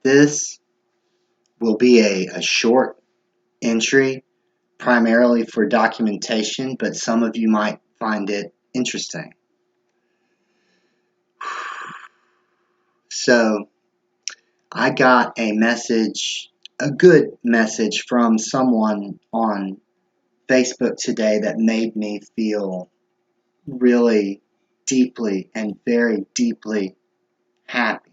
This will be a short entry, primarily for documentation, but some of you might find it interesting. So, I got a message, a good message from someone on Facebook today that made me feel really deeply and very deeply happy.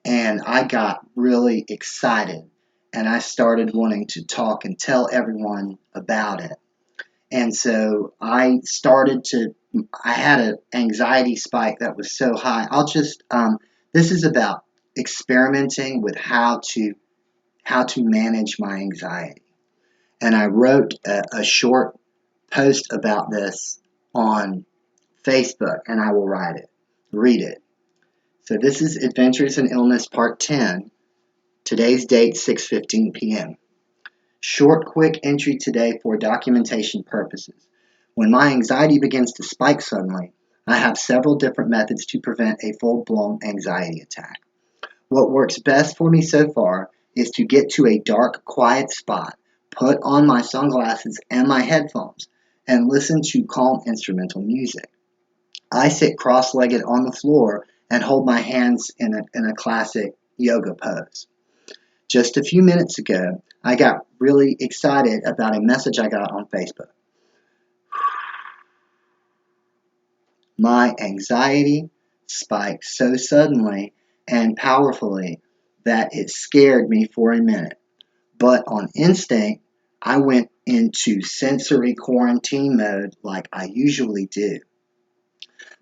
And I got really excited and I started wanting to talk and tell everyone about it. And so I had an anxiety spike that was so high. This is about experimenting with how to manage my anxiety. And I wrote a short post about this on Facebook, and I will read it. So this is Adventures in Illness Part 10. Today's date, 6:15 p.m. Short, quick entry today for documentation purposes. When my anxiety begins to spike suddenly, I have several different methods to prevent a full-blown anxiety attack. What works best for me so far is to get to a dark, quiet spot, put on my sunglasses and my headphones, and listen to calm instrumental music. I sit cross-legged on the floor and hold my hands in a classic yoga pose. Just a few minutes ago, I got really excited about a message I got on Facebook. My anxiety spiked so suddenly and powerfully that it scared me for a minute. But on instinct, I went into sensory quarantine mode like I usually do.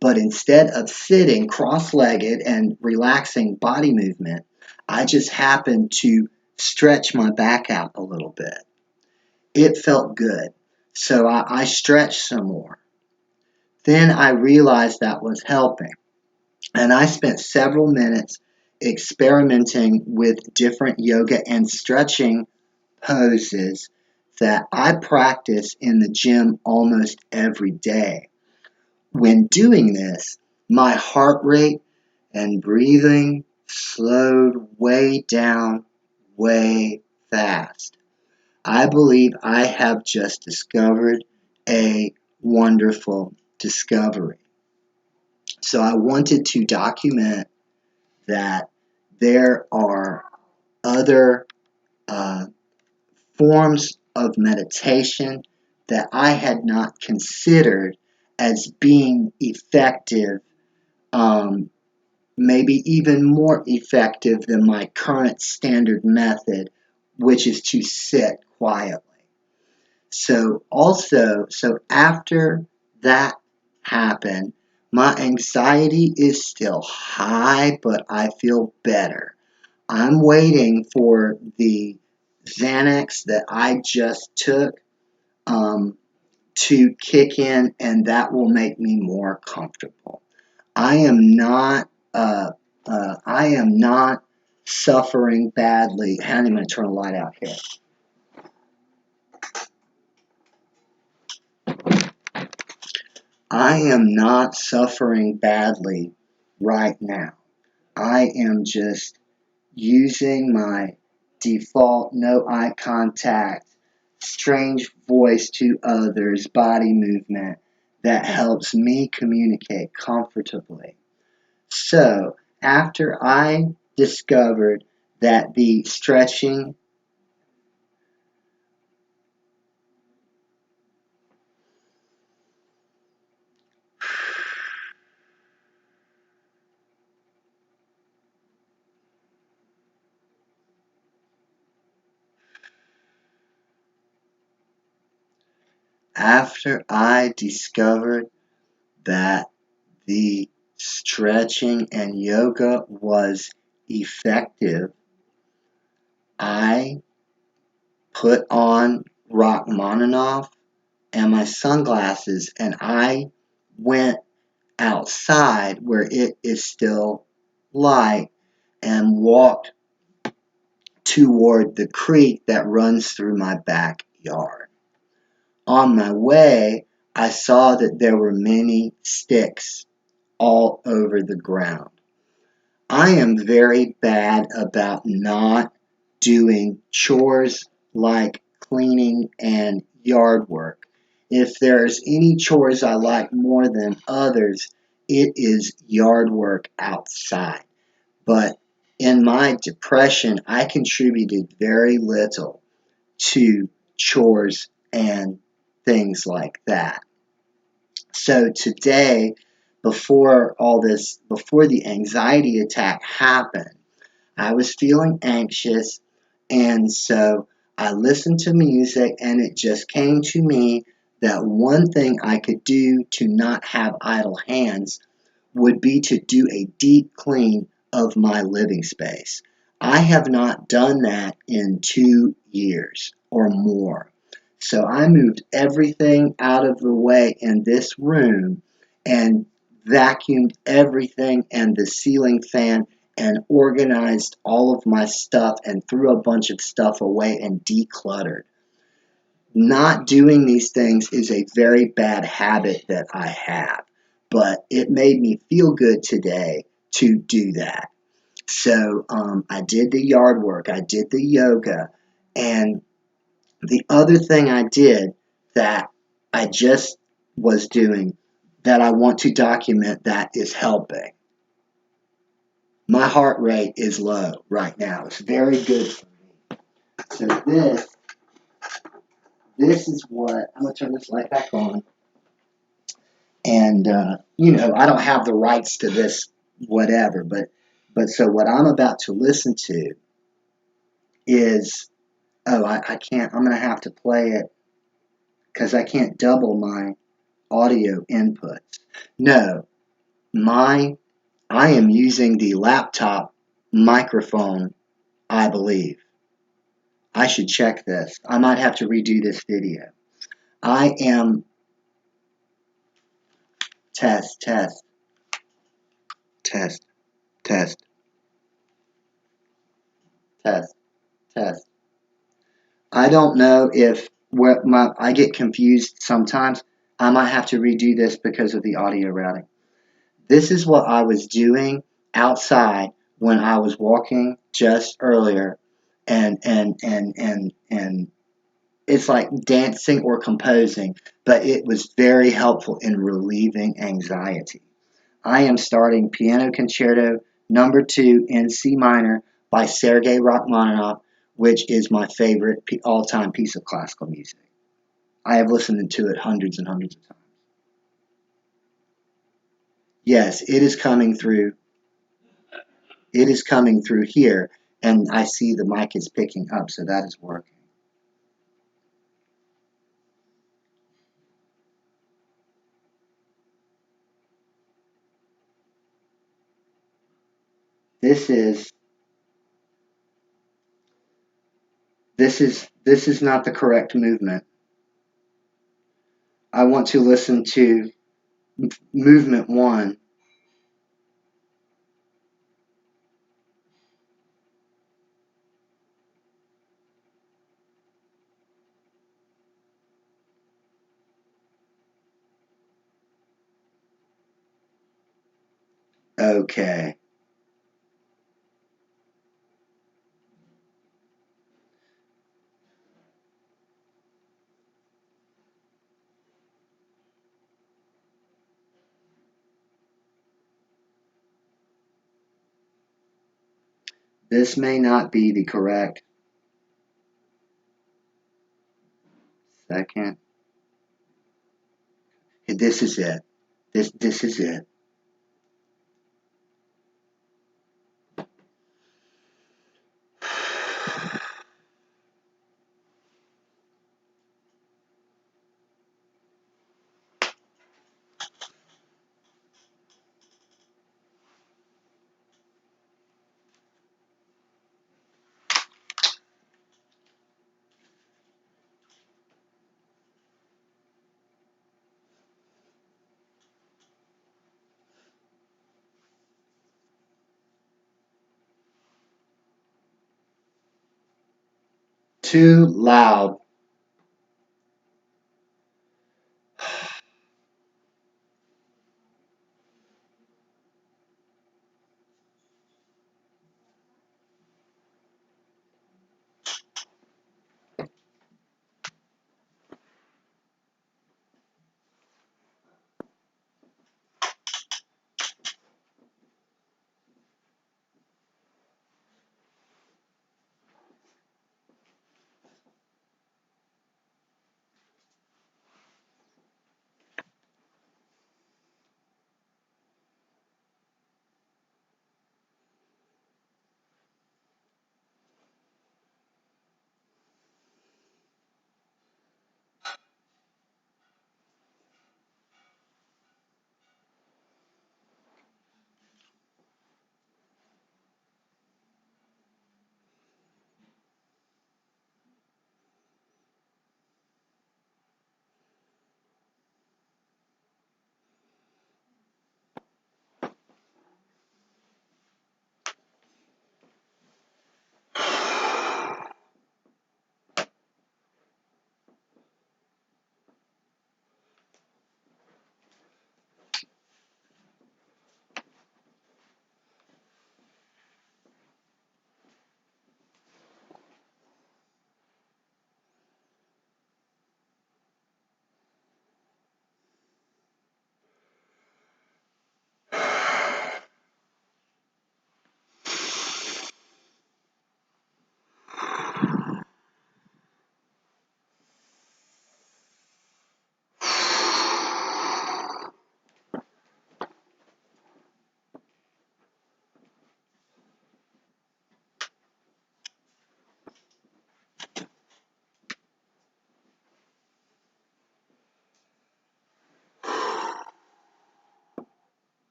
But instead of sitting cross-legged and relaxing body movement, I just happened to stretch my back out a little bit. It felt good, so I stretched some more. Then I realized that was helping, and I spent several minutes experimenting with different yoga and stretching poses that I practice in the gym almost every day. When doing this, my heart rate and breathing slowed way down, way fast. I believe I have just discovered a wonderful discovery. So I wanted to document that there are other uh, forms of meditation that I had not considered as being effective, um, maybe even more effective than my current standard method, which is to sit quietly. So after that happened, my anxiety is still high, but I feel better. I'm waiting for the Xanax that I just took to kick in, and that will make me more comfortable. I am not. I am not suffering badly. I'm going to turn the light out here. I am not suffering badly right now. I am just using my default no eye contact, strange voice to others, body movement that helps me communicate comfortably. So, after I discovered that the stretching after I discovered that the stretching and yoga was effective, I put on Rachmaninoff and my sunglasses and I went outside where it is still light and walked toward the creek that runs through my backyard. On my way, I saw that there were many sticks all over the ground. I am very bad about not doing chores like cleaning and yard work. If there's any chores I like more than others, it is yard work outside. But in my depression, I contributed very little to chores and things like that. So today, before the anxiety attack happened, I was feeling anxious, and so I listened to music, and it just came to me that one thing I could do to not have idle hands would be to do a deep clean of my living space. I have not done that in 2 years or more. So I moved everything out of the way in this room and vacuumed everything and the ceiling fan and organized all of my stuff and threw a bunch of stuff away and decluttered. Not doing these things is a very bad habit that I have, but it made me feel good today to do that. So I did the yard work, I did the yoga, and the other thing I did that I just was doing that I want to document that is helping. My heart rate is low right now. It's very good for me. So this is what I'm gonna turn this light back on. And I don't have the rights to this whatever, but so what I'm about to listen to is I can't. I'm gonna have to play it because I can't double my audio inputs. No, my I am using the laptop microphone, I believe. I should check this. I might have to redo this video. I am test, test, test, test, test, test. I don't know if I get confused sometimes. I might have to redo this because of the audio routing. This is what I was doing outside when I was walking just earlier, and it's like dancing or composing, but it was very helpful in relieving anxiety. I am starting Piano Concerto Number 2 in C minor by Sergei Rachmaninoff, which is my favorite all-time piece of classical music. I have listened to it hundreds and hundreds of times. Yes, it is coming through. It is coming through here, and I see the mic is picking up, so that is working. This is this is not the correct movement. I want to listen to movement 1. Okay. This may not be the correct second. This is it. This is it. Too loud.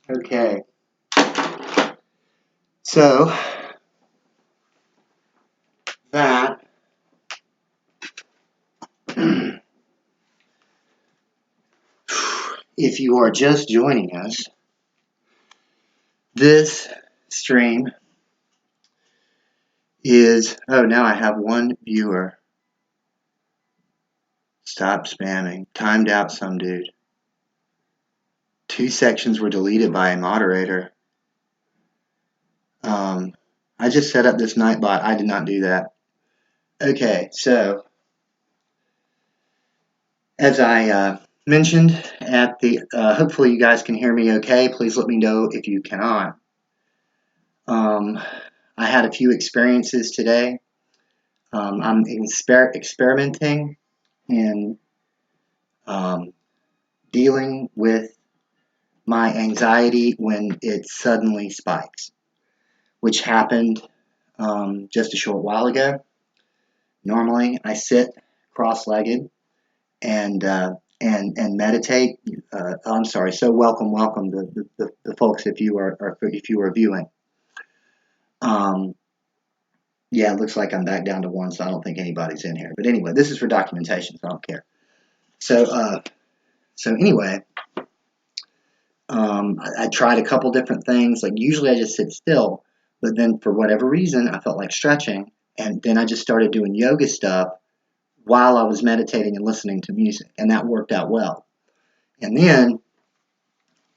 Okay. So that if you are just joining us, this stream is, oh, now I have one viewer. Stop spamming. Timed out some dude. 2 sections were deleted by a moderator. I just set up this Nightbot. I did not do that. Okay, so as I mentioned at the, hopefully you guys can hear me okay. Please let me know if you cannot. I had a few experiences today. I'm experimenting in dealing with my anxiety when it suddenly spikes, which happened just a short while ago. Normally, I sit cross-legged and meditate. I'm sorry. So welcome the folks if you are viewing. Yeah, it looks like I'm back down to 1, so I don't think anybody's in here. But anyway, this is for documentation, so I don't care. So anyway, I tried a couple different things. Like usually I just sit still, but then for whatever reason I felt like stretching, and then I just started doing yoga stuff while I was meditating and listening to music, and that worked out well. And then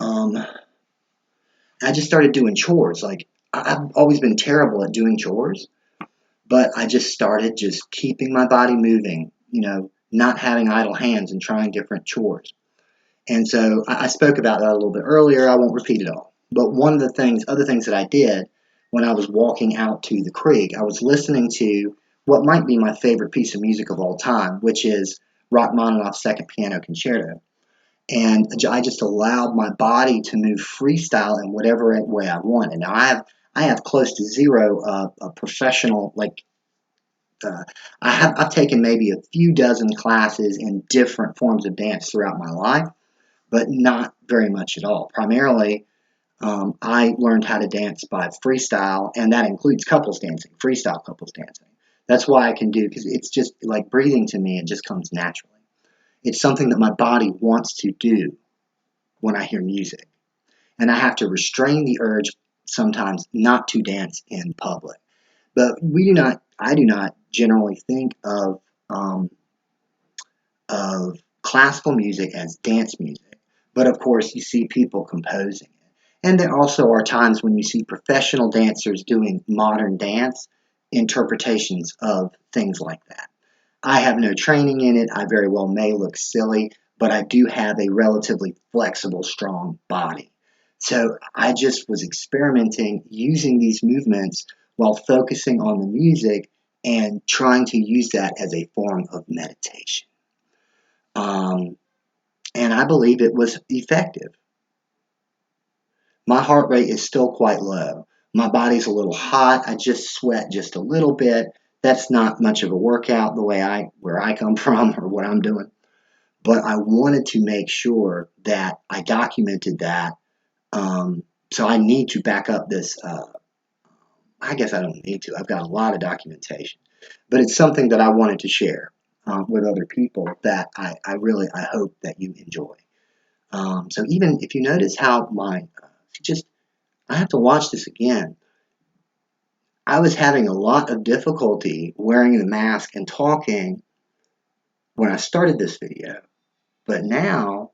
I just started doing chores. Like I've always been terrible at doing chores, but I just started just keeping my body moving, not having idle hands and trying different chores. And so I spoke about that a little bit earlier. I won't repeat it all. But one of the other things that I did when I was walking out to the creek, I was listening to what might be my favorite piece of music of all time, which is Rachmaninoff's Second Piano Concerto. And I just allowed my body to move freestyle in whatever way I wanted. Now I have close to zero professional I've taken maybe a few dozen classes in different forms of dance throughout my life, but not very much at all. Primarily, I learned how to dance by freestyle, and that includes couples dancing, freestyle couples dancing. That's why I can do, because it's just like breathing to me, it just comes naturally. It's something that my body wants to do when I hear music. And I have to restrain the urge sometimes not to dance in public. But I do not generally think of classical music as dance music. But of course, you see people composing it. And there also are times when you see professional dancers doing modern dance interpretations of things like that. I have no training in it. I very well may look silly, but I do have a relatively flexible, strong body. So I just was experimenting using these movements while focusing on the music and trying to use that as a form of meditation. Um, and I believe it was effective. My heart rate is still quite low. My body's a little hot. I just sweat just a little bit. That's not much of a workout the way where I come from or what I'm doing. But I wanted to make sure that I documented that. So I need to back up this. I guess I don't need to. I've got a lot of documentation, but it's something that I wanted to share with other people that I hope that you enjoy. So even if you notice how I have to watch this again. I was having a lot of difficulty wearing the mask and talking when I started this video. But now,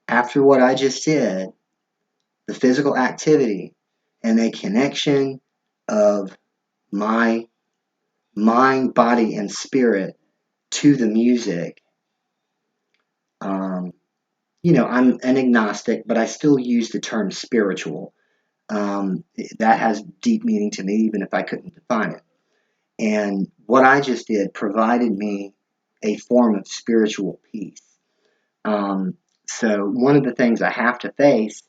after what I just did, the physical activity and the connection of my mind, body, and spirit to the music, I'm an agnostic, but I still use the term spiritual. That has deep meaning to me, even if I couldn't define it. And what I just did provided me a form of spiritual peace. So one of the things I have to face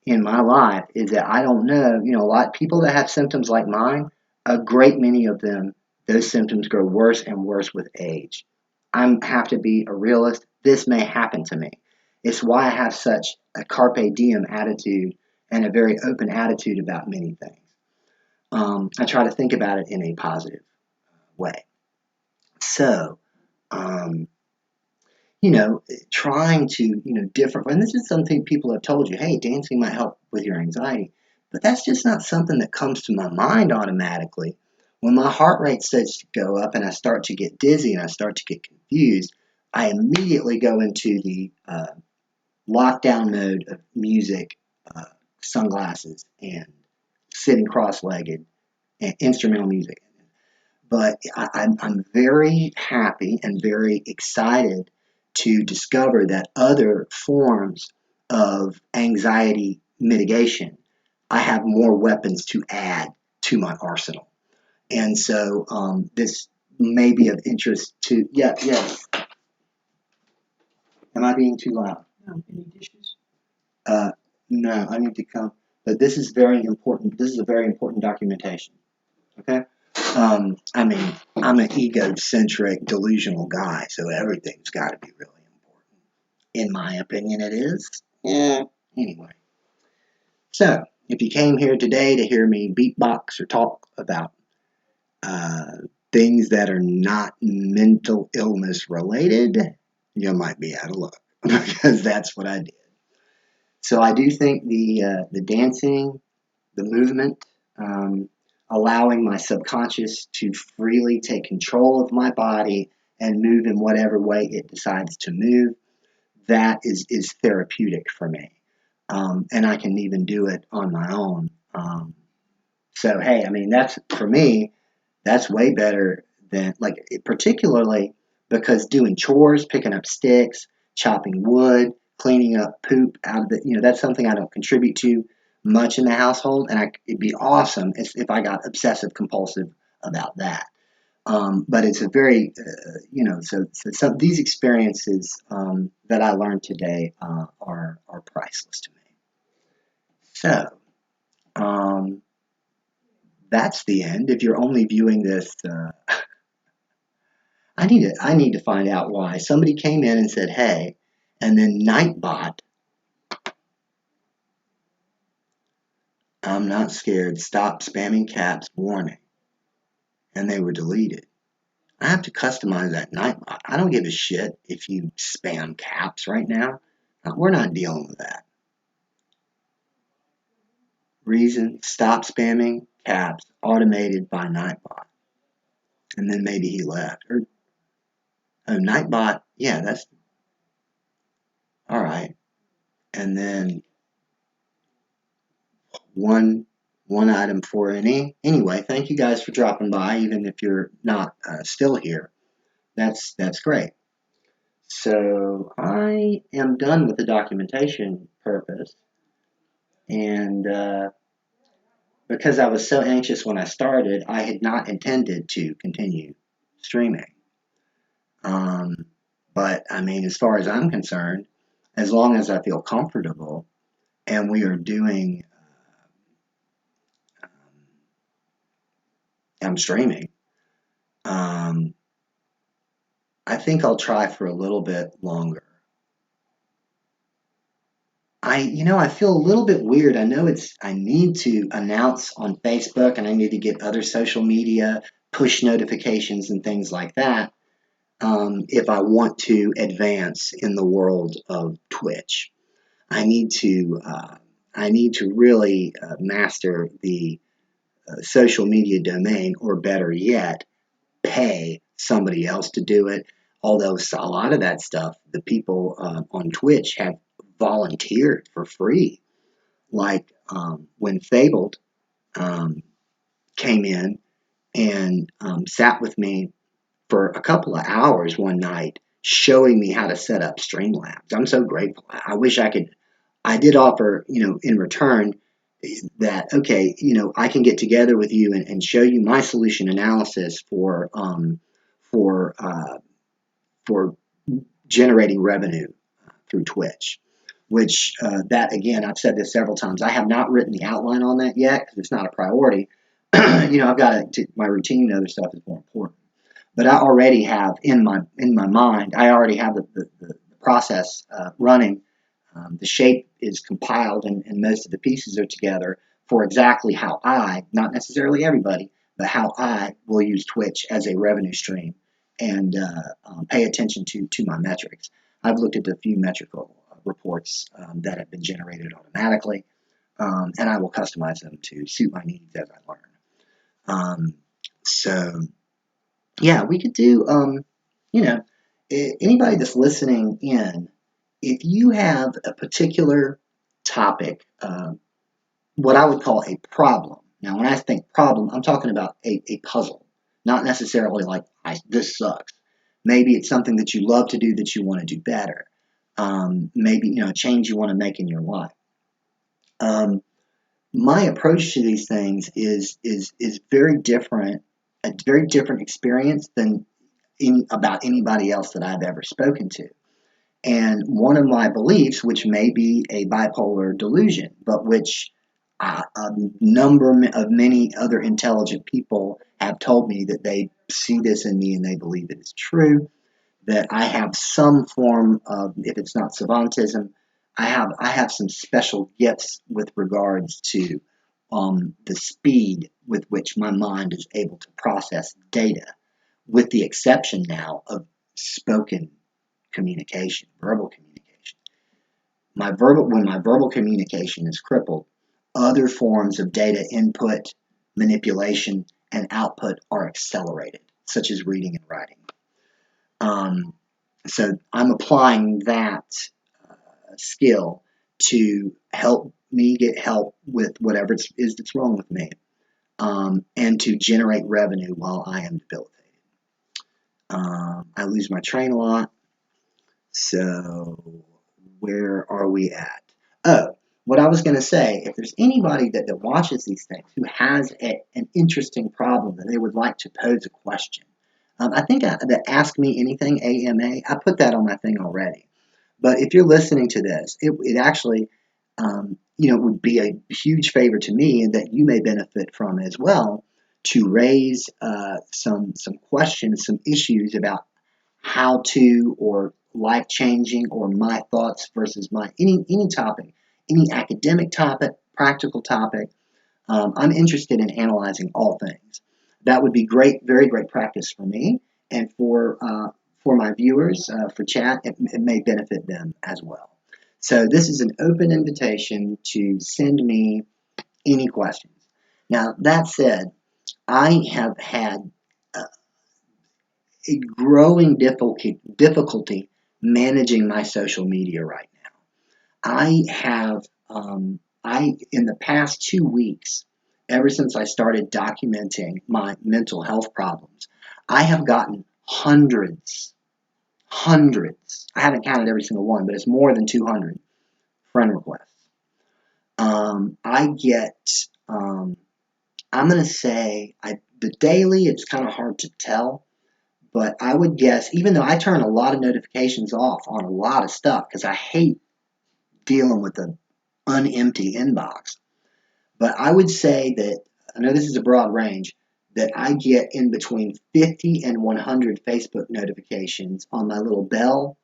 in my life is that I don't know, a lot of people that have symptoms like mine, a great many of them, those symptoms grow worse and worse with age. I have to be a realist. This may happen to me. It's why I have such a carpe diem attitude and a very open attitude about many things. I try to think about it in a positive way. So, um, trying to, different, and this is something people have told you, hey, dancing might help with your anxiety, but that's just not something that comes to my mind automatically. When my heart rate starts to go up and I start to get dizzy and I start to get confused, I immediately go into the lockdown mode of music, uh, sunglasses, and sitting cross-legged, and instrumental music. But I'm very happy and very excited to discover that other forms of anxiety mitigation, I have more weapons to add to my arsenal. And so this may be of interest to, yeah, yes. Am I being too loud? No, any dishes? Uh, no, I need to come. But this is very important. This is a very important documentation. Okay? I mean, I'm an egocentric, delusional guy, so everything's got to be really important. In my opinion, it is. Yeah. Anyway, so if you came here today to hear me beatbox or talk about uh, things that are not mental illness related, you might be out of luck because that's what I did. So I do think the dancing, the movement, um, allowing my subconscious to freely take control of my body and move in whatever way it decides to move, that is therapeutic for me. And I can even do it on my own. So, hey, I mean, that's for me, that's way better than, like, particularly because doing chores, picking up sticks, chopping wood, cleaning up poop out of the, that's something I don't contribute to much in the household. And it'd be awesome if I got obsessive compulsive about that. But it's a very, so some these experiences that I learned today are priceless to me. So um, that's the end. If you're only viewing this, I need to find out why somebody came in and said, "Hey," and then Nightbot, I'm not scared. Stop spamming caps. Warning, and they were deleted. I have to customize that Nightbot. I don't give a shit if you spam caps right now. We're not dealing with that. Reason, stop spamming caps, automated by Nightbot. And then maybe he left. Or Nightbot, yeah, that's all right. And then one item for anyway. Thank you guys for dropping by, even if you're not still here. That's great. So I am done with the documentation purpose, and because I was so anxious when I started, I had not intended to continue streaming. Um, but I mean, as far as I'm concerned, as long as I feel comfortable and we are doing, I'm streaming, um, I think I'll try for a little bit longer. I feel a little bit weird. I know I need to announce on Facebook and I need to get other social media push notifications and things like that if I want to advance in the world of Twitch. I need to really master the social media domain, or better yet, pay somebody else to do it. Although a lot of that stuff, the people on Twitch have volunteered for free. Like when Fabled um, came in and sat with me for a couple of hours one night, showing me how to set up Streamlabs. I'm so grateful. I wish I could. I did offer, in return that, okay, I can get together with you and show you my solution analysis for uh, for generating revenue through Twitch. Which that again, I've said this several times. I have not written the outline on that yet because it's not a priority. I've got my routine and other stuff is more important. But I already have in my mind. I already have the process running The shape is compiled and most of the pieces are together for exactly how I, not necessarily everybody, but how I will use Twitch as a revenue stream and pay attention to my metrics. I've looked at a few metrical reports that have been generated automatically, and I will customize them to suit my needs as I learn. So yeah, we could do, you know, anybody that's listening in, if you have a particular topic, what I would call a problem. Now, when I think problem, I'm talking about a puzzle, not necessarily like this sucks. Maybe it's something that you love to do that you want to do better. Maybe a change you want to make in your life. My approach to these things is very different, a very different experience than about anybody else that I've ever spoken to. And one of my beliefs, which may be a bipolar delusion, but which a number of many other intelligent people have told me that they see this in me and they believe it is true, that I have some form of, if it's not savantism, I have some special gifts with regards to the speed with which my mind is able to process data, with the exception now of spoken communication, verbal communication. When my verbal communication is crippled, other forms of data input, manipulation, and output are accelerated, such as reading and writing. So I'm applying that skill to help me get help with whatever it is that's wrong with me, and to generate revenue while I am debilitated. I lose my train a lot. So where are we at? Oh, what I was going to say, if there's anybody that watches these things who has an interesting problem that they would like to pose a question, I think that Ask Me Anything AMA, I put that on my thing already. But if you're listening to this, it actually, would be a huge favor to me and that you may benefit from as well, to raise some questions, some issues about how to, or life changing, or my thoughts versus my any topic, any academic topic, practical topic. I'm interested in analyzing all things. That would be great, very great practice for me and for my viewers, for chat. It may benefit them as well. So this is an open invitation to send me any questions. Now that said, I have had a growing difficulty managing my social media right now. I have, in the past 2 weeks, ever since I started documenting my mental health problems, I have gotten hundreds, I haven't counted every single one, but it's more than 200 friend requests. I get, I'm going to say, the daily, it's kind of hard to tell. But I would guess, even though I turn a lot of notifications off on a lot of stuff because I hate dealing with an unempty inbox, but I would say that, I know this is a broad range, that I get in between 50 and 100 Facebook notifications on my little bell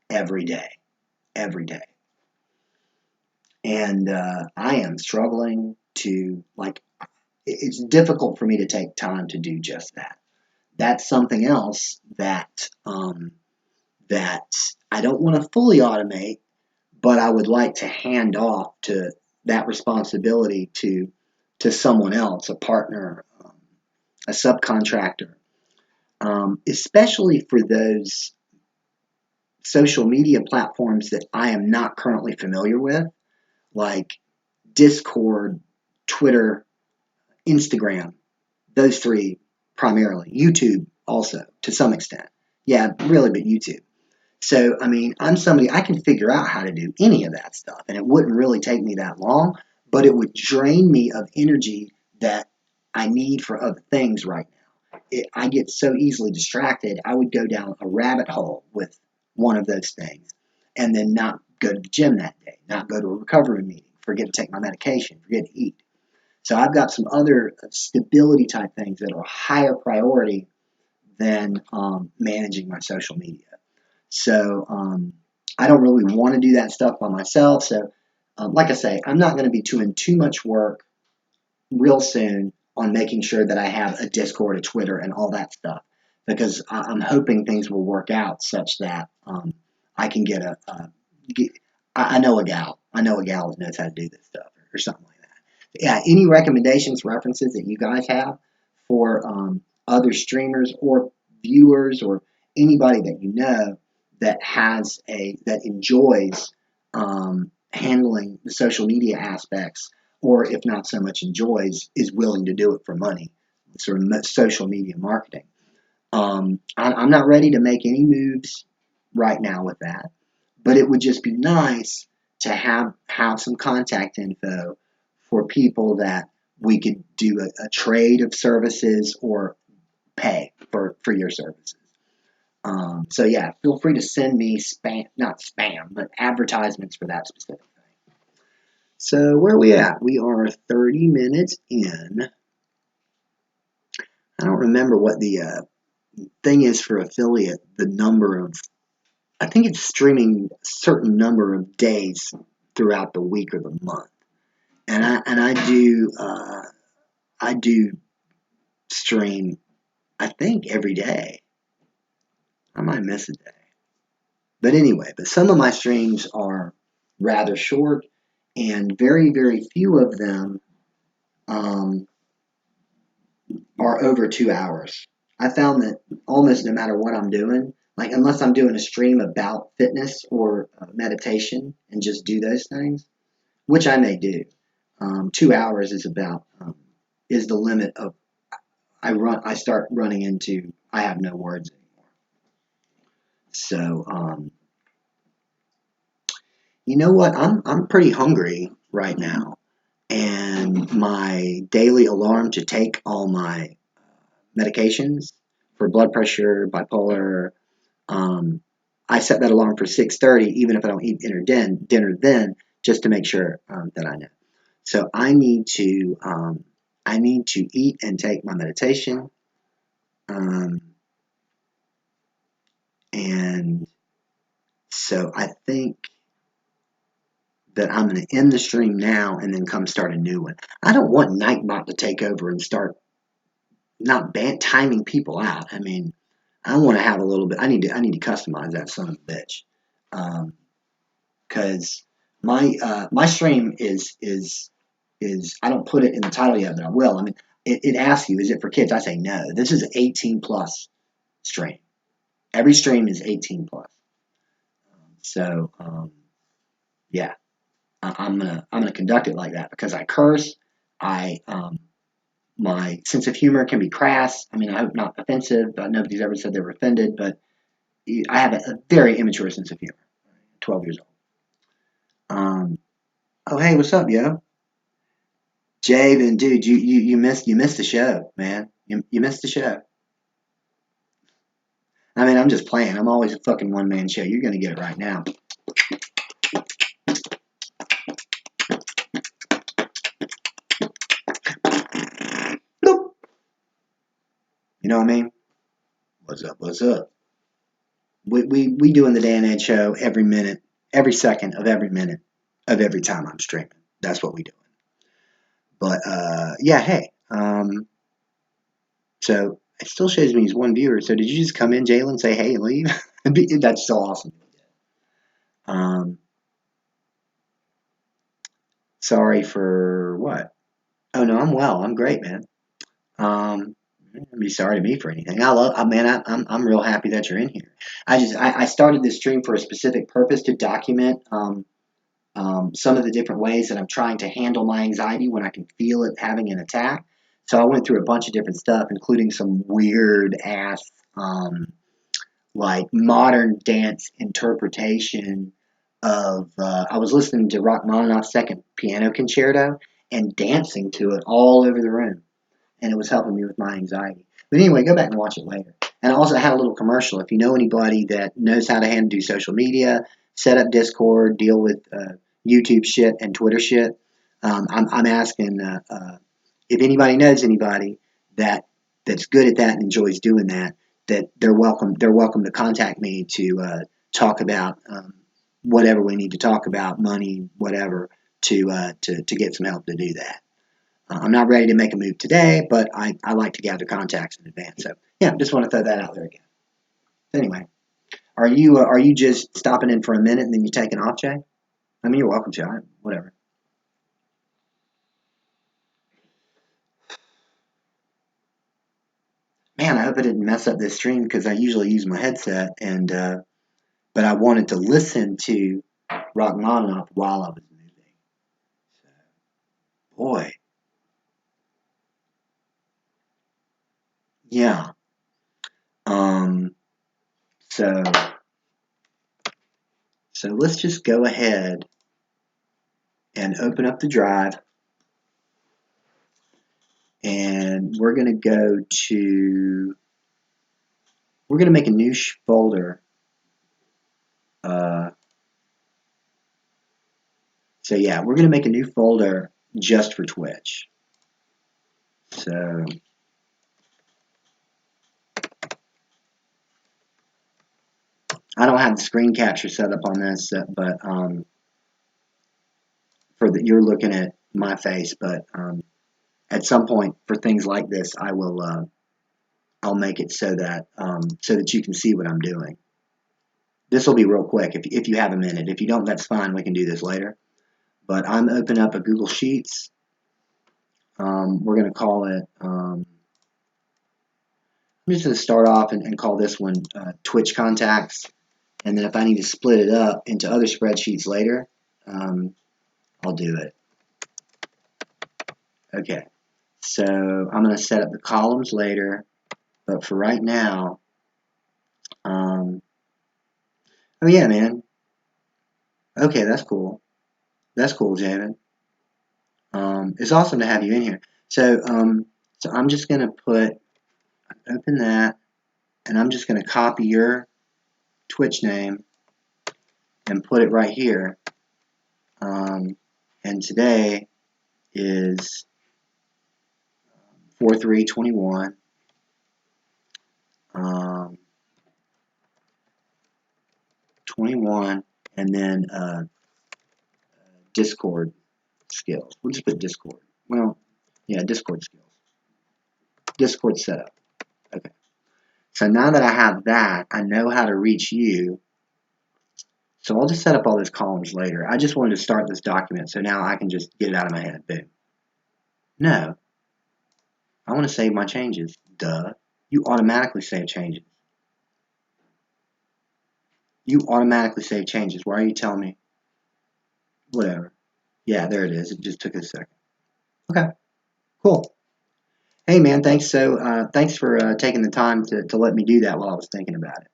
every day. Every day. And I am struggling to, it's difficult for me to take time to do just that. That's something else that that I don't want to fully automate, but I would like to hand off to that responsibility to someone else, a partner, a subcontractor, especially for those social media platforms that I am not currently familiar with, like Discord, Twitter, Instagram, those three primarily. YouTube also, to some extent. Yeah, really, but YouTube. So, I mean, I'm somebody, I can figure out how to do any of that stuff, and it wouldn't really take me that long, but it would drain me of energy that I need for other things right now. I get so easily distracted, I would go down a rabbit hole with one of those things and then not go to the gym that day, not go to a recovery meeting, forget to take my medication, forget to eat. So I've got some other stability type things that are higher priority than managing my social media. So I don't really want to do that stuff by myself. So, like I say, I'm not going to be doing too much work real soon on making sure that I have a Discord, a Twitter, and all that stuff, because I'm hoping things will work out such that I can get get, I know a gal. I know a gal that knows how to do this stuff or something like that. Yeah, any recommendations, references that you guys have for other streamers or viewers or anybody that you know that has that enjoys handling the social media aspects, or if not so much enjoys, is willing to do it for money, sort of social media marketing. I'm not ready to make any moves right now with that, but it would just be nice to have some contact info for people that we could do a trade of services or pay for your services. So yeah, feel free to send me not spam, but advertisements for that specific thing. So where are we at? We are 30 minutes in. I don't remember what the thing is for affiliate, the number of, I think it's streaming a certain number of days throughout the week or the month. And I do stream, I think, every day. I might miss a day. But anyway, but some of my streams are rather short, and very, very few of them um, are over 2 hours. I found that almost no matter what I'm doing, like unless I'm doing a stream about fitness or meditation and just do those things, which I may do, 2 hours is about is the limit of I start running into I have no words anymore. So you know what? I'm pretty hungry right now, and my daily alarm to take all my medications for blood pressure, bipolar. Um, I set that alarm for 6:30, even if I don't eat dinner then, just to make sure that I know. So I need to eat and take my meditation, um, and so I think that I'm going to end the stream now and then come start a new one. I don't want Nightbot to take over and start not timing people out. I mean, I want to have a little bit. I need to customize that son of a bitch, because my stream is I don't put it in the title yet, but I will. I mean, it asks you, is it for kids? I say no. This is 18 plus stream. Every stream is 18 plus. So yeah, I'm gonna conduct it like that because I curse. I My sense of humor can be crass. I mean, I hope not offensive, but nobody's ever said they were offended. But I have a very immature sense of humor. 12 years old. Oh hey, what's up, yo? Javen, dude, you missed the show, man. You missed the show. I mean, I'm just playing. I'm always a fucking one man show. You're gonna get it right now. Nope. You know what I mean? What's up? What's up? We doing the Dan Ed show every minute, every second of every minute of every time I'm streaming. That's what we doing. But yeah, hey. So it still shows me he's one viewer. So did you just come in, Jalen, say hey and leave? That's so awesome. Um, sorry for what? Oh no, I'm well. I'm great, man. Um, don't be sorry to me for anything. I'm real happy that you're in here. I started this stream for a specific purpose to document some of the different ways that I'm trying to handle my anxiety when I can feel it having an attack. So I went through a bunch of different stuff, including some weird ass like modern dance interpretation of. I was listening to Rachmaninoff's Second Piano Concerto and dancing to it all over the room, and it was helping me with my anxiety. But anyway, go back and watch it later. And I also had a little commercial. If you know anybody that knows how to do social media, set up Discord, deal with YouTube shit and Twitter shit, I'm asking if anybody knows anybody that's good at that and enjoys doing that, that they're welcome. They're welcome to contact me to talk about. whatever we need to talk about, money, whatever, to get some help to do that. I'm not ready to make a move today, but I like to gather contacts in advance. So yeah, just want to throw that out there again. Anyway, are you just stopping in for a minute and then you taking off, Jay? I mean, you're welcome to. Whatever. Man, I hope I didn't mess up this stream because I usually use my headset, and but I wanted to listen to Rachmaninoff while I was moving. So, boy, yeah. Um, so so let's just go ahead and open up the drive, and we're going to go to we're going to make a new folder. Uh, so yeah, we're going to make a new folder just for Twitch. So I don't have the screen capture set up on this, but for that you're looking at my face. But at some point for things like this, I will I'll make it so that you can see what I'm doing. This will be real quick if you have a minute. If you don't, that's fine. We can do this later. But I'm opening up a Google Sheets. We're going to call it. I'm just going to start off and call this one Twitch contacts. And then if I need to split it up into other spreadsheets later, I'll do it. Okay. So I'm going to set up the columns later. But for right now, oh yeah, man. Okay, that's cool. That's cool, Jamin. It's awesome to have you in here. So I'm just going to open that, and I'm just going to copy your Twitch name and put it right here. And today is 4/3/21. 21, and then Discord skills. We'll just put Discord. Well, yeah, Discord skills. Discord setup. Okay. So now that I have that, I know how to reach you. So I'll just set up all those columns later. I just wanted to start this document, so now I can just get it out of my head. Boom. No. I want to save my changes. Duh. You automatically save changes. You automatically save changes. Why are you telling me? Whatever. Yeah, there it is. It just took a second. Okay. Cool. Hey man, thanks. Thanks for taking the time to let me do that while I was thinking about it.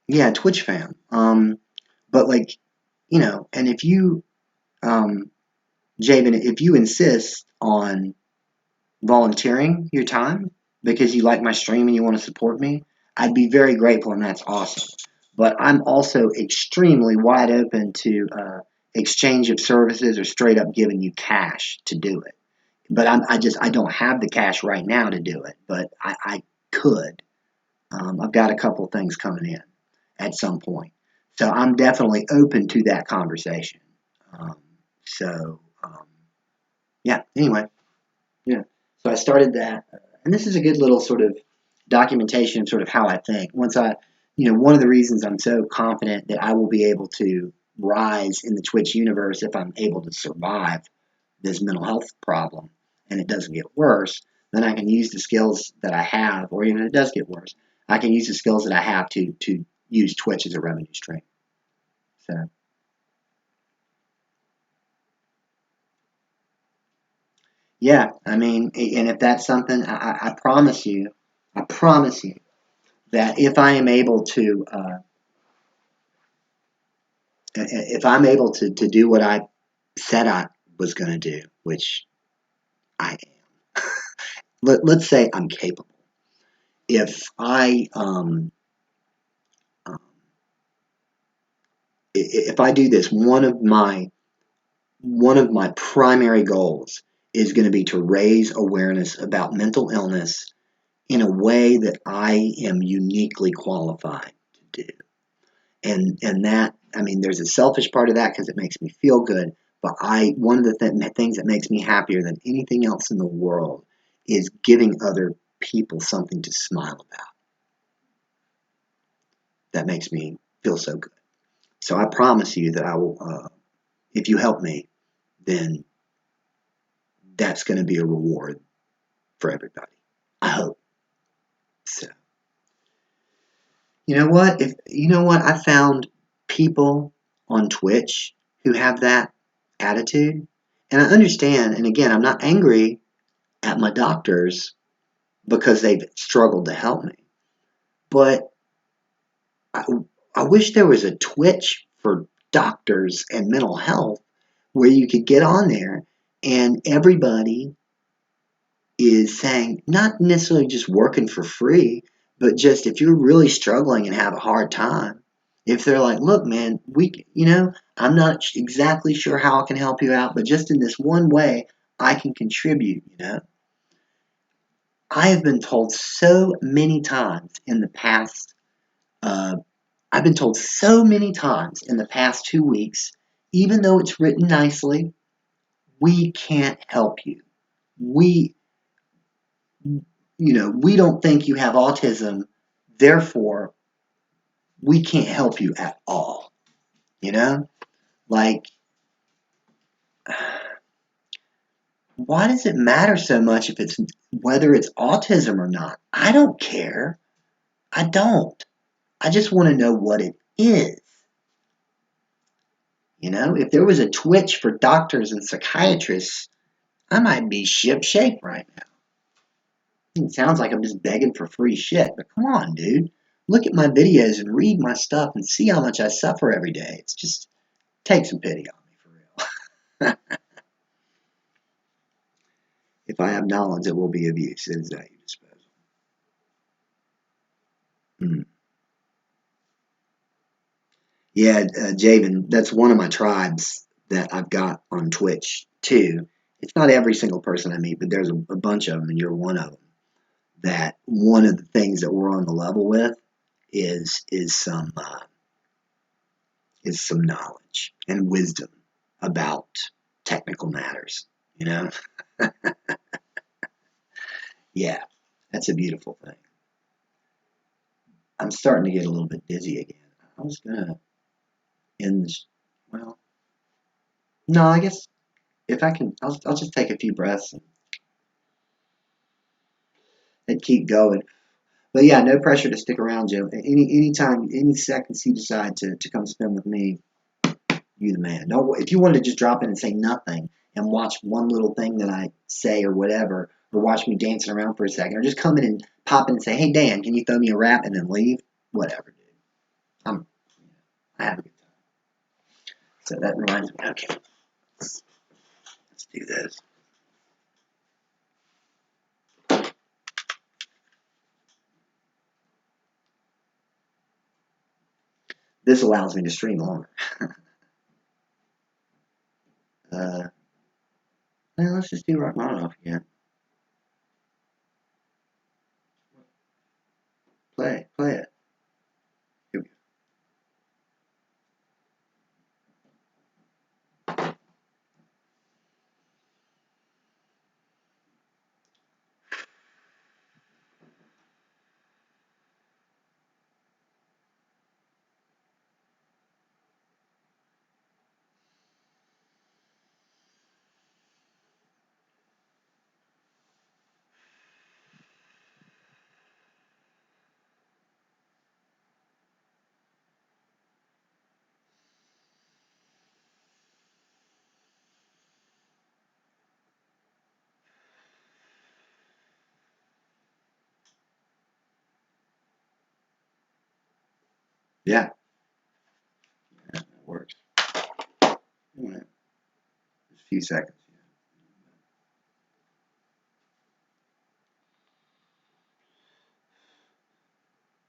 Yeah, Twitch fam. But like, and if you, Javen, if you insist on volunteering your time because you like my stream and you want to support me, I'd be very grateful, and that's awesome. But I'm also extremely wide open to exchange of services or straight up giving you cash to do it. But I don't have the cash right now to do it, but I could. I've got a couple things coming in at some point. So I'm definitely open to that conversation. Um, so, yeah, anyway, yeah. So I started that, and this is a good little sort of documentation of sort of how I think. One of the reasons I'm so confident that I will be able to rise in the Twitch universe if I'm able to survive this mental health problem and it doesn't get worse, then I can use the skills that I have, or even if it does get worse, I can use the skills that I have to use Twitch as a revenue stream. So, yeah, I mean, and if that's something, I promise you that if I'm able to do what I said I was going to do, which I am, let's say I'm capable. Um, if I do this, one of my primary goals is going to be to raise awareness about mental illness in a way that I am uniquely qualified do. And that, I mean, there's a selfish part of that because it makes me feel good. But one of the things that makes me happier than anything else in the world is giving other people something to smile about. That makes me feel so good. So I promise you that I will, if you help me, then that's going to be a reward for everybody. I hope. So, you know what? I found people on Twitch who have that attitude, and I understand. And again, I'm not angry at my doctors because they've struggled to help me, but I, I wish there was a Twitch for doctors and mental health where you could get on there and everybody is saying, not necessarily just working for free, but just if you're really struggling and have a hard time, if they're like, look, man, I'm not exactly sure how I can help you out, but just in this one way, I can contribute. I have been told so many times in the past, uh, I've been told so many times in the past 2 weeks, even though it's written nicely, we can't help you. We, we don't think you have autism, therefore, we can't help you at all. You know? Like, why does it matter so much whether it's autism or not? I don't care. I don't. I just want to know what it is. If there was a Twitch for doctors and psychiatrists, I might be ship-shape right now. It sounds like I'm just begging for free shit, but come on, dude. Look at my videos and read my stuff and see how much I suffer every day. It's just, take some pity on me, for real. If I have knowledge, it will be of use. It is at your disposal. Yeah, Javen, that's one of my tribes that I've got on Twitch, too. It's not every single person I meet, but there's a bunch of them, and you're one of them. That one of the things that we're on the level with is some knowledge and wisdom about technical matters. Yeah, that's a beautiful thing. I'm starting to get a little bit dizzy again. I was gonna end this. Well, no, I guess if I can, I'll just take a few breaths and keep going. But yeah, no pressure to stick around, Joe. Anytime, any seconds you decide to come spend with me, you the man. No, if you wanted to just drop in and say nothing and watch one little thing that I say or whatever, or watch me dancing around for a second, or just come in and pop in and say, "Hey Dan, can you throw me a rap?" and then leave, whatever, dude. I have a good time. So that reminds me. Okay, let's do this. This allows me to stream longer. Well, let's just do Rachmaninoff again. Play it. Here we go. Yeah, that works. Just a few seconds.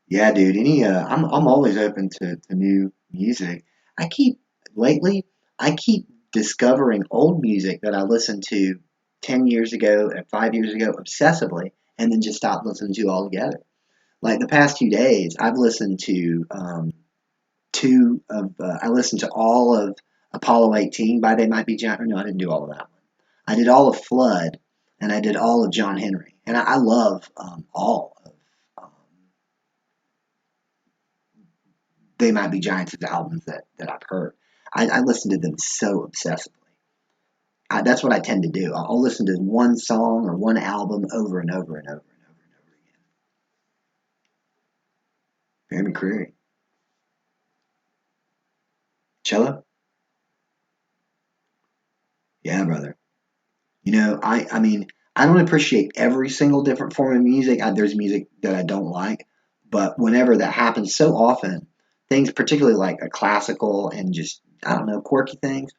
Yeah, dude. I'm always open to new music. I keep lately. I keep discovering old music that I listened to 10 years ago and 5 years ago obsessively, and then just stopped listening to altogether. Like the past 2 days, I've listened to I listened to all of Apollo 18 by They Might Be Giants. No, I didn't do all of that one. I did all of Flood, and I did all of John Henry, and I love all of um, They Might Be Giants' albums that I've heard. I listen to them so obsessively. That's what I tend to do. I'll listen to one song or one album over and over and over and over and over again. Barry McCreary. Cello? Yeah, brother. I mean, I don't appreciate every single different form of music. There's music that I don't like, but whenever that happens, so often, things particularly like a classical and just, I don't know, quirky things,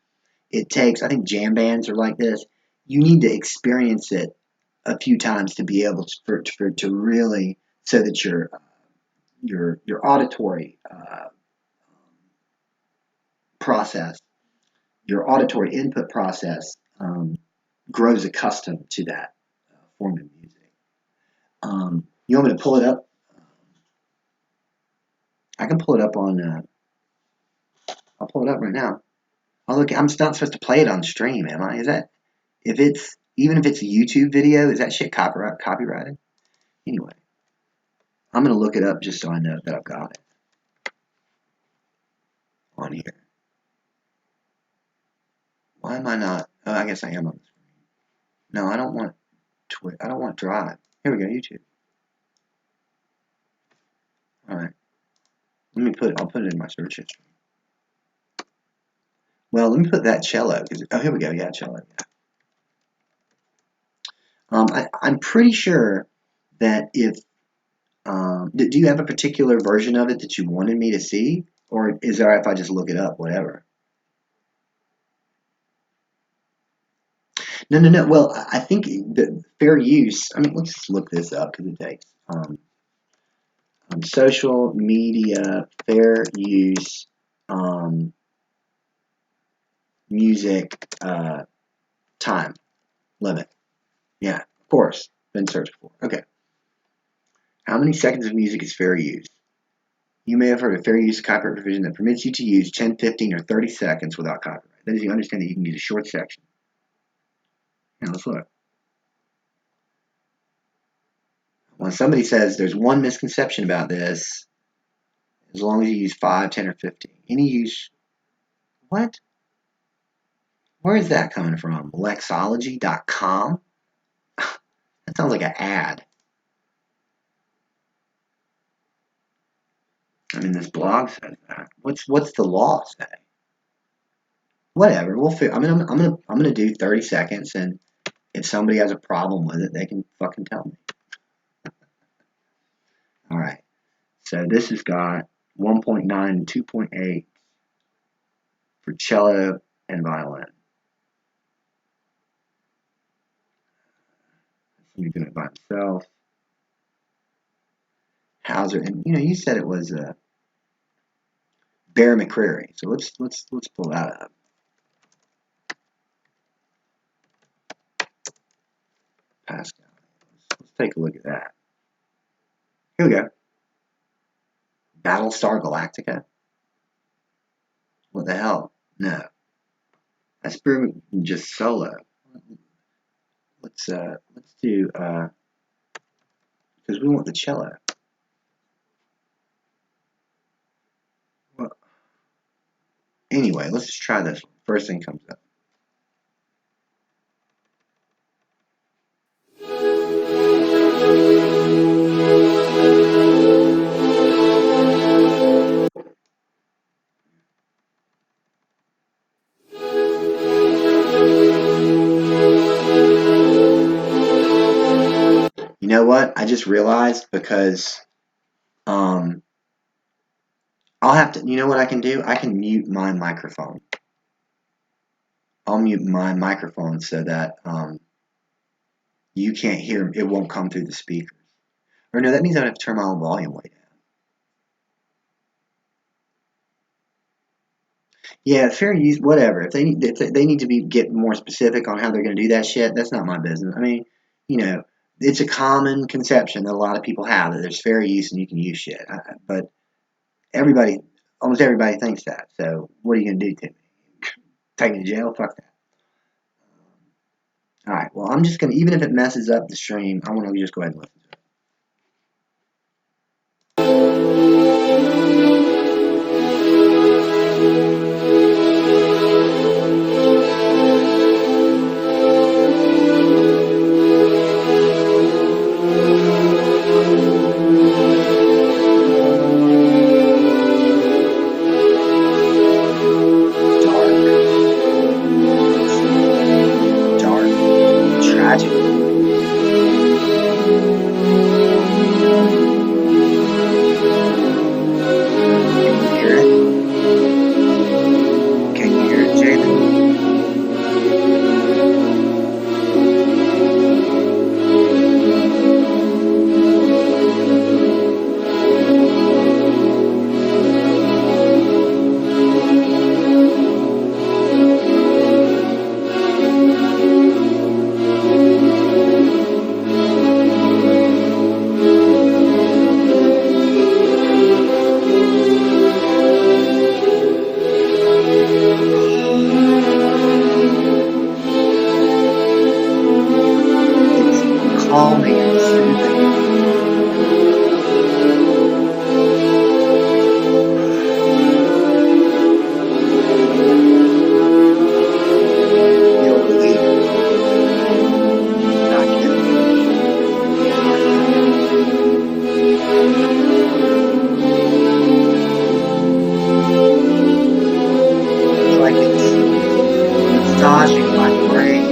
it takes, I think jam bands are like this. You need to experience it a few times to be able to really, so that your auditory process, your auditory input process grows accustomed to that form of music. You want me to pull it up? I can pull it up on. I'll pull it up right now. Oh look, I'm not supposed to play it on stream, am I? Is that if it's even if it's a YouTube video, is that shit copyrighted? Anyway, I'm gonna look it up just so I know that I've got it on here. Why am I not? Oh, I guess I am on the screen. No, I don't want Twitch. I don't want Drive. Here we go, YouTube. All right. I'll put it in my search history. Well, let me put that cello. Oh, here we go. Yeah, cello. Yeah. I'm pretty sure that if do you have a particular version of it that you wanted me to see, or is it all right if I just look it up, whatever? No, no, no. Well, I think the fair use. I mean, let's just look this up because it takes social media fair use music time limit. Yeah, of course. Been searched for. Okay. How many seconds of music is fair use? You may have heard of fair use copyright provision that permits you to use 10, 15, or 30 seconds without copyright. That is, you understand that you can use a short section. Now let's look. When somebody says there's one misconception about this, as long as you use 5, 10, or 15. Any use. What? Where is that coming from? Lexology.com? That sounds like an ad. I mean, this blog says that. What's the law say? Whatever. We'll figure. I mean, I'm gonna do 30 seconds, and if somebody has a problem with it, they can fucking tell me. All right. So this has got 1.9 and 2.8 for cello and violin. Somebody doing it by himself. Hauser, and you said it was Bear McCreary. So let's pull that up. Pascal. Let's take a look at that. Here we go. Battlestar Galactica. What the hell? No, that's just solo. Let's do because we want the cello. Well, anyway, let's just try this one. First thing comes up. You know what? I just realized because I'll have to. You know what I can do? I can mute my microphone. I'll mute my microphone so that you can't hear. It won't come through the speakers. Or no, that means I have to turn my own volume way down. Yeah, fair use, whatever. If they need to get more specific on how they're going to do that shit, that's not my business. I mean, you know, it's a common conception that a lot of people have that there's fair use and you can use shit. But everybody, almost everybody thinks that. So what are you gonna do to me? Take me to jail? Fuck that. All right. Well, I'm just gonna, even if it messes up the stream, I want to just go ahead and listen to it. Dark, tragic. Can you hear it? Can you hear it, Jalen? It's calming and soothing. You'll believe it. Not kidding. It's like it's massaging my brain.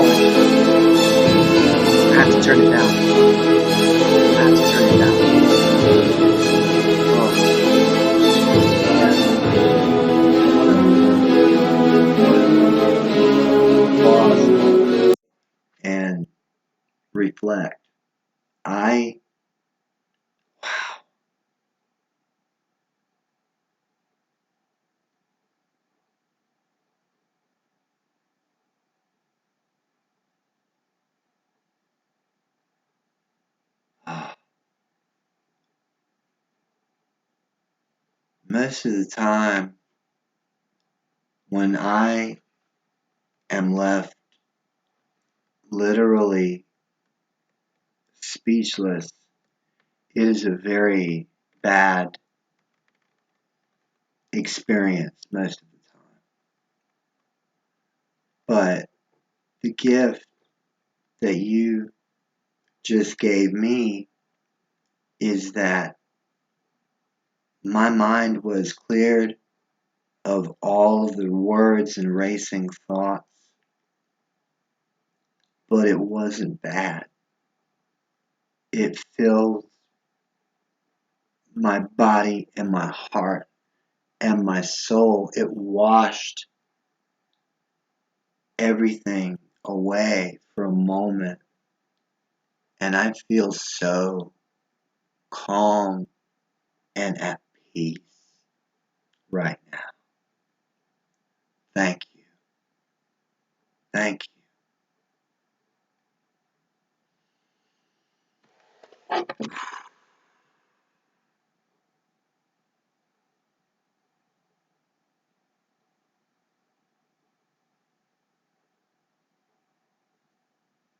howling. I have to turn it down. I have to turn it down. Oh, yeah. Pause and reflect. I, wow. Most of the time, when I am left literally speechless, it is a very bad experience most of the time. But the gift that you just gave me is that my mind was cleared of all of the words and racing thoughts, but it wasn't bad. It filled my body and my heart and my soul. It washed everything away for a moment, and I feel so calm and at peace right now. Thank you. Thank you.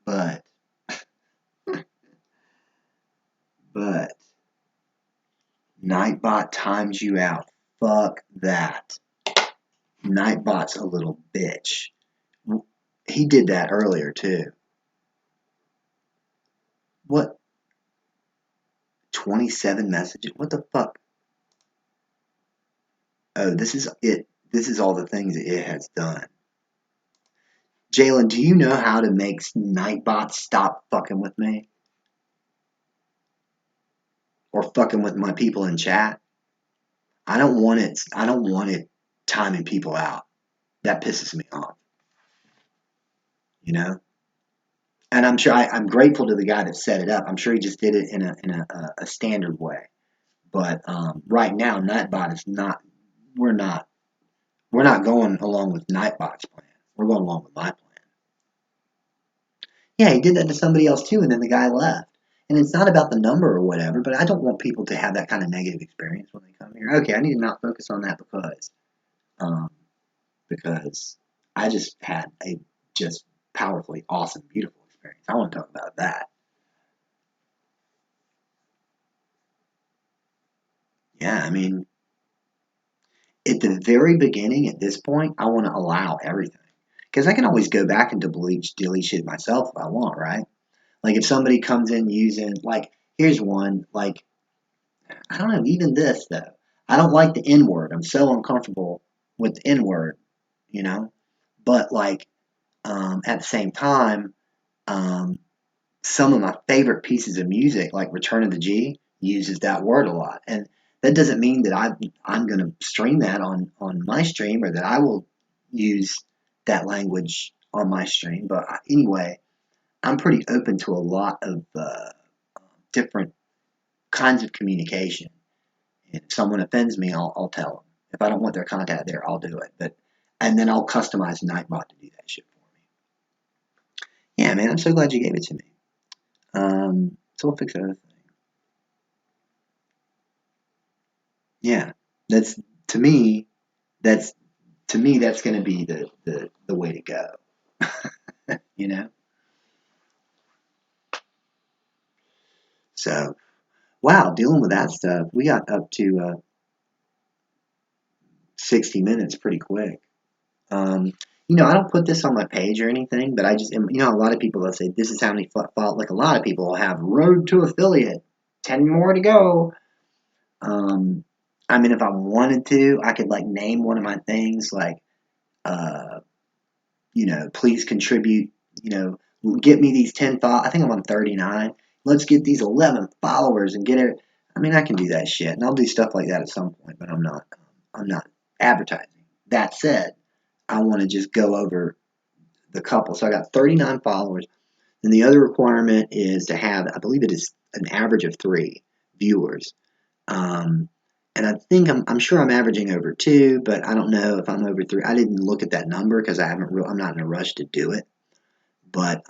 But, but, Nightbot times you out. Fuck that. Nightbot's a little bitch. He did that earlier too. What? 27 messages? What the fuck? Oh, this is it. This is all the things that it has done. Jalen, do you know how to make Nightbot stop fucking with me? Or fucking with my people in chat? I don't want it timing people out. That pisses me off. You know? And I'm sure I'm grateful to the guy that set it up. I'm sure he just did it in a standard way. But right now, Nightbot is not. We're not. We're not going along with Nightbot's plan. We're going along with my plan. Yeah, he did that to somebody else too, and then the guy left. And it's not about the number or whatever, but I don't want people to have that kind of negative experience when they come here. Okay, I need to not focus on that um, because I just had a just powerfully awesome, beautiful experience. I want to talk about that. Yeah, I mean, at the very beginning, at this point, I want to allow everything because I can always go back and delete shit myself if I want, right? Like if somebody comes in using like here's one like I don't know even this though. I don't like the N word. I'm so uncomfortable with the N word, you know. But like at the same time, um, some of my favorite pieces of music, like Return of the G, uses that word a lot, and that doesn't mean that I'm going to stream that on my stream or that I will use that language on my stream. But anyway, I'm pretty open to a lot of different kinds of communication. And if someone offends me, I'll tell them. If I don't want their contact there, I'll do it. But and then I'll customize Nightbot to do that shit for me. Yeah, man, I'm so glad you gave it to me. So we'll fix another thing. Yeah, that's to me. That's to me. That's going to be the way to go. You know. So wow, dealing with that stuff, we got up to 60 minutes pretty quick. I don't put this on my page or anything, but I just, a lot of people will say, this is how many, like a lot of people will have road to affiliate, 10 more to go. Um, I mean, if I wanted to, I could like name one of my things like, please contribute get me these 10 followers. I think I'm on 39. Let's get these 11 followers and get it. I mean, I can do that shit, and I'll do stuff like that at some point, but I'm not. I'm not advertising. That said, I want to just go over the couple. So I got 39 followers, and the other requirement is to have, I believe it is an average of 3 viewers. Um, and I think I'm sure I'm averaging over 2, but I don't know if I'm over 3. I didn't look at that number because I'm not in a rush to do it. But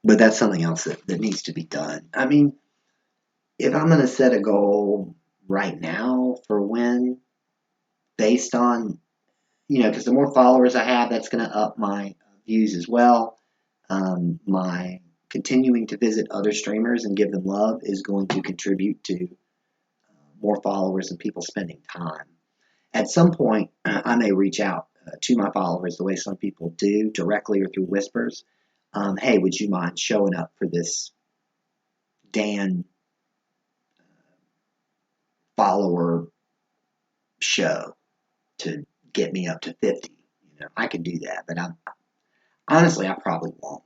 that's something else that needs to be done. I mean, if I'm going to set a goal right now for when, based on, because the more followers I have, that's going to up my views as well. My continuing to visit other streamers and give them love is going to contribute to more followers and people spending time. At some point, I may reach out to my followers the way some people do, directly or through whispers. Hey, would you mind showing up for this Dan follower show to get me up to 50? I could do that, but honestly, I probably won't.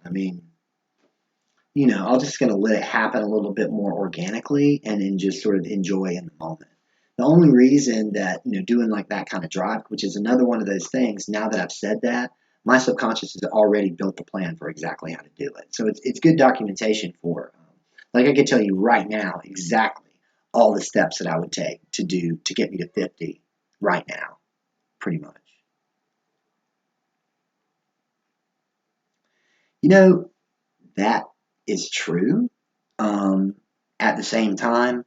I mean, I'm just going to let it happen a little bit more organically and then just sort of enjoy in the moment. The only reason that, doing like that kind of drive, which is another one of those things, now that I've said that, my subconscious has already built the plan for exactly how to do it. So it's good documentation for, like I could tell you right now exactly all the steps that I would take to get me to 50 right now, pretty much. That is true. At the same time,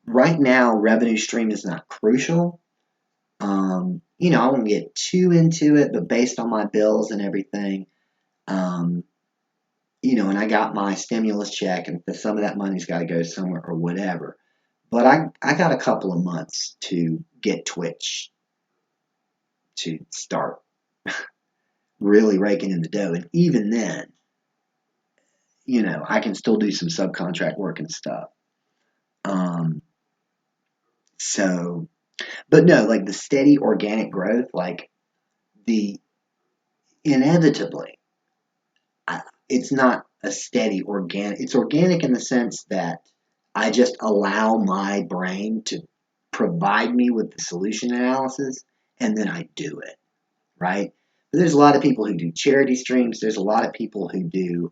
right now, revenue stream is not crucial. I won't get too into it, but based on my bills and everything, and I got my stimulus check, and some of that money's got to go somewhere or whatever. But I got a couple of months to get Twitch to start really raking in the dough. And even then, I can still do some subcontract work and stuff. So, but no, like the steady organic growth, like the inevitably, it's not a steady organic. It's organic in the sense that I just allow my brain to provide me with the solution analysis and then I do it, right? But there's a lot of people who do charity streams. There's a lot of people who do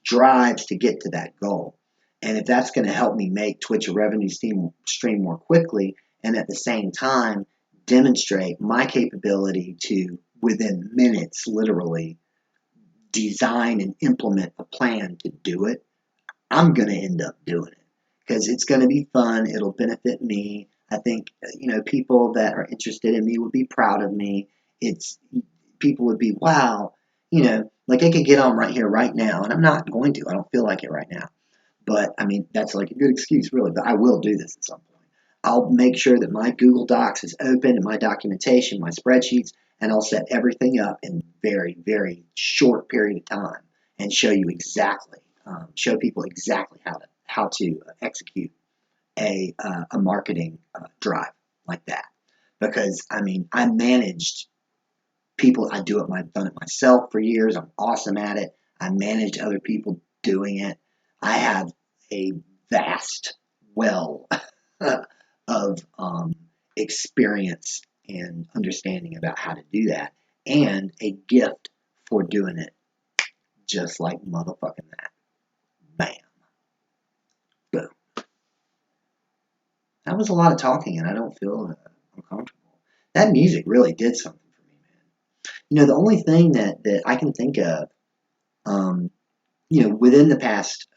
drives to get to that goal. And if that's going to help me make Twitch a revenue stream more quickly and at the same time demonstrate my capability to, within minutes, literally, design and implement a plan to do it, I'm going to end up doing it because it's going to be fun. It'll benefit me. I think, people that are interested in me would be proud of me. People would be, wow, like I could get on right here, right now, and I'm not going to. I don't feel like it right now. But I mean, that's like a good excuse, really. But I will do this at some point. I'll make sure that my Google Docs is open and my documentation, my spreadsheets, and I'll set everything up in very, very short period of time and show you exactly, show people exactly how to execute a marketing drive like that. Because I mean, I managed people. I've done it myself for years. I'm awesome at it. I managed other people doing it. I have a vast well of experience and understanding about how to do that, and a gift for doing it just like motherfucking that. Bam. Boom. That was a lot of talking, and I don't feel uncomfortable. That music really did something for me, man. The only thing that I can think of, within the past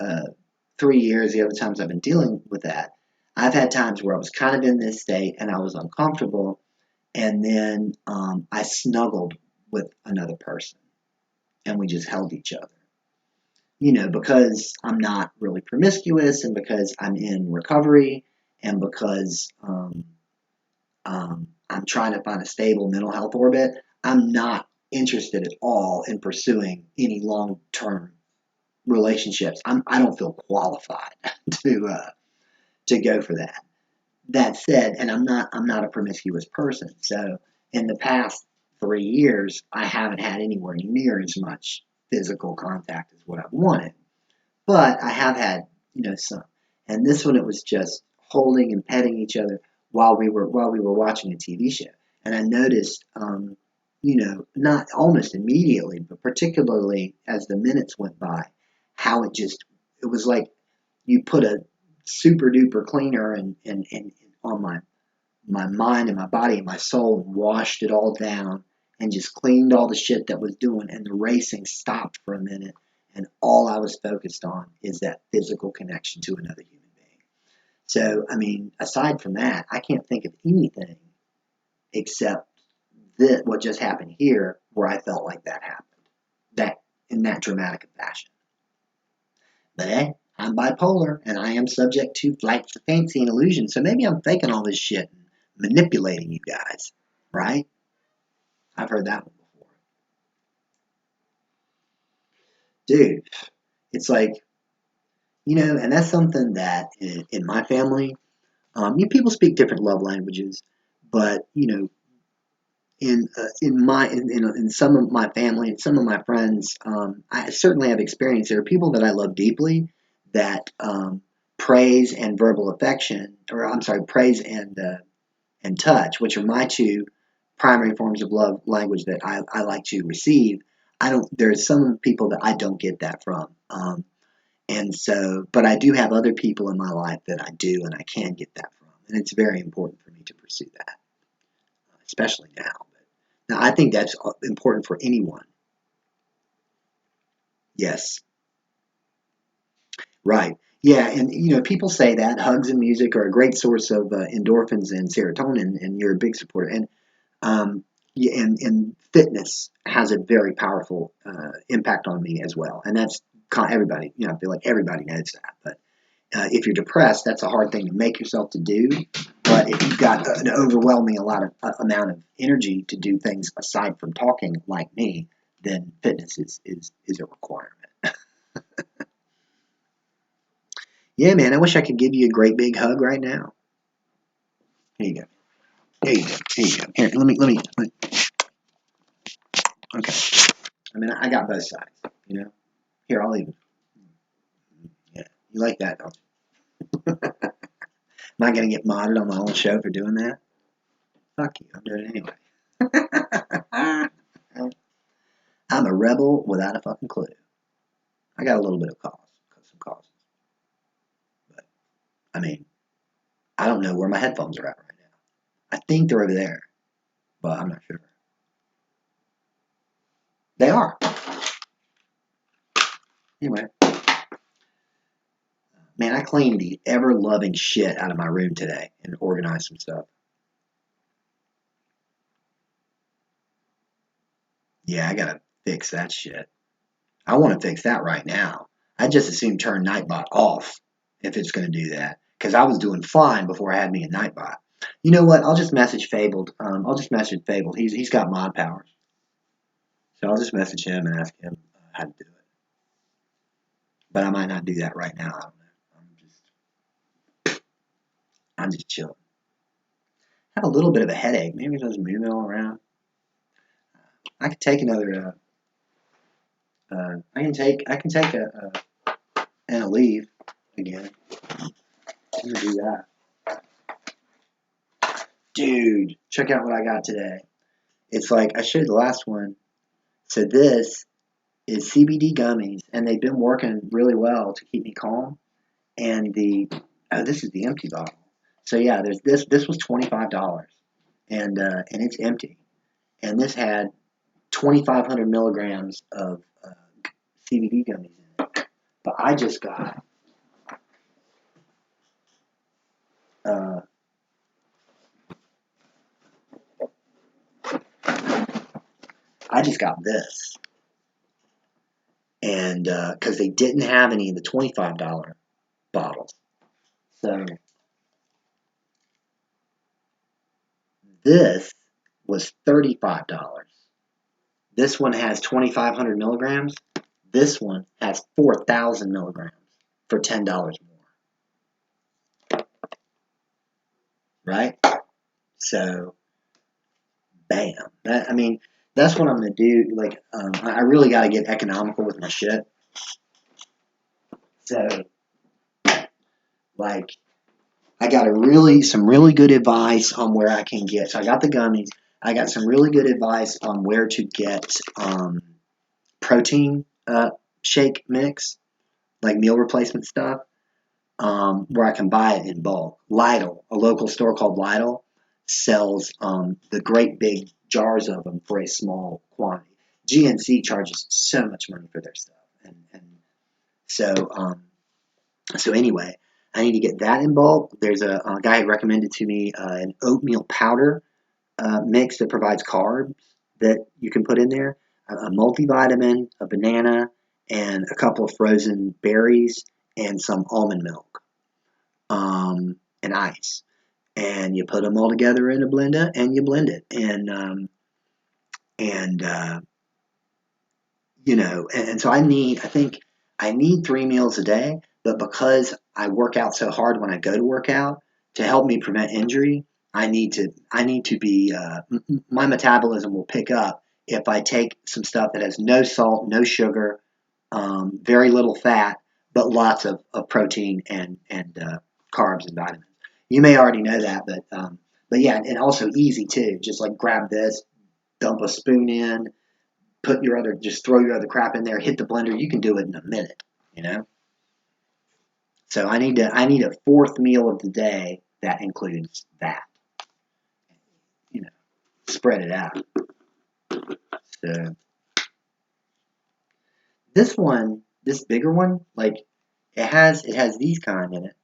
3 years, the other times I've been dealing with that, I've had times where I was kind of in this state and I was uncomfortable, and then I snuggled with another person and we just held each other. Because I'm not really promiscuous and because I'm in recovery and because I'm trying to find a stable mental health orbit, I'm not interested at all in pursuing any long-term relationships. I don't feel qualified to go for that. That said, and I'm not a promiscuous person. So in the past 3 years, I haven't had anywhere near as much physical contact as what I've wanted. But I have had, some. And this one, it was just holding and petting each other while we were watching a TV show. And I noticed, not almost immediately, but particularly as the minutes went by, how it was like you put a super duper cleaner and on my mind and my body and my soul and washed it all down and just cleaned all the shit that was doing, and the racing stopped for a minute, and all I was focused on is that physical connection to another human being. So, I mean, aside from that, I can't think of anything except what just happened here where I felt like that happened. That in that dramatic of fashion. But hey, I'm bipolar and I am subject to flights of fancy and illusion, so maybe I'm faking all this shit and manipulating you guys, right? I've heard that one before. Dude, it's like, and that's something that in my family, people speak different love languages, but, in some of my family and some of my friends, I certainly have experience. There are people that I love deeply that praise and verbal affection, or I'm sorry, praise and touch, which are my two primary forms of love language that I like to receive. I don't. There's some people that I don't get that from, and so, but I do have other people in my life that I do, and I can get that from, and it's very important for me to pursue that, especially now. Now, I think that's important for anyone. Yes, right. Yeah, and people say that hugs and music are a great source of endorphins and serotonin, and you're a big supporter. And yeah, and fitness has a very powerful impact on me as well. And that's everybody. I feel like everybody knows that. But if you're depressed, that's a hard thing to make yourself to do. But if you've got an overwhelming amount of energy to do things aside from talking, like me, then fitness is a requirement. Yeah, man, I wish I could give you a great big hug right now. Here you go. Here you go. Here you go. Here, let me. Okay. I mean, I got both sides. Here, I'll even. Yeah, you like that, don't you? Am I gonna get modded on my own show for doing that? Fuck you. I'm doing it anyway. I'm a rebel without a fucking clue. I got a little bit of some causes. But, I mean, I don't know where my headphones are at right now. I think they're over there, but I'm not sure. They are. Anyway, man, I cleaned the ever-loving shit out of my room today and organized some stuff. Yeah, I gotta fix that shit. I want to fix that right now. I just as soon turn Nightbot off if it's going to do that, because I was doing fine before I had me a Nightbot. You know what? I'll just message Fabled. I'll just message Fabled. He's got mod powers, so I'll just message him and ask him how to do it. But I might not do that right now. I don't know. I'm just chilling. I have a little bit of a headache. Maybe it's just moving all around. I could take another. I can take and a leave again. I'm gonna do that. Dude, check out what I got today. It's like I showed the last one. So this is CBD gummies, and they've been working really well to keep me calm. And this is the empty bottle. So yeah, there's this. This was $25, and it's empty. And this had 2,500 milligrams of CBD gummies in it. But uh, I just got this, and because they didn't have any of the $25 bottles, so this was $35. This one has 2,500 milligrams. This one has 4,000 milligrams for $10 more. Right? So, bam. I mean, that's what I'm gonna do. Like, I really got to get economical with my shit. So, like, I got some really good advice on where I can get. So I got the gummies. I got some really good advice on where to get protein shake mix, like meal replacement stuff, where I can buy it in bulk. Lidl, a local store called Lidl, sells the great big jars of them for a small quantity. GNC charges so much money for their stuff, and so so anyway, I need to get that in bulk. There's a guy who recommended to me an oatmeal powder mix that provides carbs that you can put in there, a multivitamin, a banana, and a couple of frozen berries, and some almond milk, and ice. And you put them all together in a blender, and you blend it. And and so I think I need 3 meals a day, but because I work out so hard when I go to work out to help me prevent injury, I need to be, my metabolism will pick up if I take some stuff that has no salt, no sugar, very little fat, but lots of protein and carbs and vitamins. You may already know that, but yeah, and also easy too. Just like grab this, dump a spoon in, just throw your other crap in there, hit the blender. You can do it in a minute, you know. So I need a fourth meal of the day that includes that, you know, spread it out. So this bigger one, like it has these kind in it,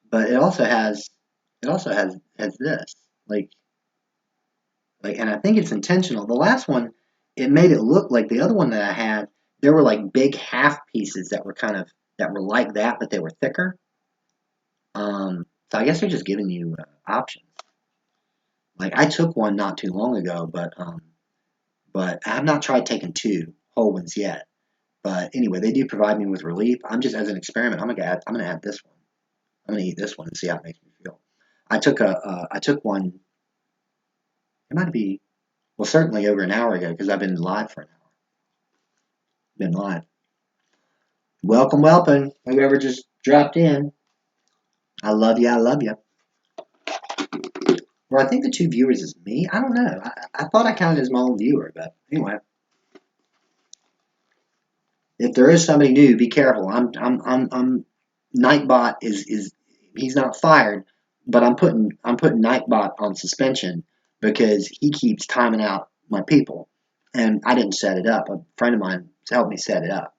but it also has this, like and I think it's intentional. The last one, it made it look like the other one that I had. There were like big half pieces that were like that, but they were thicker. So I guess they're just giving you options. Like I took one not too long ago, but I have not tried taking two whole ones yet. But anyway, they do provide me with relief. I'm just as an experiment. I'm gonna add this one. I'm gonna eat this one and see how it makes me feel. I took one. It might be well certainly over an hour ago because I've been live for an hour. Been live. Welcome, welcome. Whoever just dropped in. I love you. I love you. Well, I think the two viewers is me. I don't know. I thought I counted as my own viewer, but anyway. If there is somebody new, be careful. I'm Nightbot is he's not fired, but I'm putting Nightbot on suspension because he keeps timing out my people, and I didn't set it up. A friend of mine helped me set it up,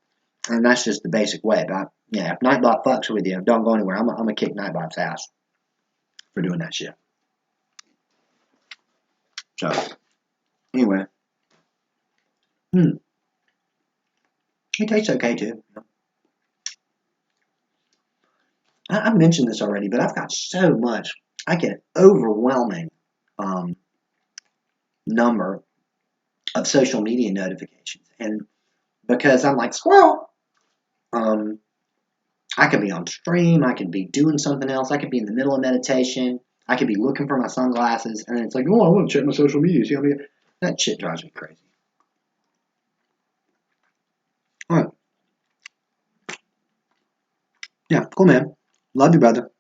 and that's just the basic way. But yeah, if Nightbot fucks with you, don't go anywhere. I'm gonna kick Nightbot's ass for doing that shit. So anyway, it tastes okay too. I mentioned this already, but I've got so much. I get an overwhelming um, number of social media notifications, and because I'm like squirrel, um, I could be on stream, I could be doing something else, I could be in the middle of meditation, I could be looking for my sunglasses, and it's like, oh, I want to check my social media. See how many? That shit drives me crazy. All right, yeah, cool, man. Love you, brother.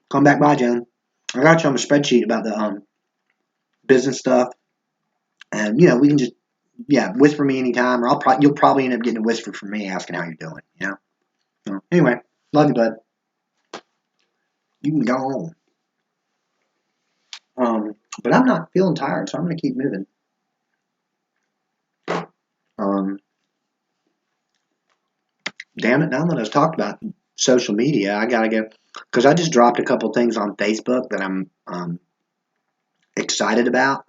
Come back by, Jen. I got you on a spreadsheet about the business stuff, and we can just whisper me anytime, or you'll probably end up getting a whisper from me asking how you're doing. So, anyway, love you, bud. You can go home. But I'm not feeling tired, so I'm going to keep moving. Um, Damn it! Now that I've talked about social media, I gotta go because I just dropped a couple things on Facebook that I'm excited about,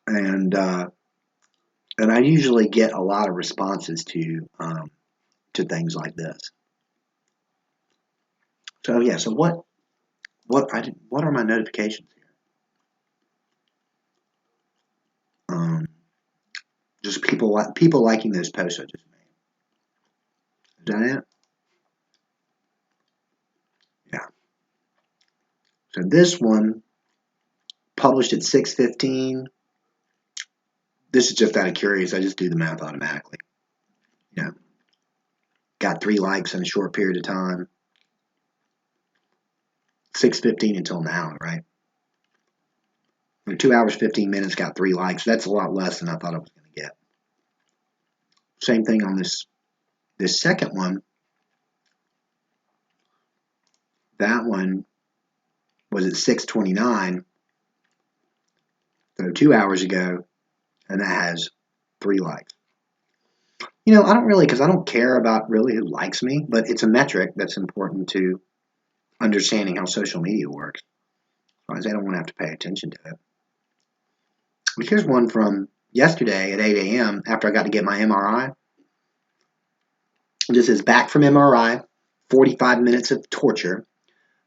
and I usually get a lot of responses to things like this. So yeah, so what are my notifications here? Just people liking those posts I just made. Is that it? Yeah. So this one published at 6:15. This is just out of curious. I just do the math automatically. You know, got 3 likes in a short period of time. 6:15 until now, right? 2 hours, 15 minutes, got 3 likes. That's a lot less than I thought I was going to get. Same thing on this second one. That one was at 6:29, so 2 hours ago, and that has 3 likes. You know, I don't really, because I don't care about really who likes me, but it's a metric that's important to understanding how social media works. Otherwise, I don't want to have to pay attention to it. But here's one from yesterday at 8 a.m. after I got to get my MRI. This is back from MRI, 45 minutes of torture,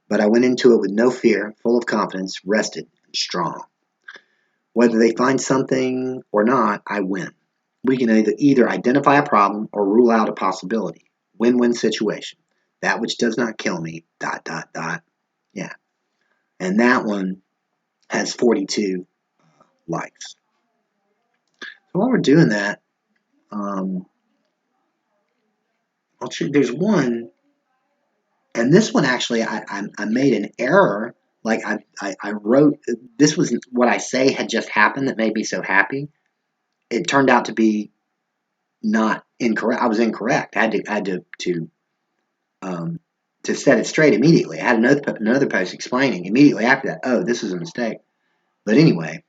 but I went into it with no fear, full of confidence, rested, and strong. Whether they find something or not, I win. We can either identify a problem or rule out a possibility. Win-win situation. That which does not kill me, ... Yeah. And that one has 42 likes. So while we're doing that, there's one, and this one actually I made an error. Like I wrote, this was what I say had just happened that made me so happy. It turned out to be not incorrect. I was incorrect. I had to set it straight immediately. I had another post explaining immediately after that. Oh, this was a mistake. But anyway,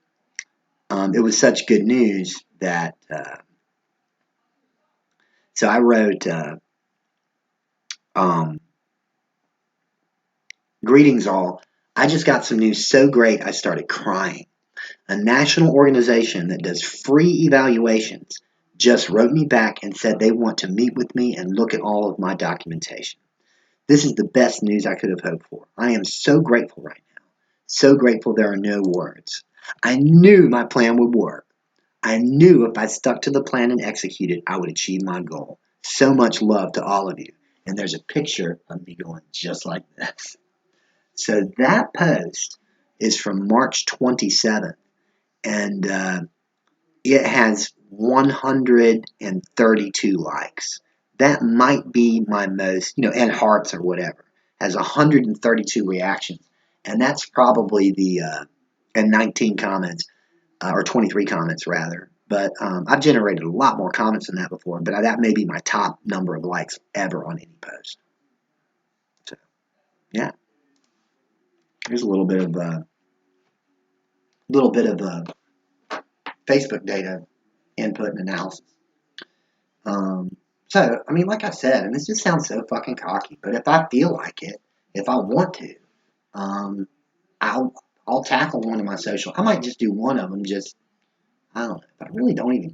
it was such good news that so I wrote, greetings all. I just got some news so great I started crying. A national organization that does free evaluations just wrote me back and said they want to meet with me and look at all of my documentation. This is the best news I could have hoped for. I am so grateful right now. So grateful there are no words. I knew my plan would work. I knew if I stuck to the plan and executed, I would achieve my goal. So much love to all of you. And there's a picture of me going just like this. So that post is from March 27th, and it has 132 likes. That might be my most, and hearts or whatever. Has 132 reactions, and that's probably and 19 comments, or 23 comments rather. But I've generated a lot more comments than that before, but that may be my top number of likes ever on any post. So, yeah, here's a little bit of Facebook data input and analysis. So, I mean, like I said, and this just sounds so fucking cocky, but if I feel like it, if I want to, um, I'll tackle one of my social. I might just do one of them. Just I don't know. But I really don't even.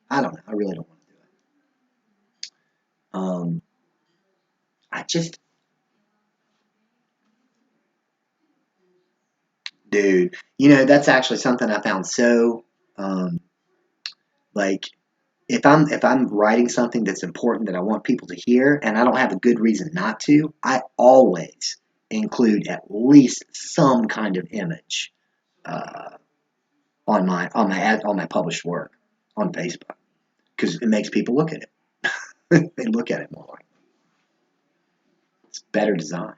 I don't know. I really don't want to do it. I just, dude. That's actually something I found so, like, if I'm writing something that's important that I want people to hear, and I don't have a good reason not to, I always include at least some kind of image uh, on my published work on Facebook, because it makes people look at it. They look at it more like it's better design.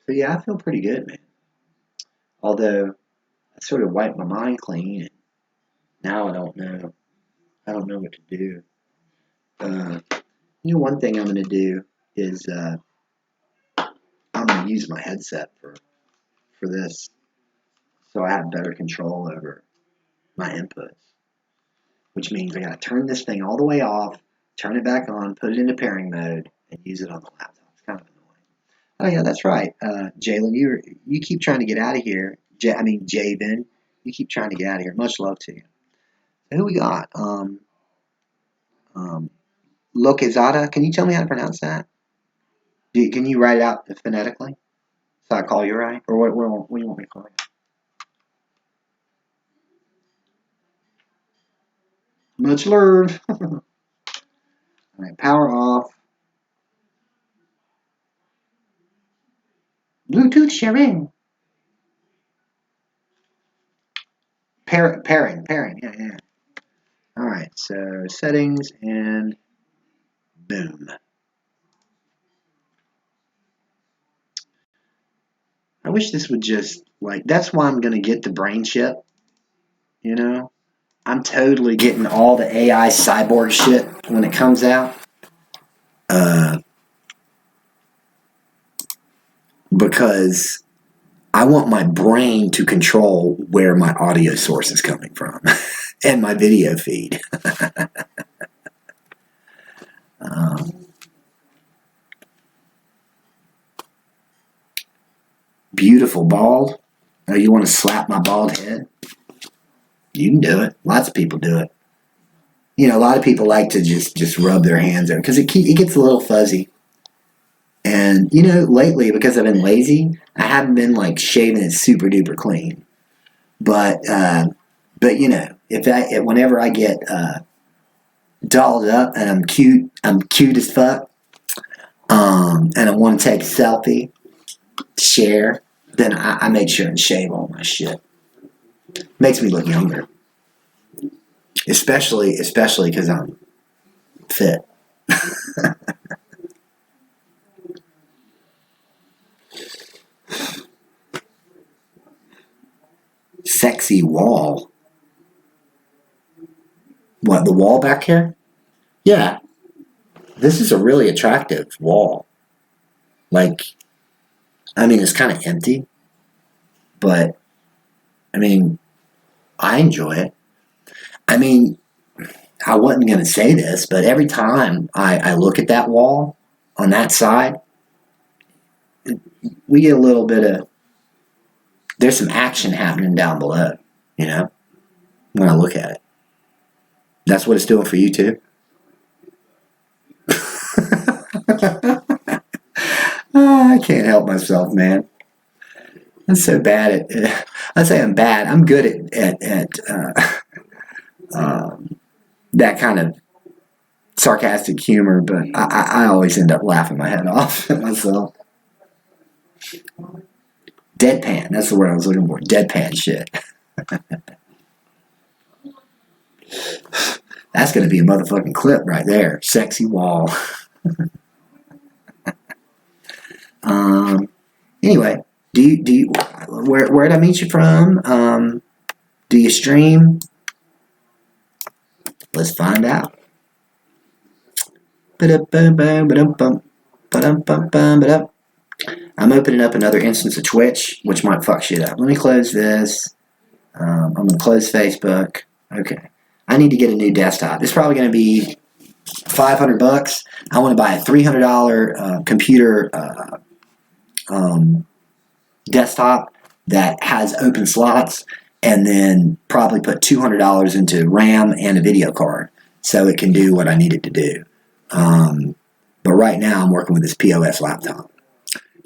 So yeah, I feel pretty good, man. Although I sort of wiped my mind clean, and now I don't know. I don't know what to do. Uh, one thing I'm going to do is I'm going to use my headset for this, so I have better control over my inputs. Which means I got to turn this thing all the way off, turn it back on, put it into pairing mode, and use it on the laptop. It's kind of annoying. Oh yeah, that's right, Jalen. You keep trying to get out of here. Jabin, you keep trying to get out of here. Much love to you. So who we got? Lokezada. Can you tell me how to pronounce that? Can you write it out phonetically? So I call you right, or what do you want me to call you? Much love. All right, power off. Bluetooth sharing. Pairing. Yeah. All right, so settings and boom. I wish this would just, like, that's why I'm going to get the brain chip, you know? I'm totally getting all the AI cyborg shit when it comes out. Because I want my brain to control where my audio source is coming from and my video feed. Beautiful bald. Oh, you want to slap my bald head? You can do it. Lots of people do it. You know, a lot of people like to just rub their hands over because it gets a little fuzzy. And, you know, lately, because I've been lazy, I haven't been, like, shaving it super duper clean. But you know, whenever I get dolled up and I'm cute as fuck, and I want to take a selfie, share, then I make sure and shave all my shit. Makes me look younger. Especially because I'm fit. Sexy wall. What, the wall back here? Yeah. This is a really attractive wall. Like, I mean, it's kind of empty, but, I mean, I enjoy it. I mean, I wasn't going to say this, but every time I look at that wall on that side, we get a little bit of, there's some action happening down below, you know, when I look at it. That's what it's doing for you too. I can't help myself, man. I'm so bad at, I say I'm bad. I'm good at that kind of sarcastic humor, but I always end up laughing my head off at myself. Deadpan, that's the word I was looking for. Deadpan shit. That's going to be a motherfucking clip right there. Sexy wall. Anyway, do you where did I meet you from? Do you stream? Let's find out. I'm opening up another instance of Twitch, which might fuck shit up. Let me close this. I'm going to close Facebook. Okay. I need to get a new desktop. It's probably going to be $500. I want to buy a $300 computer desktop that has open slots, and then probably put $200 into RAM and a video card so it can do what I need it to do. But right now I'm working with this POS laptop.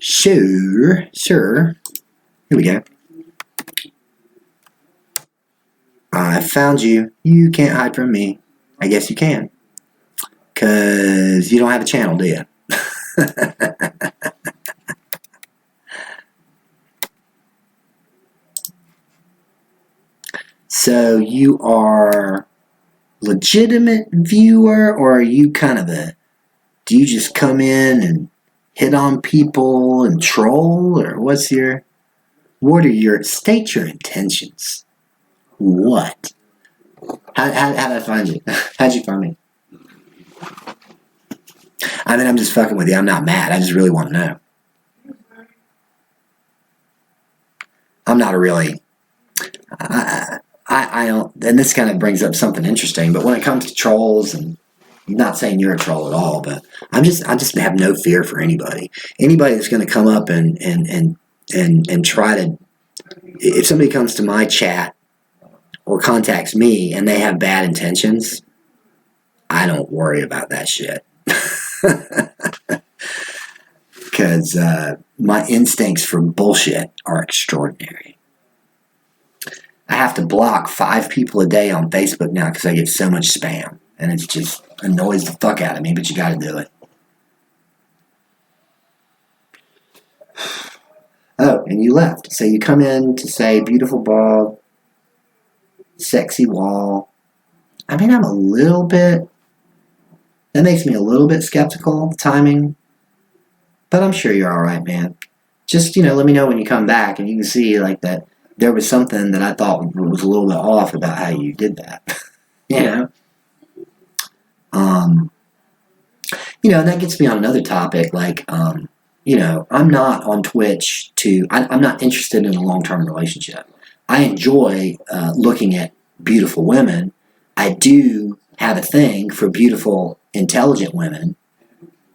Sure. Here we go. I found you. You can't hide from me. I guess you can. Because you don't have a channel, do you? So you are legitimate viewer, or are you kind of do you just come in and hit on people and troll, or state your intentions? What? How did I find you? How'd you find me? I mean, I'm just fucking with you. I'm not mad. I just really want to know. I'm not a really... I don't... And this kind of brings up something interesting, but when it comes to trolls, and I'm not saying you're a troll at all, but I just have no fear for anybody. Anybody that's going to come up and try to... If somebody comes to my chat or contacts me and they have bad intentions, I don't worry about that shit. Because my instincts for bullshit are extraordinary. I have to block 5 people a day on Facebook now because I get so much spam. And it just annoys the fuck out of me, but you gotta do it. Oh, and you left. So you come in to say beautiful bald, sexy wall. I mean, I'm a little bit, that makes me a little bit skeptical, timing. But I'm sure you're all right, man. Just, let me know when you come back and you can see like that there was something that I thought was a little bit off about how you did that. you know? Um, and that gets me on another topic. Like, I'm not on Twitch I'm not interested in a long-term relationship. I enjoy looking at beautiful women. I do have a thing for beautiful, intelligent women.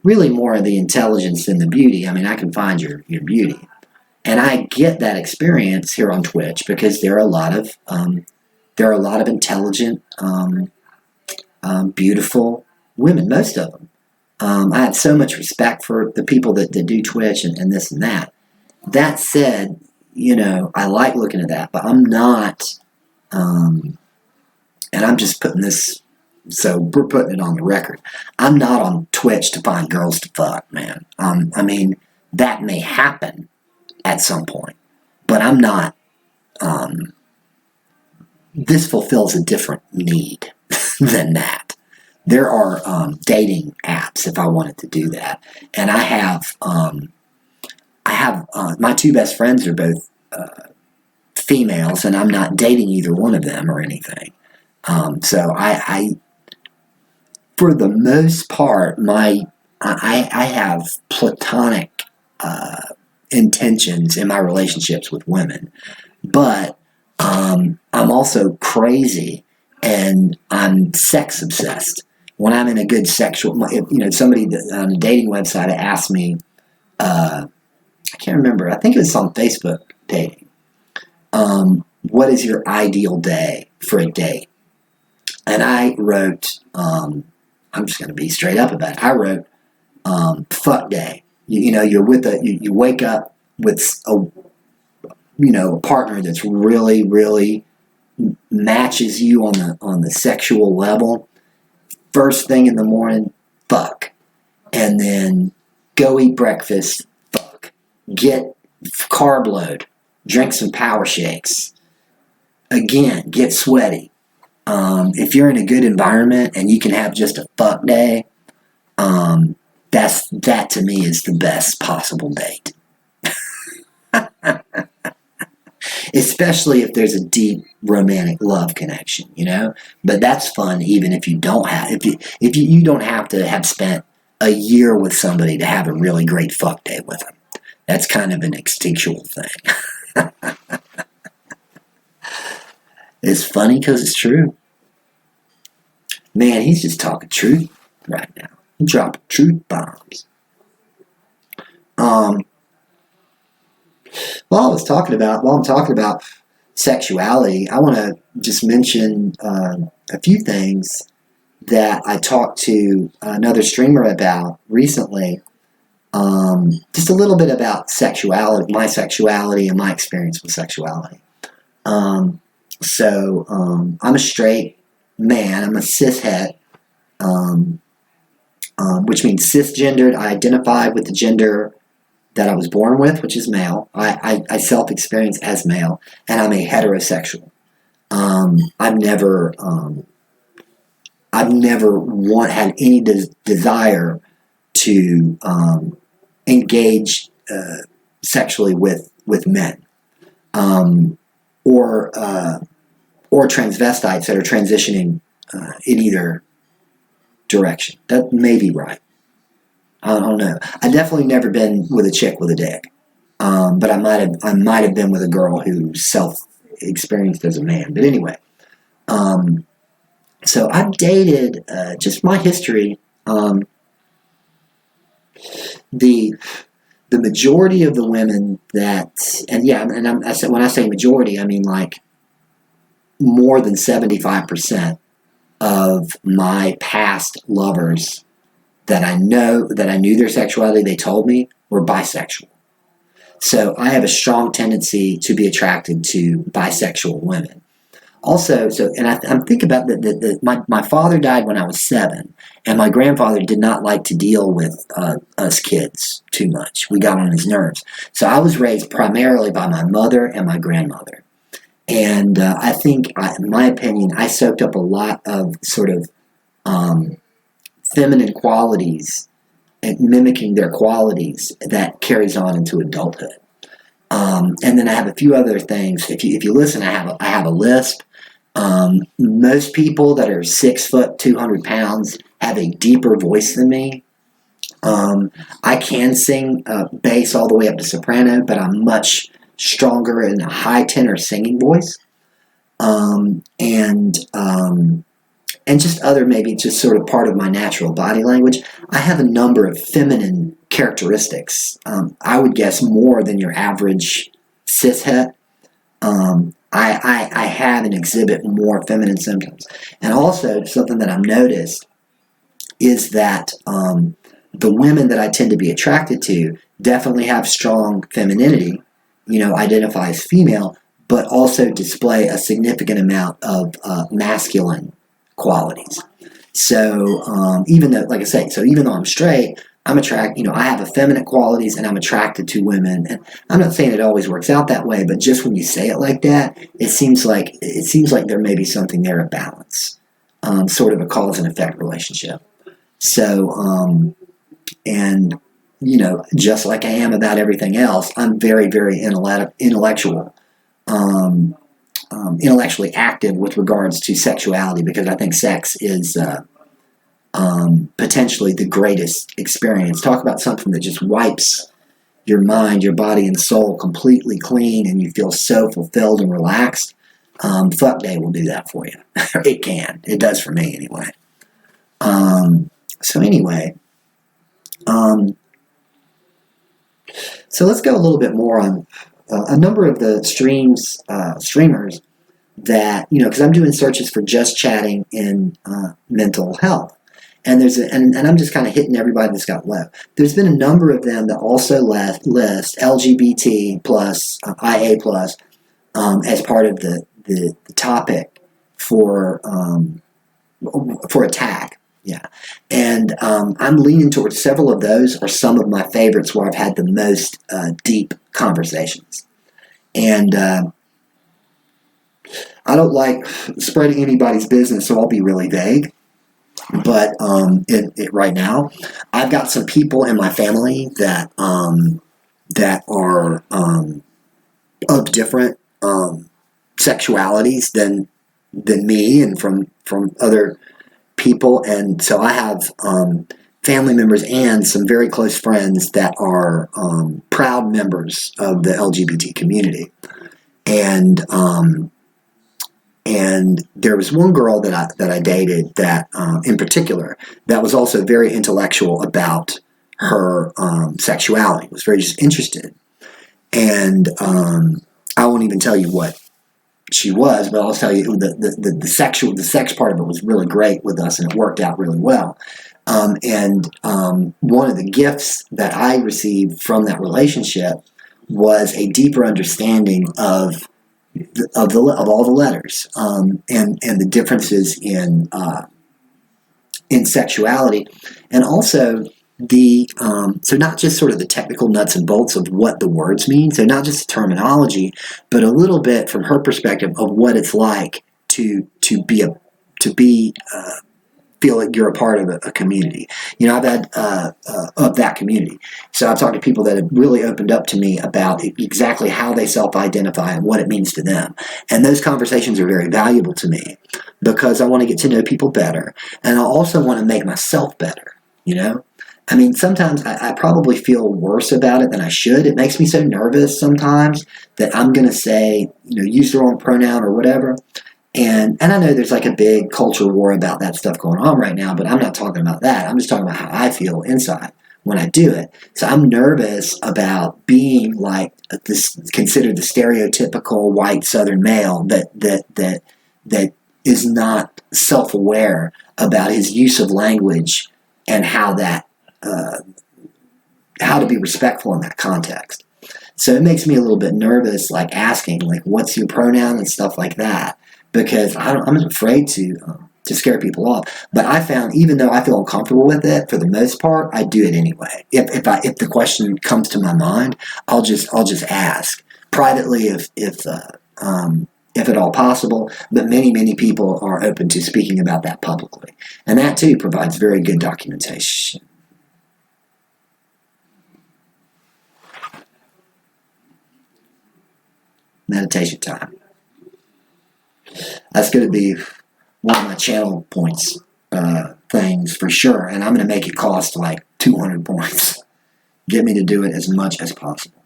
Really more of the intelligence than the beauty. I mean, I can find your beauty. And I get that experience here on Twitch because there are a lot of intelligent, beautiful women, most of them. I have so much respect for the people that do Twitch and this and that. That said, I like looking at that, but I'm not, and I'm just putting this, so we're putting it on the record. I'm not on Twitch to find girls to fuck, man. I mean, that may happen at some point, but I'm not, this fulfills a different need than that. There are dating apps if I wanted to do that, and I have my two best friends are both females, and I'm not dating either one of them or anything. So I for the most part, I have platonic intentions in my relationships with women, but I'm also crazy and I'm sex obsessed. When I'm in a good sexual, somebody on a dating website asked me, I can't remember, I think it was on Facebook dating, what is your ideal day for a date? And I wrote, I'm just going to be straight up about it. I wrote, fuck day. You're with you wake up with a partner that's really, really matches you on the sexual level. First thing in the morning, fuck. And then go eat breakfast, fuck. Get carb load, drink some power shakes. Again, get sweaty. If you're in a good environment and you can have just a fuck day, that to me is the best possible date. Especially if there's a deep romantic love connection, But that's fun even if you don't have if you don't have to have spent a year with somebody to have a really great fuck day with them. That's kind of an instinctual thing. It's funny because it's true. Man, he's just talking truth right now. He's dropping truth bombs. While I'm talking about sexuality, I want to just mention a few things that I talked to another streamer about recently. Just a little bit about sexuality, my sexuality, and my experience with sexuality. So I'm a straight man. I'm a cishet, which means cisgendered. I identify with the gender that I was born with, which is male. I self-experience as male, and I'm a heterosexual. I've never had any desire to engage sexually with men, or transvestites that are transitioning in either direction. That may be right. I don't know. I definitely never been with a chick with a dick, but I might have been with a girl who self-experienced as a man. But anyway, so I've dated just my history. The majority of the women that, when I say majority, I mean like more than 75% of my past lovers that I knew their sexuality, they told me, were bisexual. So I have a strong tendency to be attracted to bisexual women. Also, I'm thinking about my father died when I was 7, and my grandfather did not like to deal with us kids too much. We got on his nerves. So I was raised primarily by my mother and my grandmother. And I think, in my opinion, I soaked up a lot of sort of feminine qualities and mimicking their qualities that carries on into adulthood. And then I have a few other things. If you listen, I have a lisp. Most people that are 6 foot, 200 pounds have a deeper voice than me. I can sing bass all the way up to soprano, but I'm much stronger in a high tenor singing voice. And just other, maybe just sort of part of my natural body language. I have a number of feminine characteristics. I would guess more than your average cishet. I have and exhibit more feminine symptoms. And also, something that I've noticed is that the women that I tend to be attracted to definitely have strong femininity, identify as female, but also display a significant amount of masculine qualities. So even though, like I say, even though I'm straight, I'm attracted, I have effeminate qualities and I'm attracted to women. And I'm not saying it always works out that way, but just when you say it like that, it seems like there may be something there of balance, sort of a cause and effect relationship. So, just like I am about everything else, I'm very, very intellectually active with regards to sexuality, because I think sex is potentially the greatest experience. Talk about something that just wipes your mind, your body, and soul completely clean, and you feel so fulfilled and relaxed. Fuck Day will do that for you. It can. It does for me anyway. So let's go a little bit more on a number of the streamers that, because I'm doing searches for just chatting in mental health. And and I'm just kind of hitting everybody that's got low. There's been a number of them that also list LGBT plus, IA plus, as part of the topic for a tag. Yeah. And I'm leaning towards several of those are some of my favorites where I've had the most deep conversations. And I don't like spreading anybody's business, so I'll be really vague. But right now, I've got some people in my family that are of different sexualities than me, and from other people, and so I have family members and some very close friends that are proud members of the LGBT community, and there was one girl that I dated that in particular that was also very intellectual about her sexuality, was very just interested, and I won't even tell you what she was, but I'll tell you the sex part of it was really great with us, and it worked out really well. And one of the gifts that I received from that relationship was a deeper understanding of all the letters, and the differences in sexuality, and also so not just sort of the technical nuts and bolts of what the words mean, so not just the terminology, but a little bit from her perspective of what it's like to feel like you're a part of a community. I've had of that community. So I've talked to people that have really opened up to me about exactly how they self-identify and what it means to them. And those conversations are very valuable to me because I want to get to know people better, and I also want to make myself better. I mean, sometimes I probably feel worse about it than I should. It makes me so nervous sometimes that I'm going to say, use the wrong pronoun or whatever. And I know there's like a big culture war about that stuff going on right now, but I'm not talking about that. I'm just talking about how I feel inside when I do it. So I'm nervous about being like this, considered the stereotypical white Southern male that is not self-aware about his use of language and how to be respectful in that context. So it makes me a little bit nervous, like asking, like, what's your pronoun and stuff like that. because I'm afraid to scare people off. But I found, even though I feel uncomfortable with it, for the most part, I do it anyway. If the question comes to my mind, I'll just ask privately if at all possible. But many people are open to speaking about that publicly, and that too provides very good documentation. Meditation time. That's going to be one of my channel points things for sure, and I'm going to make it cost like 200 points. Get me to do it as much as possible.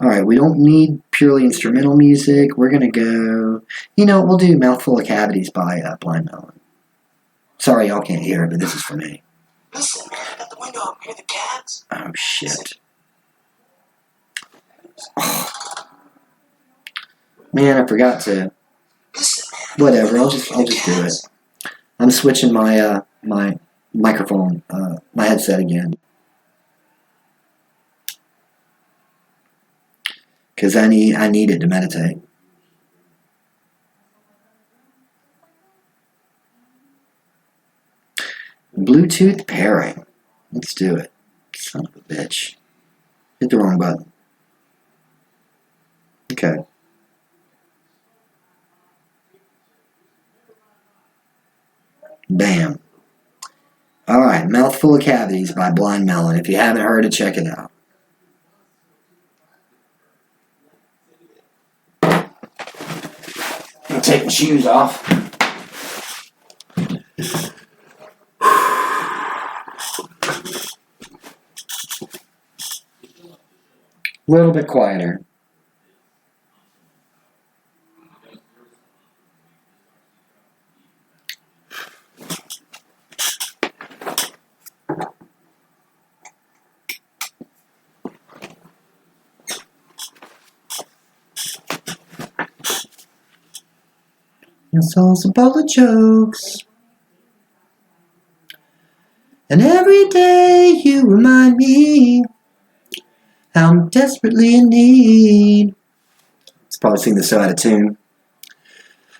All right, we don't need purely instrumental music. We're going to go, we'll do Mouthful of Cavities by Blind Melon. Sorry y'all can't hear it, but this is for me. Listen, man, at the window, I hear the cats. Oh, shit. Oh. Man, I forgot to. Listen, man. Whatever, I'll just do it. I'm switching my my microphone, my headset again, because I need it to meditate. Bluetooth pairing. Let's do it. Son of a bitch. Hit the wrong button. Okay. Bam. All right, Mouthful of Cavities by Blind Melon. If you haven't heard it, check it out. I'll take my shoes off. A little bit quieter. It's all a bowl of jokes. And every day you remind me how I'm desperately in need. Let's probably sing this so out of tune.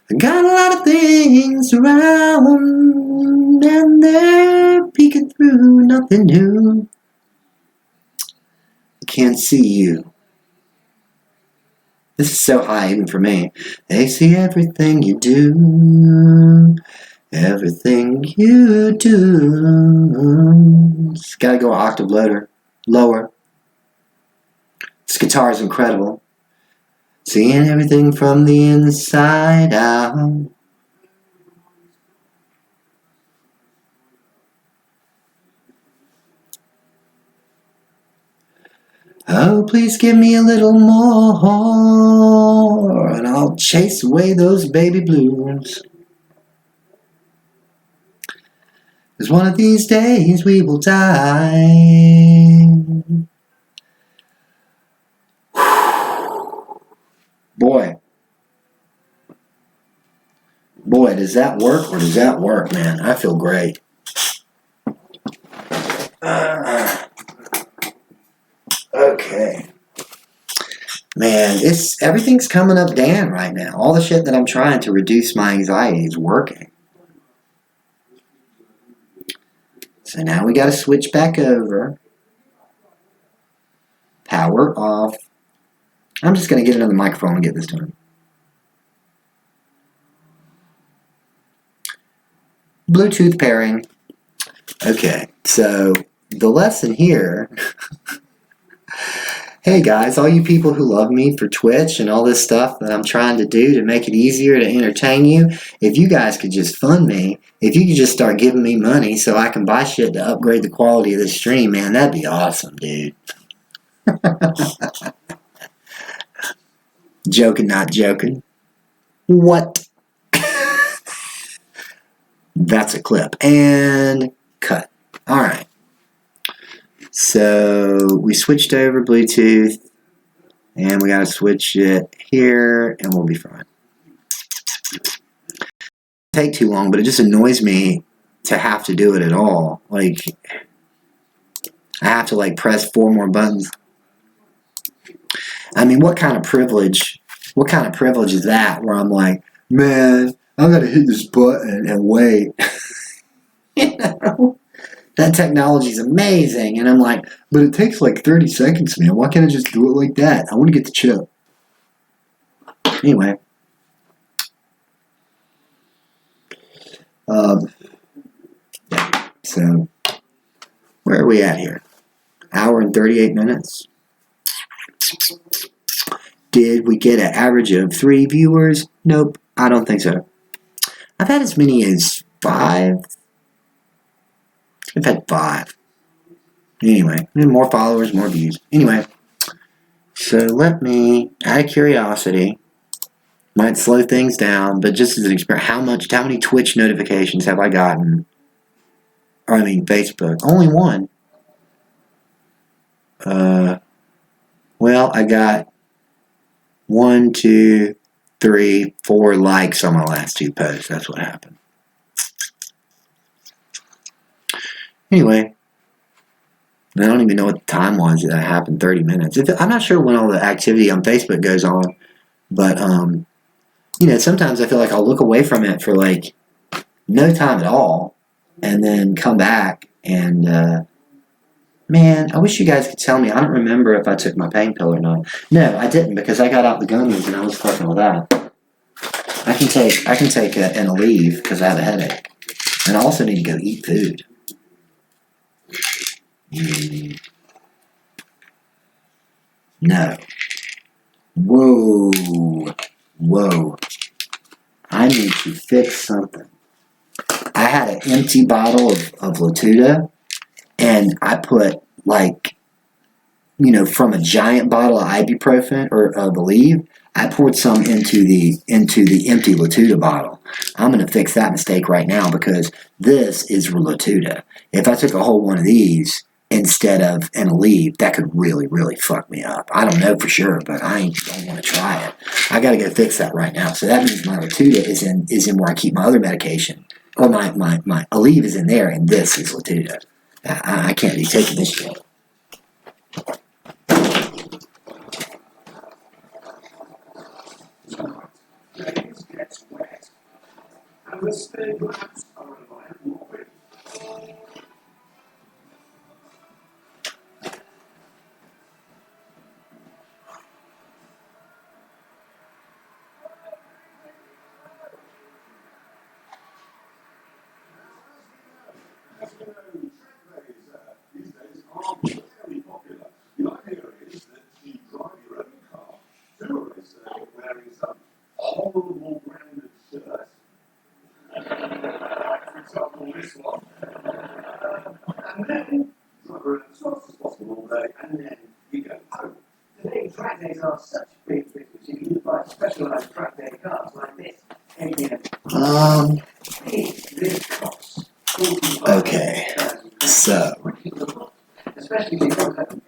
I got a lot of things around, and they're peeking through, nothing new. I can't see you. This is so high even for me. They see everything you do. Everything you do. It's gotta go an octave lower. This guitar is incredible. Seeing everything from the inside out. Oh, please give me a little more, and I'll chase away those baby blues. 'Cause one of these days we will die. Boy, does that work or does that work, man? I feel great. Okay. Man, everything's coming up Dan right now. All the shit that I'm trying to reduce my anxiety is working. So now we got to switch back over. Power off. I'm just going to get another microphone and get this done. Bluetooth pairing. Okay, so the lesson here. Hey guys, all you people who love me for Twitch and all this stuff that I'm trying to do to make it easier to entertain you, if you guys could just fund me, if you could just start giving me money so I can buy shit to upgrade the quality of this stream, man, that'd be awesome, dude. Joking, not joking. What? That's a clip. And cut. All right. So we switched over Bluetooth, and we got to switch it here, and we'll be fine. Take too long, but it just annoys me to have to do it at all. Like, I have to like press 4 more buttons. I mean, what kind of privilege is that? Where I'm like, man, I gotta hit this button and wait. You know? That technology is amazing. And I'm like, but it takes like 30 seconds, man. Why can't I just do it like that? I want to get the chip. Anyway. So, where are we at here? Hour and 38 minutes. Did we get an average of 3 viewers? Nope, I don't think so. I've had as many as 5. I've had 5. Anyway, more followers, more views. Anyway, so let me, out of curiosity, might slow things down, but just as an experiment, how many Twitch notifications have I gotten? Or I mean, Facebook. Only one. Well, I got 1, 2, 3, 4 likes on my last 2 posts. That's what happened. Anyway, I don't even know what the time was that happened. 30 minutes. I'm not sure when all the activity on Facebook goes on, but sometimes I feel like I'll look away from it for like no time at all, and then come back and man, I wish you guys could tell me. I don't remember if I took my pain pill or not. No, I didn't, because I got out the gummies and I was fucking with that. I can take an Aleve because I have a headache, and I also need to go eat food. No. Whoa. I need to fix something. I had an empty bottle of Latuda, and I put from a giant bottle of ibuprofen or of Aleve, I poured some into the empty Latuda bottle. I'm going to fix that mistake right now, because this is Latuda. If I took a whole one of these instead of an Aleve, that could really, really fuck me up. I don't know for sure, but I don't want to try it. I got to go fix that right now. So that means my Latuda is in where I keep my other medication. Or my Aleve is in there, and this is Latuda. I can't be taking this shit. Gets wet, and the spare glass are alive with. These days are very popular. The idea is that you drive your own car to a race wearing some horrible branded shirt. Like, for example, this one. And then drive around as fast as possible all day, and then you go home. Today, track days are such big business. You can buy specialized track day cars like this. This costs Okay. So. especially if you don't have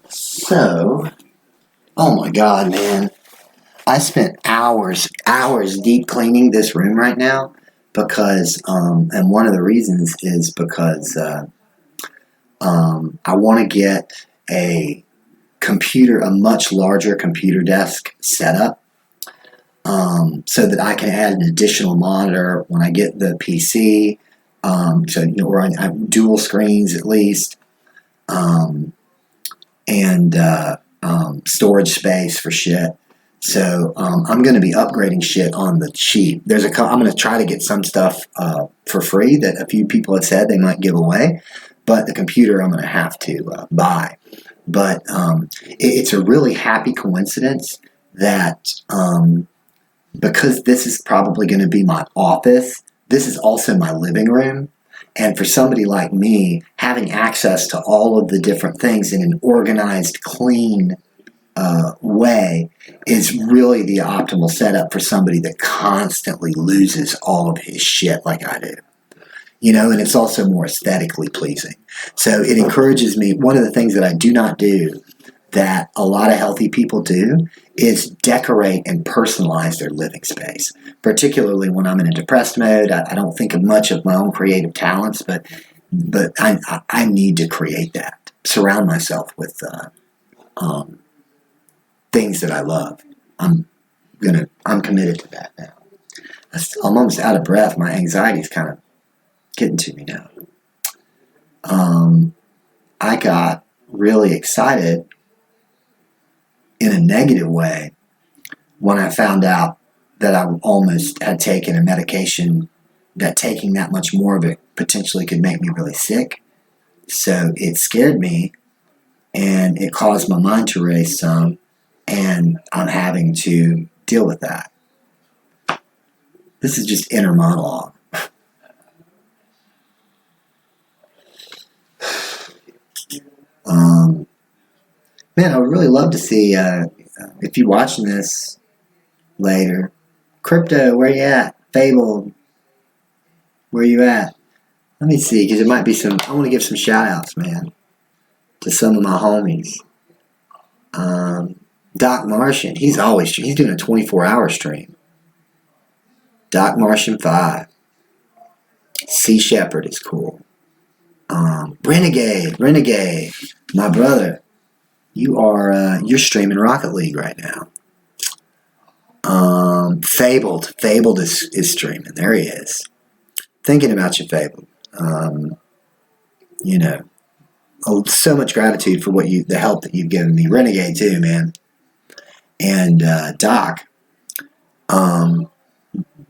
So. Oh my God, man. I spent hours deep cleaning this room right now because, and one of the reasons is because I want to get a much larger computer desk set up, so that I can add an additional monitor when I get the PC. Or I have dual screens at least, and storage space for shit. So I'm going to be upgrading shit on the cheap. I'm going to try to get some stuff for free that a few people have said they might give away, but the computer I'm going to have to buy. But it's a really happy coincidence that because this is probably going to be my office, this is also my living room. And for somebody like me, having access to all of the different things in an organized, clean way is really the optimal setup for somebody that constantly loses all of his shit like I do. And it's also more aesthetically pleasing. So it encourages me. One of the things that I do not do that a lot of healthy people do is decorate and personalize their living space, particularly when I'm in a depressed mode. I don't think of much of my own creative talents, but I need to create that, surround myself with things that I love. I'm I'm committed to that now. I'm almost out of breath. My anxiety's kind of getting to me now. I got really excited in a negative way when I found out that I almost had taken a medication that taking that much more of it potentially could make me really sick. So it scared me and it caused my mind to race some, and I'm having to deal with that. This is just inner monologue. Man, I would really love to see, if you're watching this later, Crypto, where you at? Fable, where you at? Let me see, because it might be I want to give some shout outs, man, to some of my homies. Doc Martian, he's doing a 24-hour stream. Doc Martian 5. Sea Shepherd is cool. Renegade, my brother, you're streaming Rocket League right now. Fabled is streaming. There he is. Thinking about you, Fabled. So much gratitude for the help that you've given me. Renegade too, man. And Doc,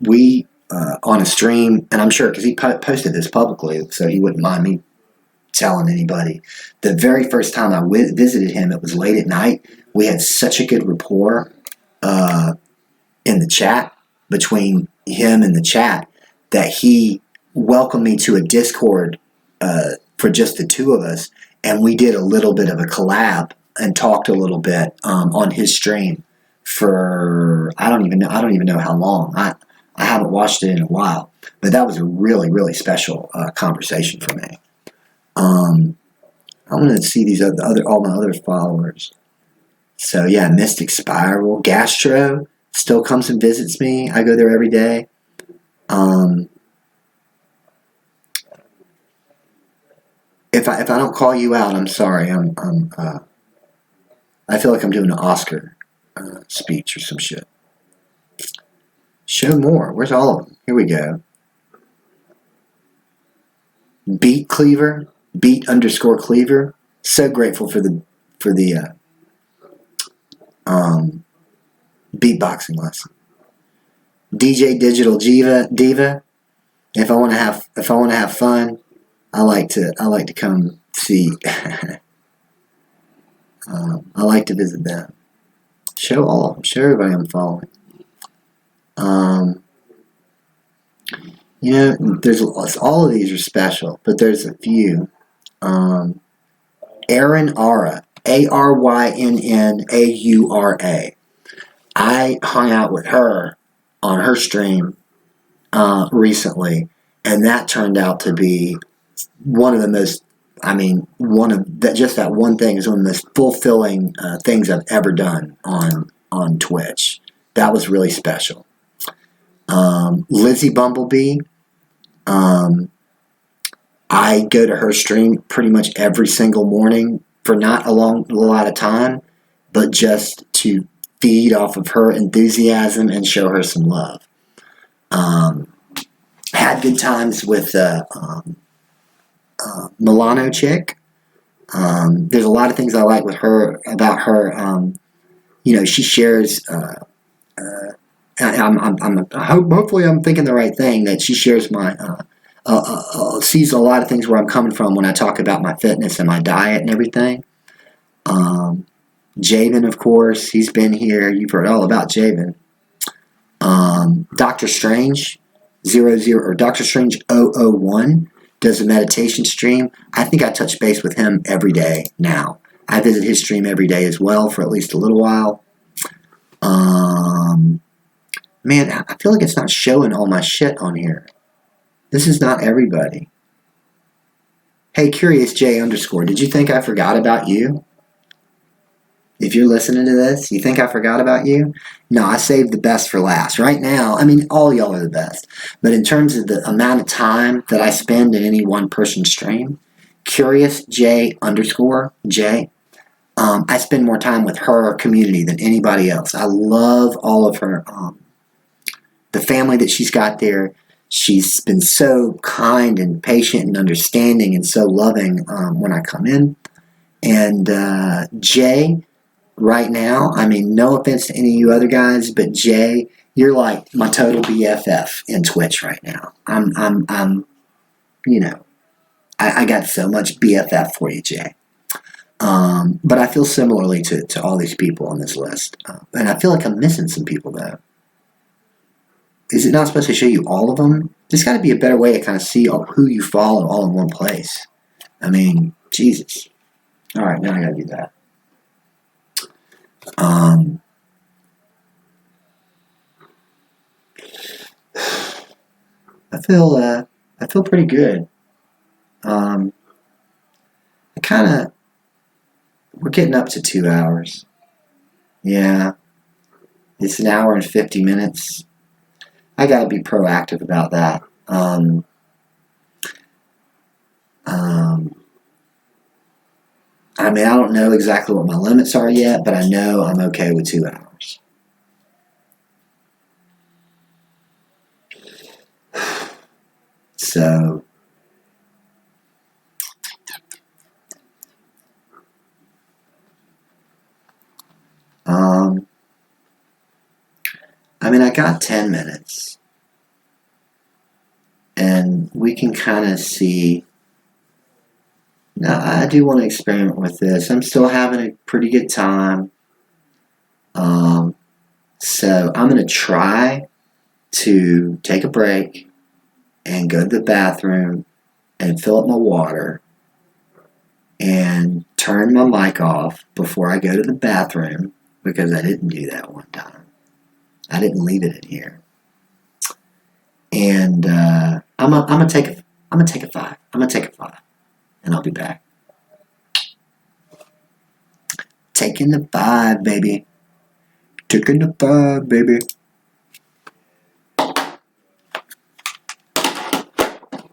we on a stream, and I'm sure because he posted this publicly, so he wouldn't mind me telling anybody. The very first time I visited him, it was late at night. We had such a good rapport in the chat between him and the chat that he welcomed me to a Discord for just the two of us, and we did a little bit of a collab and talked a little bit on his stream for I don't even know how long. I haven't watched it in a while, but that was a really, really special conversation for me. I'm going to see all my other followers. So yeah, Mystic Spiral, Gastro still comes and visits me. I go there every day. If I don't call you out, I'm sorry. I feel like I'm doing an Oscar speech or some shit. Show more. Where's all of them? Here we go. Beat Cleaver. Beat_Cleaver. So grateful for the beatboxing lesson. DJ Digital Diva. If I want to have fun, I like to come see. I like to visit them. Show all of them. Show everybody I'm following. There's all of these are special, but there's a few. Erin Aura, ARYNNAURA. I hung out with her on her stream recently, and that turned out to be one of the most. That one thing is one of the most fulfilling things I've ever done on Twitch. That was really special. Lizzie Bumblebee. I go to her stream pretty much every single morning for not a lot of time, but just to feed off of her enthusiasm and show her some love. Had good times with Milano chick. There's a lot of things I like about her. She shares. Hopefully I'm thinking the right thing, that she shares my sees a lot of things where I'm coming from when I talk about my fitness and my diet and everything. Javen, of course, he's been here. You've heard all about Javen. Dr. Strange 00 or Dr. Strange 001 does a meditation stream. I think I touch base with him every day now. I visit his stream every day as well for at least a little while. Man, I feel like it's not showing all my shit on here. This is not everybody. Hey, Curious J_, did you think I forgot about you? If you're listening to this, you think I forgot about you? No, I saved the best for last. Right now, all y'all are the best. But in terms of the amount of time that I spend in any one person stream, Curious J_, I spend more time with her community than anybody else. I love all of her, the family that she's got there. She's been so kind and patient and understanding and so loving when I come in. And Jay, right now, I mean, no offense to any of you other guys, but Jay, you're like my total BFF in Twitch right now. You know, I got so much BFF for you, Jay. But I feel similarly to all these people on this list. And I feel like I'm missing some people, though. Is it not supposed to show you all of them? There's got to be a better way to kind of see who you follow all in one place. I mean, Jesus. All right, now I got to do that. I feel pretty good. We're getting up to 2 hours. Yeah. It's an hour and 50 minutes. I got to be proactive about that. I mean, I don't know exactly what my limits are yet, but I know I'm okay with 2 hours. So, I mean, I got 10 minutes. And we can kind of see. Now, I do want to experiment with this. I'm still having a pretty good time. So I'm going to try to take a break and go to the bathroom and fill up my water and turn my mic off before I go to the bathroom, because I didn't do that one time. I didn't leave it in here. And I'm gonna take a 5. I'm gonna take a 5, and I'll be back. Taking the 5, baby. Taking the 5, baby.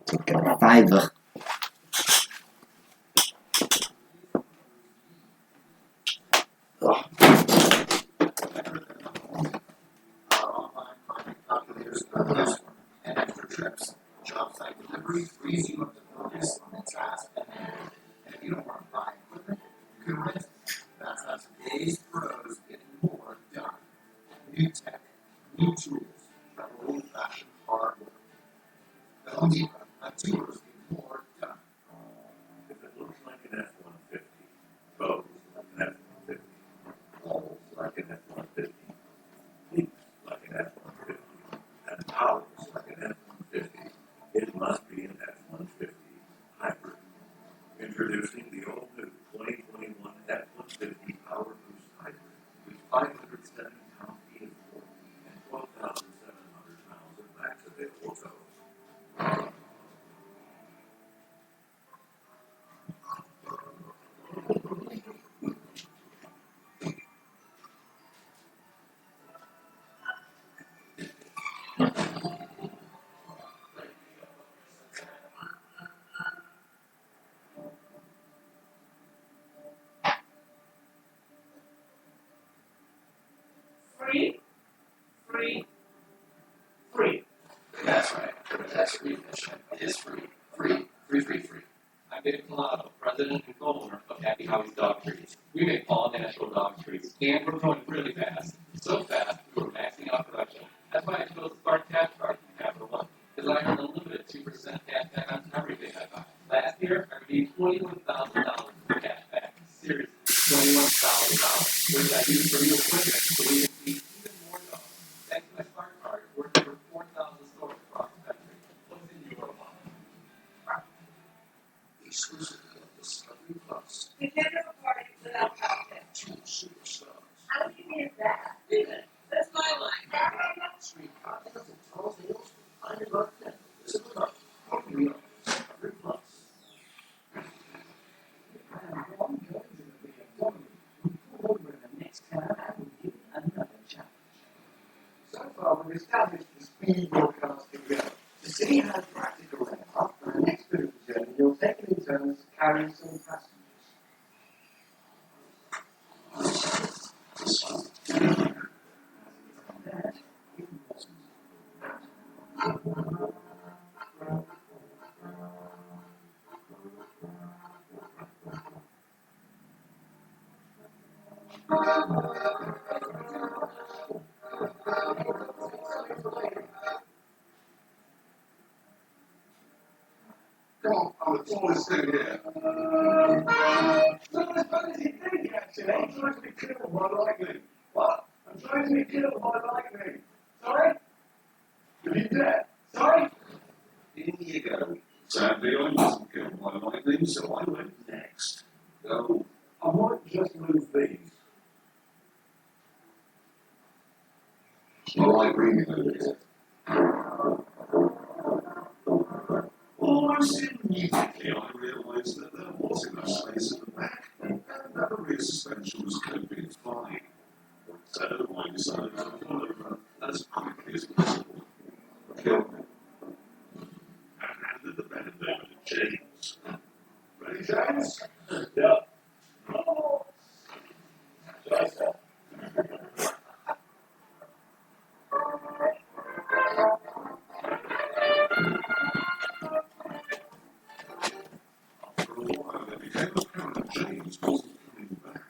Taking a 5. And extra trips, job site deliveries frees you up to focus on the task at hand. And if you don't want to buy equipment, you can rent it. That's how today's pros get more done. New tech, new tools, that old-fashioned hard work. The Home Depot, let doers get more done. If it looks like an F-150, goes like an F-150, rolls like an F-150, leaks like an F-150, and powers like an F-150, it must be an F-150 hybrid. Introducing the all-new 2021 F-150 Power Boost Hybrid with 570 pound-feet of torque and 12,700 pounds of max available tow. Free, free, free. That's right. That's free mission. It is free. Free. Free, free, free. I'm David Colado, president and co-owner of Happy Howie's Dog Treats. We make all natural dog treats, and we're growing really fast. So fast, we're maxing out production. That's why I chose the Spark Cash Card from Capital One, because I earn a limited 2% cash back on everything I buy. Last year, I redeemed $21,000 in cash back. Seriously, $21,000, which I used for new equipment so we can see even more dogs. Thanks to my Spark Card, we're over 4,000 stores across the country. What's in your wallet? Exclusively on Discovery Plus. We can't have a party without cocktails. 2 superstars. How would you mean that? That's my line. Sweet cocktails and tall tales from Pioneer Bartender. Visit the club. Only on Discovery Plus. One version of BMW, we pull over in the next car and we give another challenge. So far, we've established the speed your cars can go. To see how practical they are, for the next bit of the journey, you'll take it in turns carrying some passengers. the tallest thing here. Not as bad as you think, actually. I'm trying to be killed by lightning. What? I'm trying to be killed by lightning. Sorry? Are you dead? Sorry? In you go. Sadly, I wasn't killed by lightning, so I went next. Go. I might just move these. You like reading over here? Almost immediately, I realised that there was enough space at the back, and that the rear suspension was coping fine. So I decided to pull over as quickly as possible. Killed me. And handed the band over to James. Ready, James? Yeah. Oh. Just For a while, it became apparent that James wasn't coming back.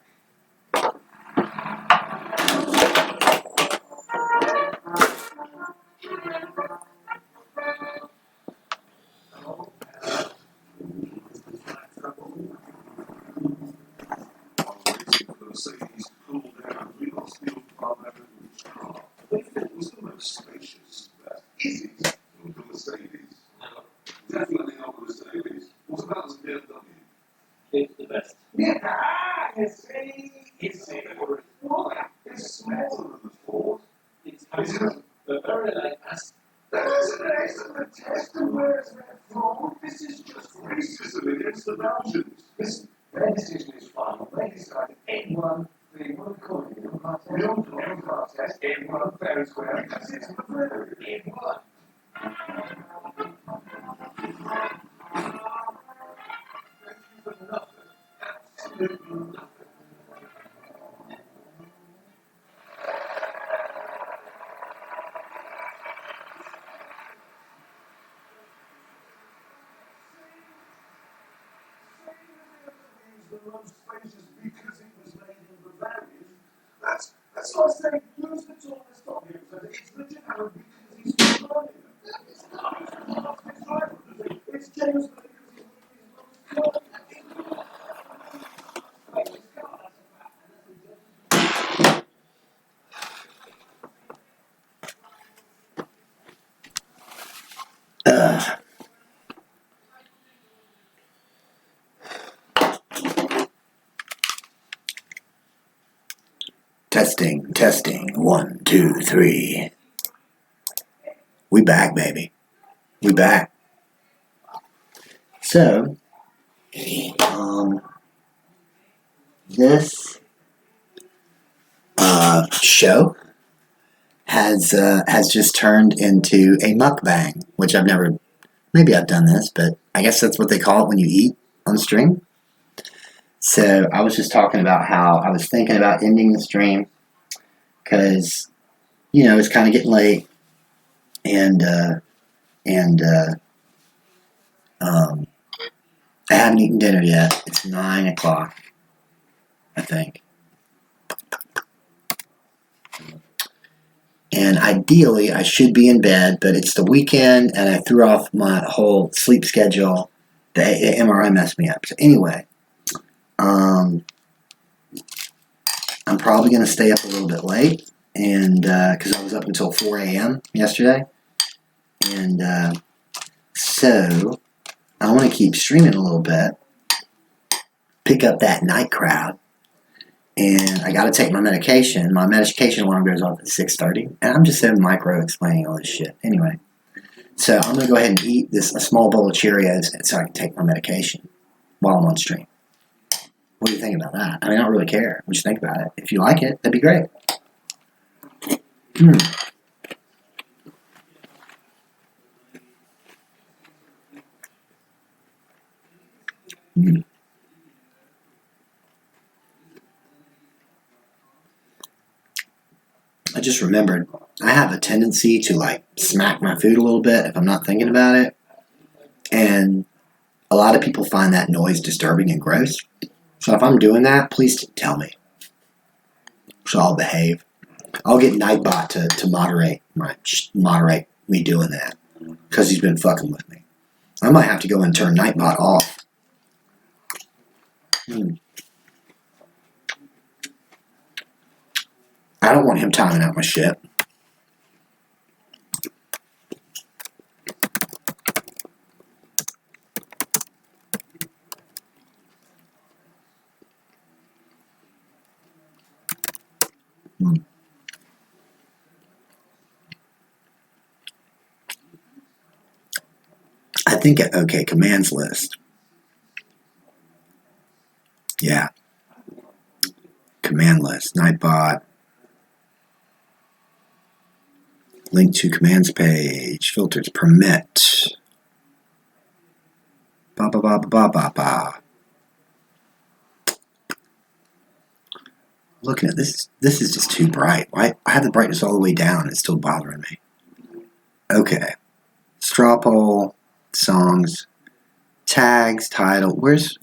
While waiting for the Mercedes to cool down, we lost the old car back into its car. They thought it was the most spacious, best, easiest of the Mercedes. Definitely not the Mercedes. What about the BMW? It's the best. yeah, you see? Why? It's smaller than the Ford. It's handsome, but very like us. That is an excellent test of where it's meant from. This is just Racism against the Belgians. Listen, their decision is final. They decided anyone, they want to call it a class test, a class test, anyone fair and square, because it's the blue, anyone. Thank you for nothing. Absolutely nothing. The most spacious because it was made in Bavaria. That's like saying who's the tallest of you? So it's the General because he's from Bavaria. It's not. It's James because he's from Testing. 1, 2, 3. We back, baby. We back. So, this show has just turned into a mukbang, which I've never. Maybe I've done this, but I guess that's what they call it when you eat on stream. So I was just talking about how I was thinking about ending the stream because, it's kind of getting late, and I haven't eaten dinner yet. It's 9 o'clock, I think. And ideally, I should be in bed, but it's the weekend, and I threw off my whole sleep schedule. The MRI messed me up. So anyway, I'm probably going to stay up a little bit late, and because I was up until 4 a.m. yesterday, and so I want to keep streaming a little bit, pick up that night crowd, and I got to take my medication. My medication alarm goes off at 6:30, and I'm just so micro explaining all this shit. Anyway, so I'm going to go ahead and eat a small bowl of Cheerios so I can take my medication while I'm on stream. What do you think about that? I mean, I don't really care. What you think about it? If you like it, that'd be great. I just remembered I have a tendency to smack my food a little bit if I'm not thinking about it. And a lot of people find that noise disturbing and gross. So if I'm doing that, please tell me. So I'll behave. I'll get Nightbot to moderate me doing that because he's been fucking with me. I might have to go and turn Nightbot off. I don't want him timing out my shit. I think, okay, commands list. Yeah. Command list, Nightbot. Link to commands page, filters, permit. Ba ba ba ba ba ba. Looking at this is just too bright. I have the brightness all the way down. It's still bothering me. Okay. Straw poll, songs, tags, title. Where's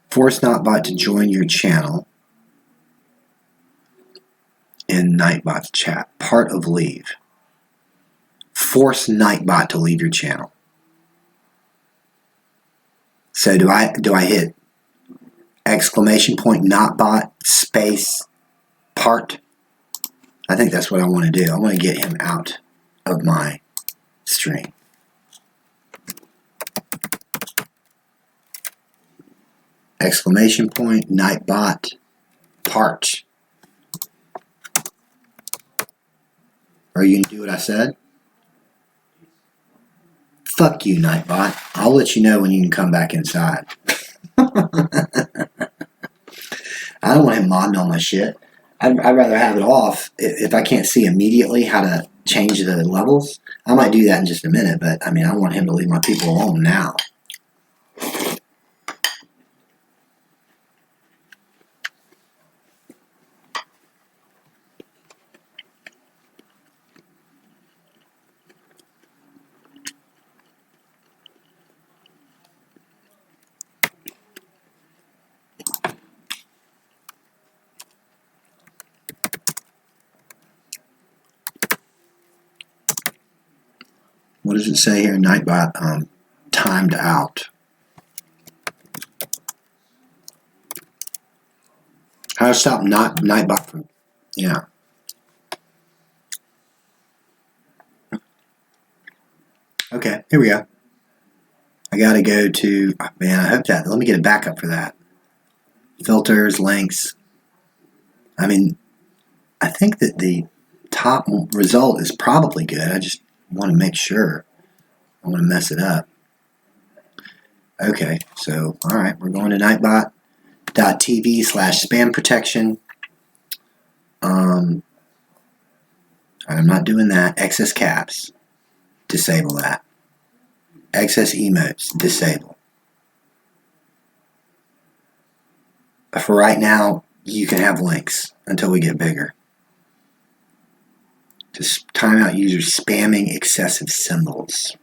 force Nightbot to join your channel in Nightbot's chat. Part of leave. Force Nightbot to leave your channel. So do I hit exclamation point Nightbot space part? I think that's what I want to do. I want to get him out of my stream. Exclamation point Nightbot part. Are you gonna do what I said? Fuck you, Nightbot. I'll let you know when you can come back inside. I don't want him modding on my shit. I'd rather have it off. If I can't see immediately how to change the levels, I might do that in just a minute, but I mean, I want him to leave my people alone now. What does it say here? Nightbot timed out. How to stop Nightbot from, yeah. Okay, here we go. I gotta go to, oh, man, I hope that, let me get a backup for that. Filters, links. I mean, I think that the top result is probably good. I just want to make sure. I want to mess it up. Okay, so, all right, we're going to nightbot.tv/spam protection. I'm not doing that. Excess caps, disable that. Excess emotes, disable. For right now, you can have links until we get bigger. Just time out users spamming excessive symbols.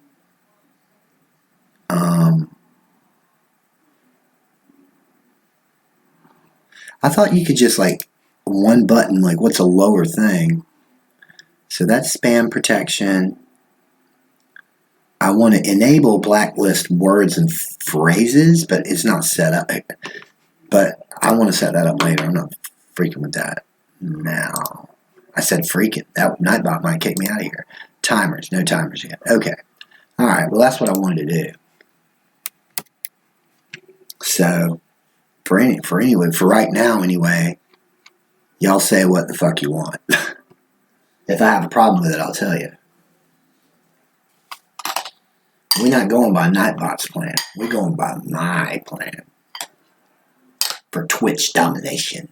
I thought you could just like one button, like what's a lower thing? So that's spam protection. I want to enable blacklist words and phrases, but it's not set up. But I want to set that up later. I'm not freaking with that now. I said freaking. That Nightbot might kick me out of here. Timers. No timers yet. Okay. All right. Well, that's what I wanted to do. So, for right now anyway, y'all say what the fuck you want. If I have a problem with it, I'll tell you. We're not going by Nightbot's plan. We're going by my plan for Twitch domination.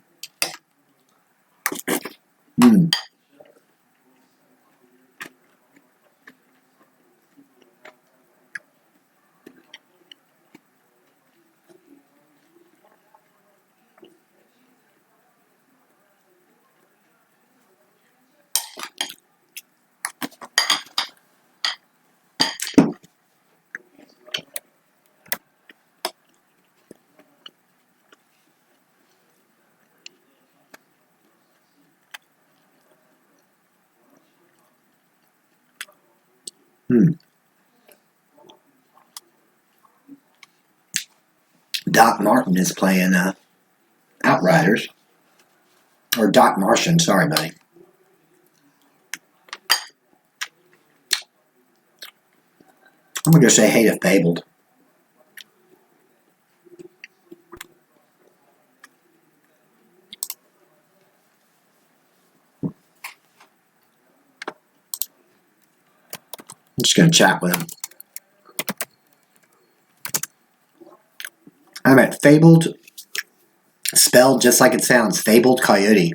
Doc Martin is playing Outriders. Or Doc Martian, sorry, buddy. I'm going to go say hey to Fabled. I'm just going to chat with him. I'm at Fabled, spelled just like it sounds, Fabled Coyote.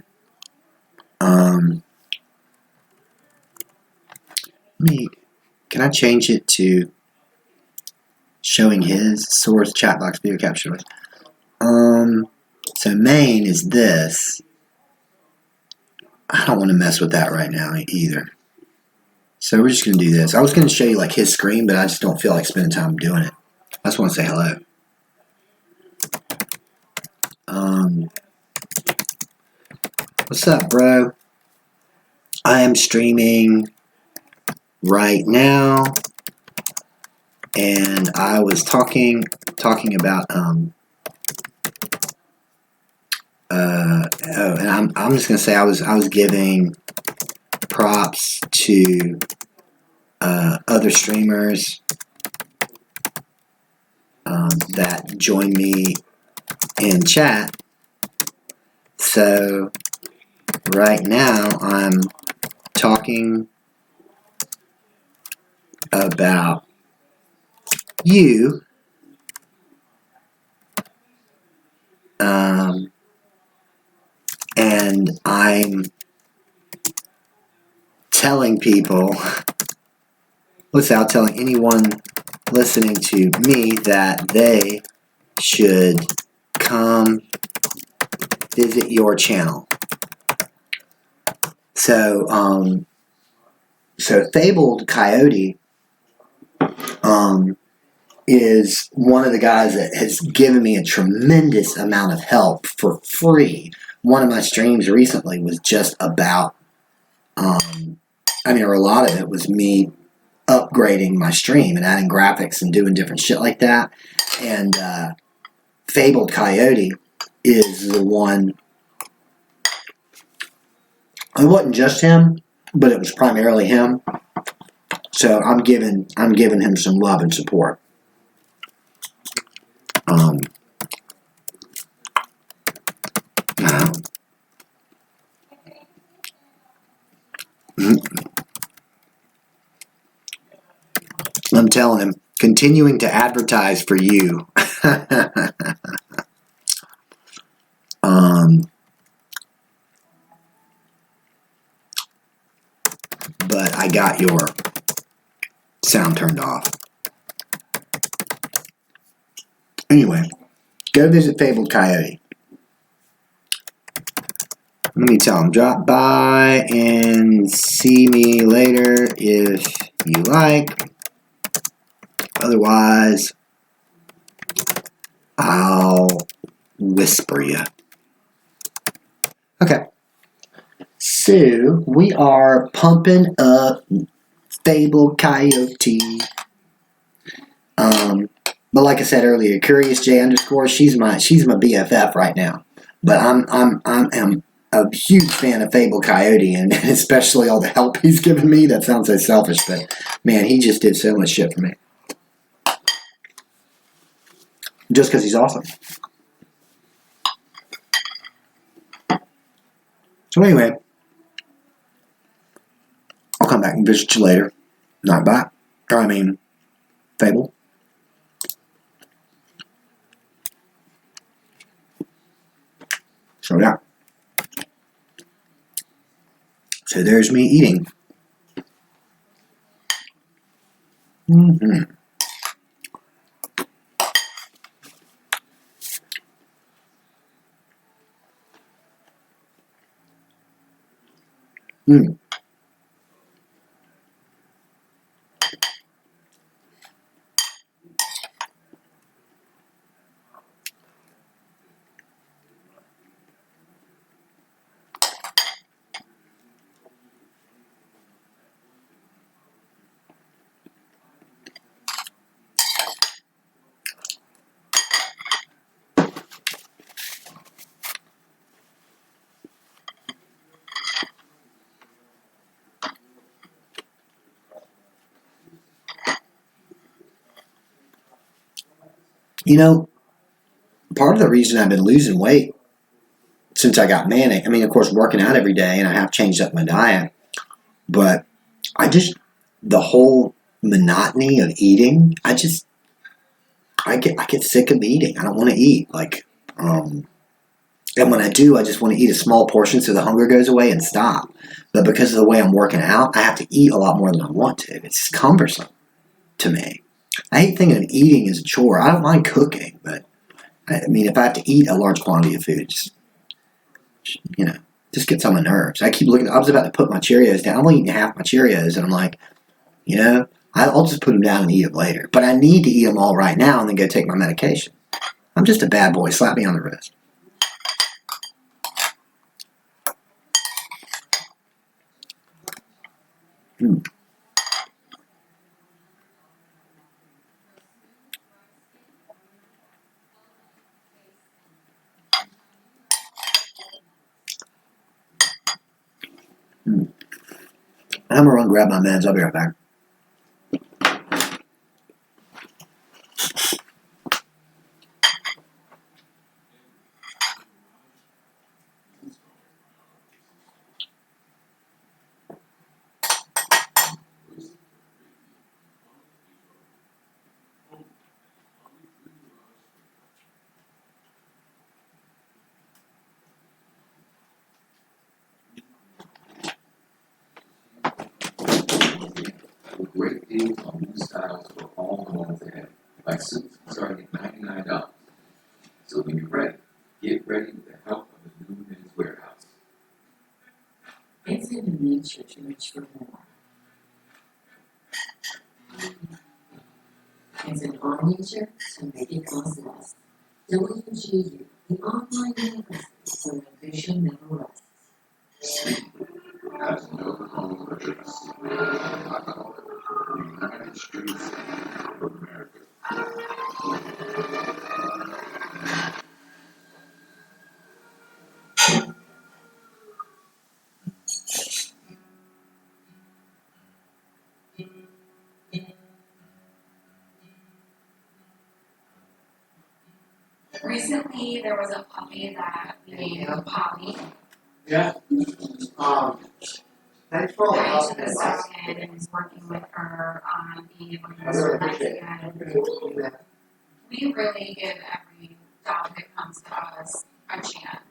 Can I change it to showing his source chat box video capture? So main is this. I don't want to mess with that right now either. So we're just going to do this. I was going to show you like his screen, but I just don't feel like spending time doing it. I just want to say hello. What's up, bro? I am streaming right now, and I was talking about and I'm just gonna say I was giving props to other streamers that join me in chat. So right now I'm talking about you, and I'm telling people, without telling anyone listening to me, that they should come visit your channel. So, Fabled Coyote is one of the guys that has given me a tremendous amount of help for free. One of my streams recently was just about, or a lot of it was me upgrading my stream and adding graphics and doing different shit like that. And Fabled Coyote is the one. It wasn't just him, but it was primarily him. So I'm giving him some love and support. I'm telling him, continuing to advertise for you. But I got your sound turned off. Anyway, go visit Fabled Coyote. Let me tell him, drop by and see me later if you like. Otherwise, I'll whisper you. Okay. So, we are pumping up Fabled Coyote. But like I said earlier, Curious J _ she's my BFF right now. But I'm a huge fan of Fabled Coyote, and especially all the help he's given me. That sounds so selfish, but man, he just did so much shit for me. Just because he's awesome. So anyway, I'll come back and visit you later. Not bye. Fable. So yeah. So there's me eating. Mm-hmm. Mm. Part of the reason I've been losing weight since I got manic, I mean, of course, working out every day, and I have changed up my diet, but the whole monotony of eating, I get sick of eating. I don't want to eat. And when I do, I just want to eat a small portion so the hunger goes away and stop. But because of the way I'm working out, I have to eat a lot more than I want to. It's just cumbersome to me. I hate thinking of eating as a chore. I don't mind cooking, but I mean, if I have to eat a large quantity of food, just gets on my nerves. I keep looking. I was about to put my Cheerios down. I'm only eating half my Cheerios, and I'm like, I'll just put them down and eat them later. But I need to eat them all right now and then go take my medication. I'm just a bad boy. Slap me on the wrist. I'm gonna run grab my meds. I'll be right back. Great deals on new styles for all the ones ahead, like suits starting at $99. So when you're ready, get ready with the help of the new Men's Warehouse. It's in the nature to reach for more. It's in our nature to make it cost less. WGU, the online university where ambition never rests. Sleep has no home address. I call it the United Streets of America. Recently, there was a puppy that we named Polly. Yeah. Thanks for all the I help. took this dog in and was working with her on being able to I use really her legs appreciate again. it. We really give every dog that comes to us a chance.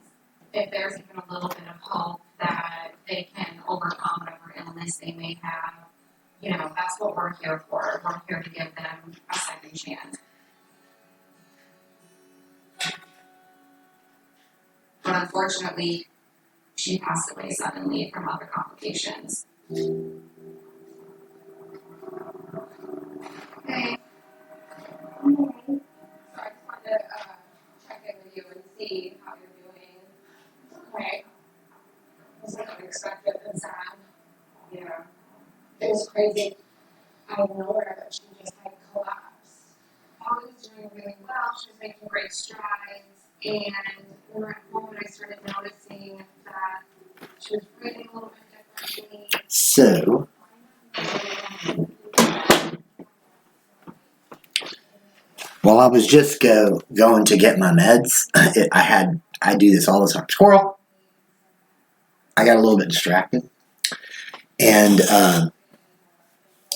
If there's even a little bit of hope that they can overcome whatever illness they may have, that's what we're here for. We're here to give them a second chance. But unfortunately, she passed away suddenly from other complications. Hey. So I just wanted to check in with you and see how you're doing. Okay. It was unexpected and sad. Yeah. It was crazy. Out of nowhere that she just had collapsed. Polly was doing really well. She was making great strides. And when we were at home, I started noticing that she was breathing a little bit differently. So, while I was just going to get my meds, I do this all the time. Squirrel. I got a little bit distracted, and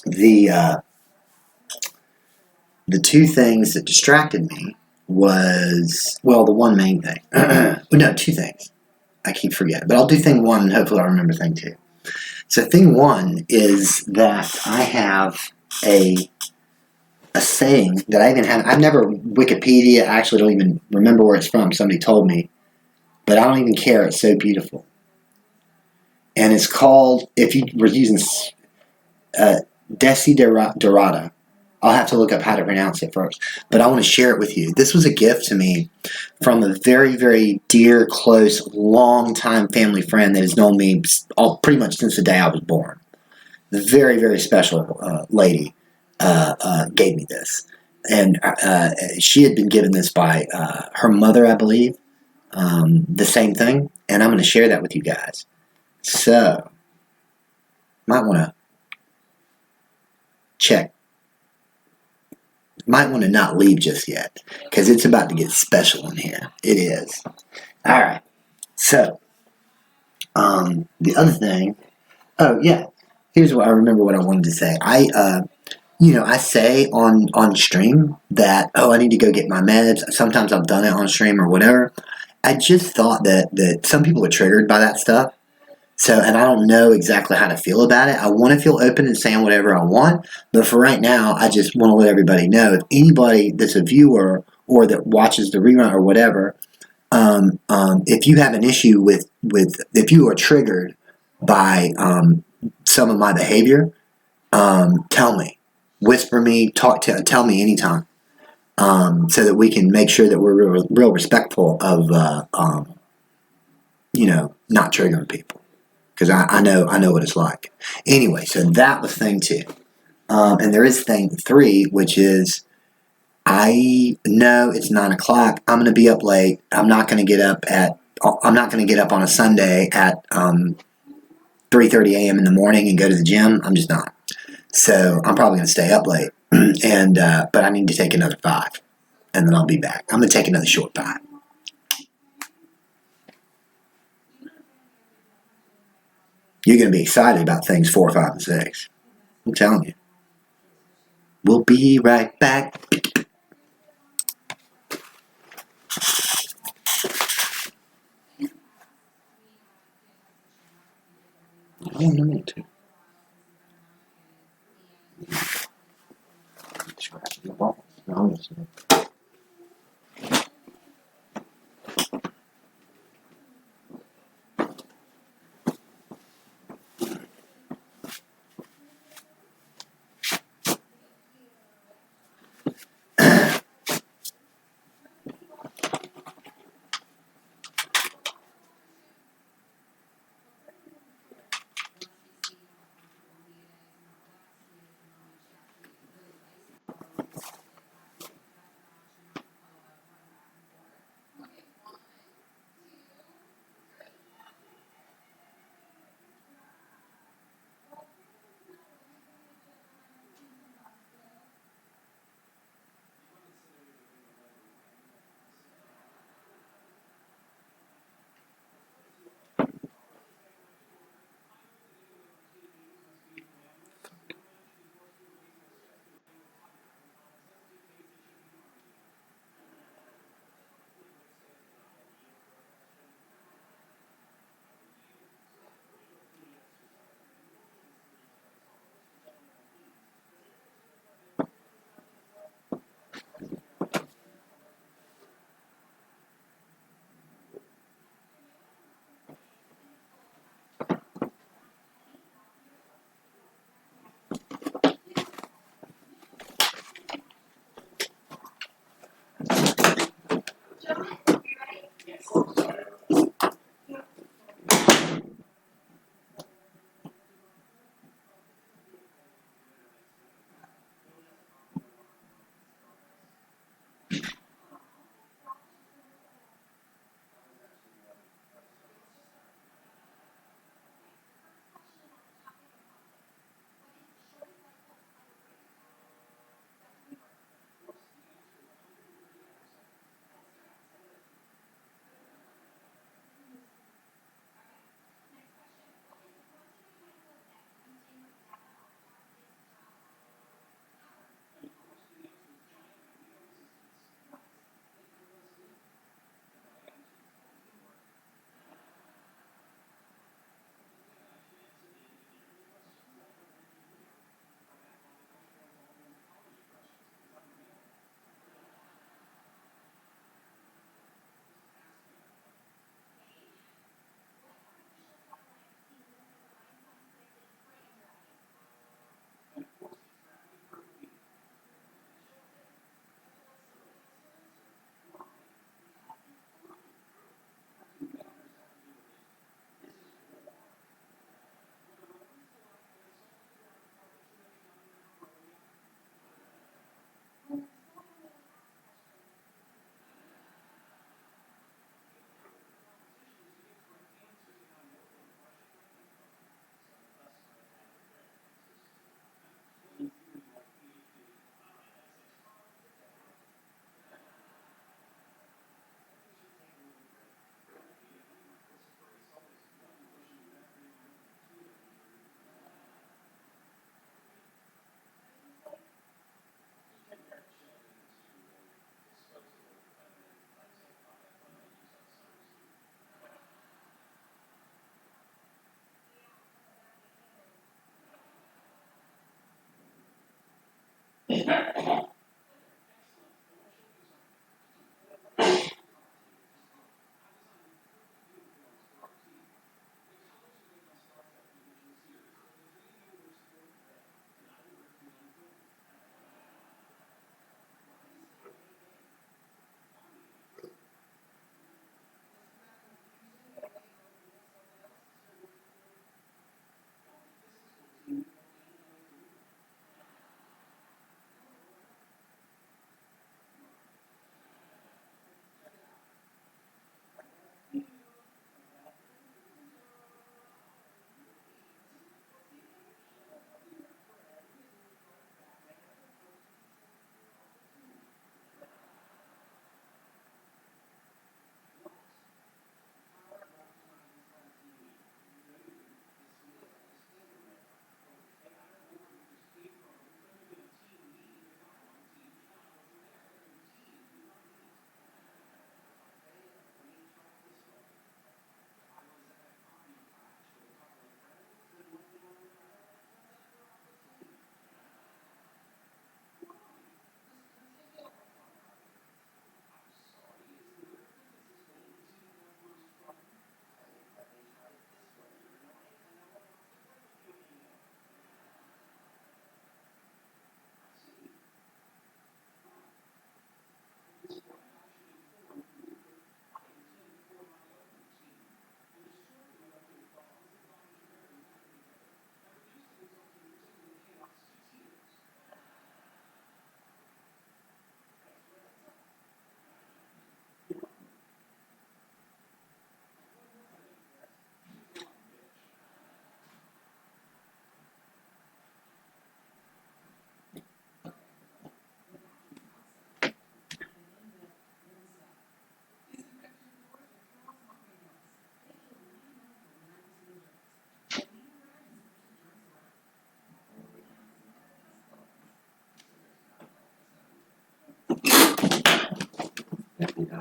the two things that distracted me was, well, the one main thing. No, two things. I keep forgetting, but I'll do thing one, and hopefully I'll remember thing two. So thing one is that I have a saying that I've never Wikipedia, I actually don't even remember where it's from. Somebody told me, but I don't even care. It's so beautiful. And it's called, if you were using Desiderata, I'll have to look up how to pronounce it first, but I want to share it with you. This was a gift to me from a very, very dear, close, long-time family friend that has known me pretty much since the day I was born. The very, very special lady gave me this. And she had been given this by her mother, I believe, the same thing, and I'm going to share that with you guys. So, might want to check Might want to not leave just yet because it's about to get special in here. It is. All right. So, the other thing. Oh yeah. Here's what I remember. What I wanted to say. I say on stream that I need to go get my meds. Sometimes I've done it on stream or whatever. I just thought that some people are triggered by that stuff. So, and I don't know exactly how to feel about it. I want to feel open and saying whatever I want, but for right now, I just want to let everybody know if anybody that's a viewer or that watches the rerun or whatever, if you have an issue with if you are triggered by some of my behavior, tell me, whisper me, tell me anytime, so that we can make sure that we're real respectful of not triggering people. Because I know what it's like. Anyway, so that was thing 2. And there is thing 3, which is I know it's 9 o'clock. I'm going to be up late. I'm not going to get up on a Sunday at 3:30 a.m. in the morning and go to the gym. I'm just not. So I'm probably going to stay up late. But I need to take another 5, and then I'll be back. I'm going to take another short 5. You're going to be excited about things 4, 5, and 6. I'm telling you. We'll be right back. I don't know to. Scratch the balls. Honestly.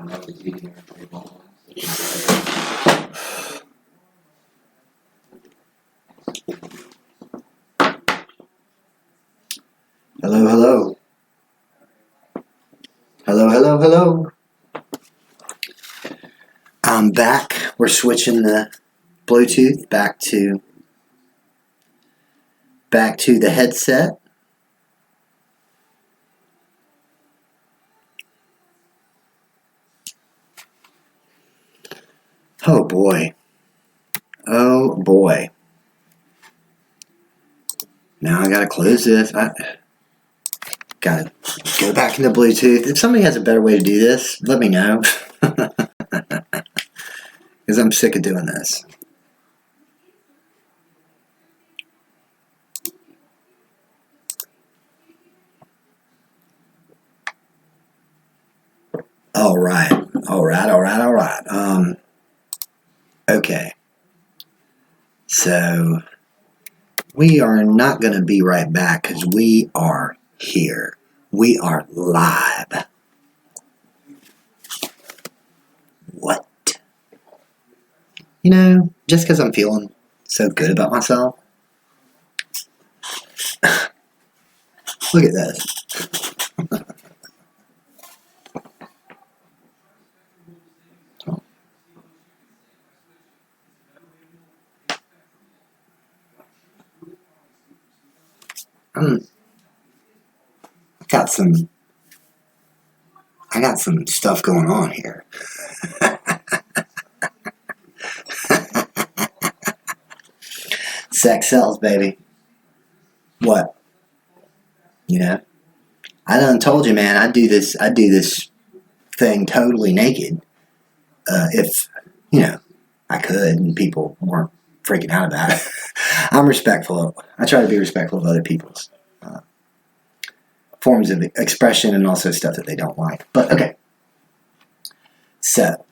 don't know the key here. They won't. Hello, hello. Hello, hello, hello. I'm back. We're switching the Bluetooth back to the headset. Oh boy. Oh boy. Now I gotta close this. I gotta go back into Bluetooth. If somebody has a better way to do this, let me know. Because I'm sick of doing this. All right. Okay. So we are not going to be right back because we are here. We are live. What? You know, just because I'm feeling so good about myself. Look at this. I got some stuff going on here. Sex sells, baby. What? You know? I done told you, man, I do this thing totally naked. If, you know, I could and people weren't freaking out about it. I'm respectful. I try to be respectful of other people's forms of expression and also stuff that they don't like. But, okay. So,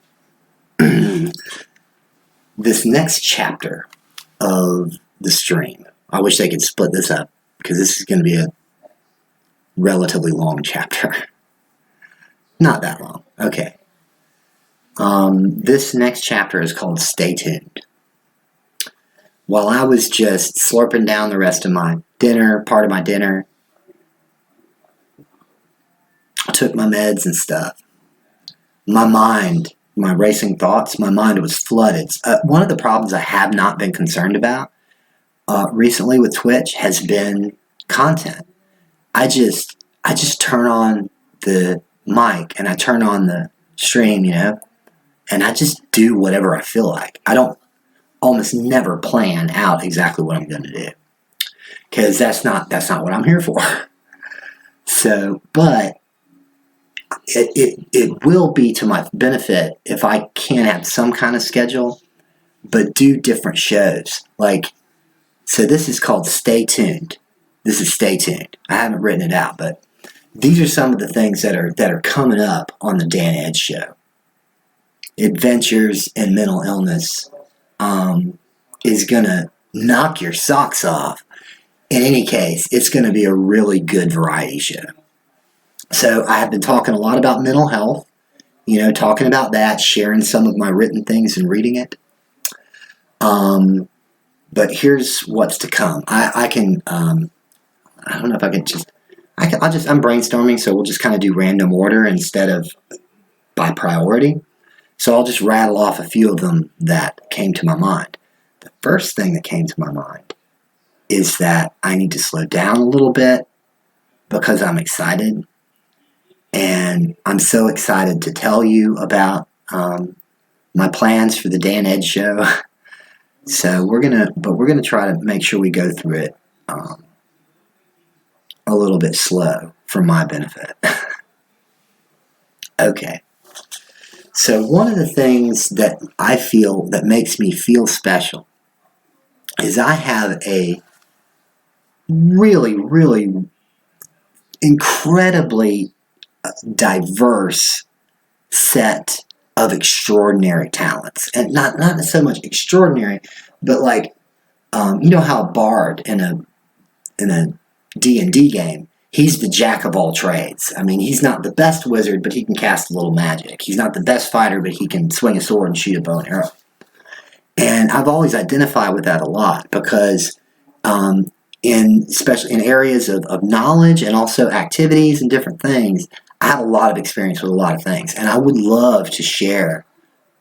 this next chapter of the stream, I wish they could split this up because this is going to be a relatively long chapter. Not that long. Okay. This next chapter is called Stay Tuned. While I was just slurping down the rest of my dinner, part of my dinner, I took my meds and stuff. My mind, my racing thoughts, my mind was flooded. One of the problems I have not been concerned about recently with Twitch has been content. I just turn on the mic and I turn on the stream, you know, and I just do whatever I feel like. I don't almost never plan out exactly what I'm going to do because that's not what I'm here for. So, but it will be to my benefit if I can have some kind of schedule, but do different shows. Like, so this is called Stay Tuned. This is Stay Tuned. I haven't written it out, but these are some of the things that are coming up on the Dan Edge Show. Adventures in Mental Illness is going to knock your socks off. In any case, it's going to be a really good variety show. So I have been talking a lot about mental health, you know, talking about that, sharing some of my written things and reading it. But here's what's to come. I don't know if I can I'm brainstorming, so we'll just kind of do random order instead of by priority. So I'll just rattle off a few of them that came to my mind. The first thing that came to my mind is that I need to slow down a little bit because I'm excited. And I'm so excited to tell you about my plans for the Dan Edge Show. So we're gonna try to make sure we go through it a little bit slow for my benefit. Okay. So one of the things that I feel that makes me feel special is I have a really, really incredibly diverse set of extraordinary talents. And not so much extraordinary, but like, you know how a bard in a D&D game, he's the jack of all trades. I mean, he's not the best wizard, but he can cast a little magic. He's not the best fighter, but he can swing a sword and shoot a bow and arrow. And I've always identified with that a lot because especially in areas of knowledge and also activities and different things, I have a lot of experience with a lot of things. And I would love to share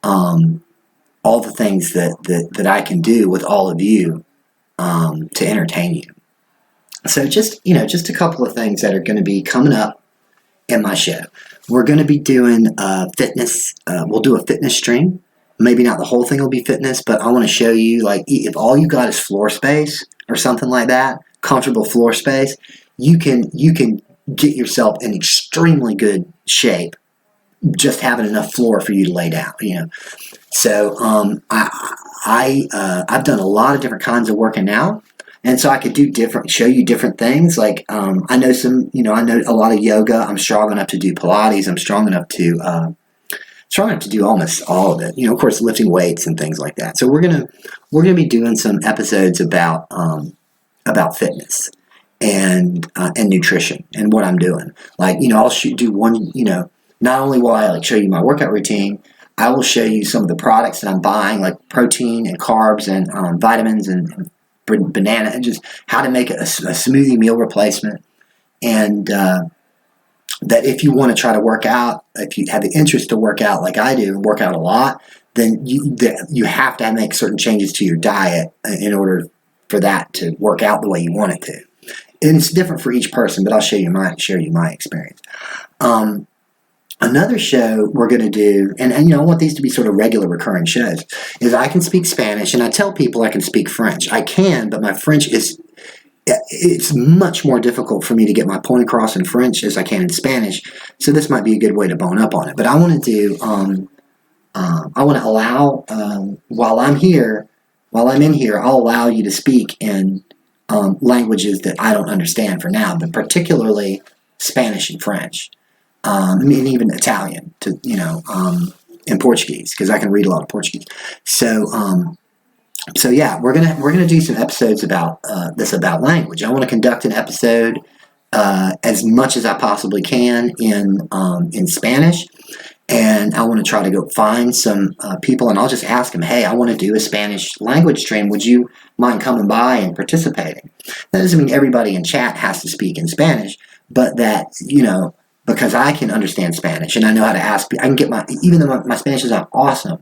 all the things that I can do with all of you to entertain you. So just a couple of things that are going to be coming up in my show. We're going to be doing fitness. We'll do a fitness stream. Maybe not the whole thing will be fitness, but I want to show you, like, if all you got is floor space or something like that, comfortable floor space, you can get yourself in extremely good shape just having enough floor for you to lay down. So I've done a lot of different kinds of working out. And so I could show you different things. Like, I know I know a lot of yoga. I'm strong enough to do Pilates. I'm strong enough to do almost all of it. Of course, lifting weights and things like that. So we're gonna be doing some episodes about fitness and nutrition and what I'm doing. Like, I'll do one. Not only will I show you my workout routine, I will show you some of the products that I'm buying, like protein and carbs and vitamins and banana, and just how to make a smoothie meal replacement. And that if you want to try to work out, if you have the interest to work out like I do and work out a lot, then you have to make certain changes to your diet in order for that to work out the way you want it to. And it's different for each person, but I'll share you my experience. Another show we're going to do, and I want these to be sort of regular recurring shows, is I can speak Spanish, and I tell people I can speak French. I can, but my French it's much more difficult for me to get my point across in French as I can in Spanish, so this might be a good way to bone up on it. But I want to do, I want to allow, while I'm in here, I'll allow you to speak in languages that I don't understand for now, but particularly Spanish and French. And even Italian and Portuguese, because I can read a lot of Portuguese. So yeah, we're gonna do some episodes about language. I want to conduct an episode as much as I possibly can in Spanish, and I want to try to go find some people, and I'll just ask them, hey, I want to do a Spanish language stream. Would you mind coming by and participating? That doesn't mean everybody in chat has to speak in Spanish, but that because I can understand Spanish and I know how to ask, I can get even though my Spanish is not awesome,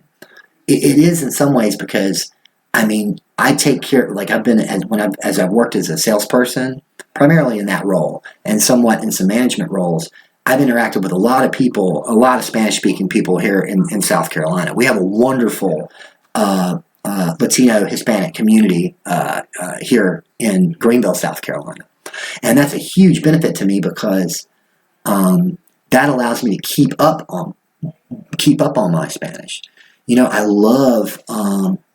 it is in some ways because, I take care, like as I've worked as a salesperson, primarily in that role and somewhat in some management roles, I've interacted with a lot of people, a lot of Spanish-speaking people here in South Carolina. We have a wonderful Latino Hispanic community here in Greenville, South Carolina. And that's a huge benefit to me because that allows me to keep up on my Spanish. I love,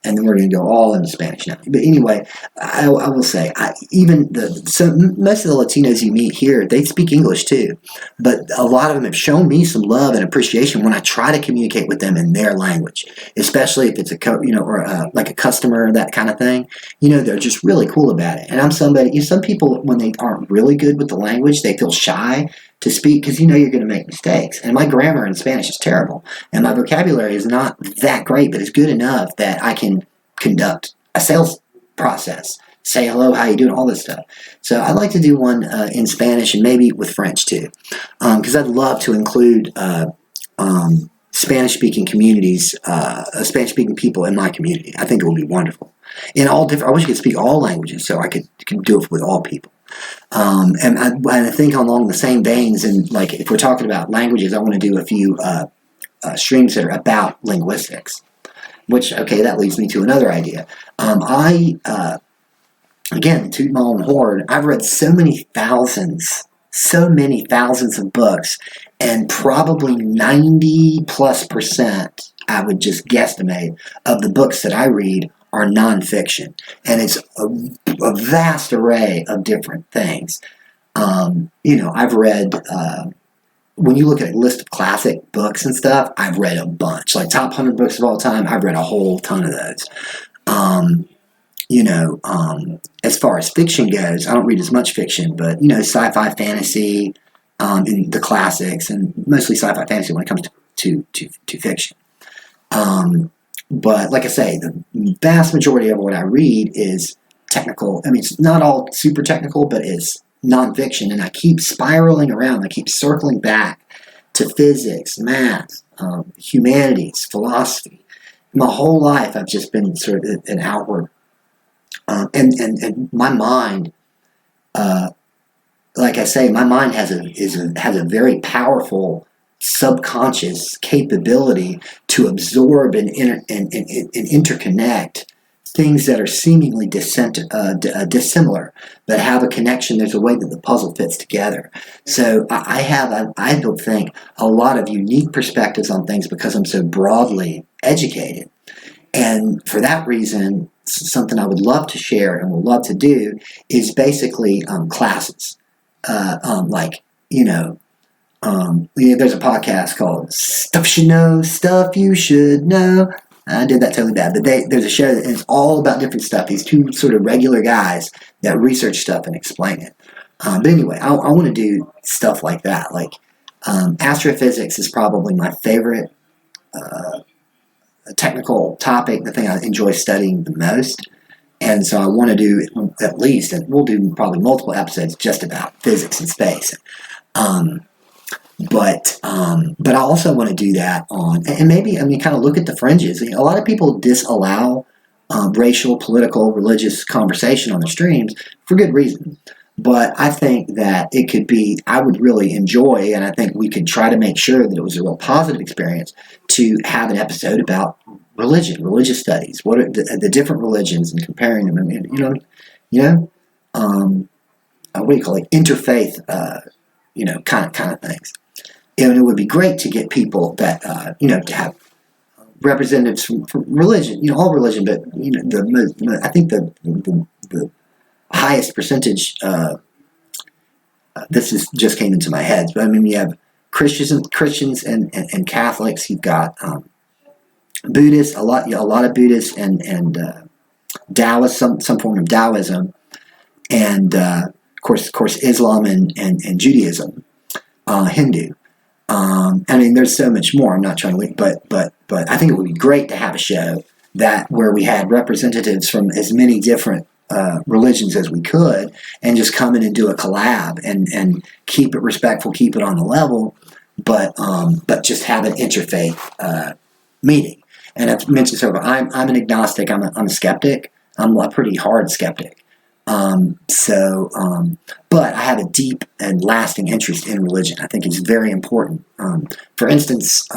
and then we're going to go all into Spanish now. But anyway, I will say, most of the Latinos you meet here, they speak English too. But a lot of them have shown me some love and appreciation when I try to communicate with them in their language, especially if it's like a customer, that kind of thing. They're just really cool about it. And I'm somebody, some people, when they aren't really good with the language, they feel shy to speak because you're going to make mistakes. And my grammar in Spanish is terrible. And my vocabulary is not that great, but it's good enough that I can conduct a sales process. Say hello, how you doing, all this stuff. So I'd like to do one in Spanish and maybe with French too. Because I'd love to include Spanish-speaking communities, Spanish-speaking people in my community. I think it would be wonderful. I wish I could speak all languages so I could do it with all people. And I think along the same veins, and like if we're talking about languages, I want to do a few streams that are about linguistics. Which, okay, that leads me to another idea. Again, toot my own horn, I've read so many thousands of books, and probably 90+%, I would just guesstimate, of the books that I read are nonfiction. And it's a vast array of different things. I've read, when you look at a list of classic books and stuff, I've read a bunch. Like top 100 books of all time, I've read a whole ton of those. as far as fiction goes, I don't read as much fiction, but sci-fi, fantasy, in the classics, and mostly sci-fi fantasy when it comes to fiction. But like I say, the vast majority of what I read is technical. I mean, it's not all super technical, but it's nonfiction, and I keep spiraling around. I keep circling back to physics, math, humanities, philosophy. My whole life, I've just been sort of an outward, and my mind, like I say, my mind has a very powerful subconscious capability to absorb and interconnect things that are seemingly dissimilar, but have a connection. There's a way that the puzzle fits together. So I don't think, a lot of unique perspectives on things because I'm so broadly educated. And for that reason, something I would love to share and would love to do is basically classes. There's a podcast called Stuff You Know, Stuff You Should Know. I did that totally bad, but there's a show that is all about different stuff. These two sort of regular guys that research stuff and explain it. But anyway, I want to do stuff like that. Like astrophysics is probably my favorite technical topic, the thing I enjoy studying the most. And so I want to do at least, and we'll do probably multiple episodes just about physics and space. But I also want to do that on, and maybe, kind of look at the fringes. A lot of people disallow racial, political, religious conversation on the streams for good reason. But I think that it could be, I would really enjoy, and I think we could try to make sure that it was a real positive experience to have an episode about religion, religious studies. What are the different religions and comparing them, and what do you call it, interfaith, kind of things. And it would be great to get people that, to have representatives from religion, all religion, but, I think the highest percentage, this just came into my head, but you have Christians and Catholics, you've got Buddhists, a lot of Buddhists and Taoists, some form of Taoism, and of course Islam and Judaism, Hindu. There's so much more. I'm not trying to leave, but I think it would be great to have a show where we had representatives from as many different religions as we could, and just come in and do a collab and keep it respectful, keep it on the level, but just have an interfaith meeting. And I've mentioned so far, I'm an agnostic. I'm a skeptic. I'm a pretty hard skeptic. But I have a deep and lasting interest in religion. I think it's very important. For instance,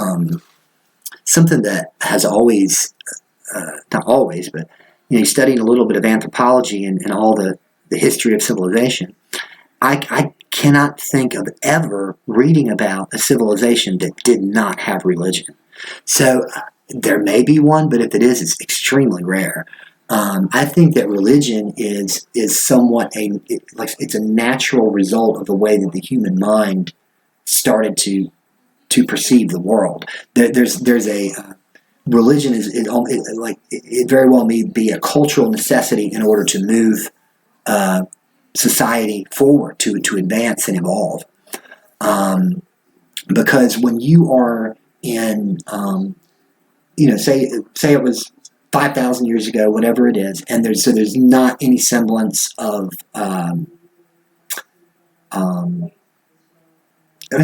something that has always, not always, but studying a little bit of anthropology and all the history of civilization, I cannot think of ever reading about a civilization that did not have religion. So there may be one, but if it is, it's extremely rare. I think that religion is somewhat it's a natural result of the way that the human mind started to perceive the world. There's a religion it very well may be a cultural necessity in order to move society forward, to advance and evolve. Because when you are in say it was 5,000 years ago, whatever it is, and there's not any semblance of,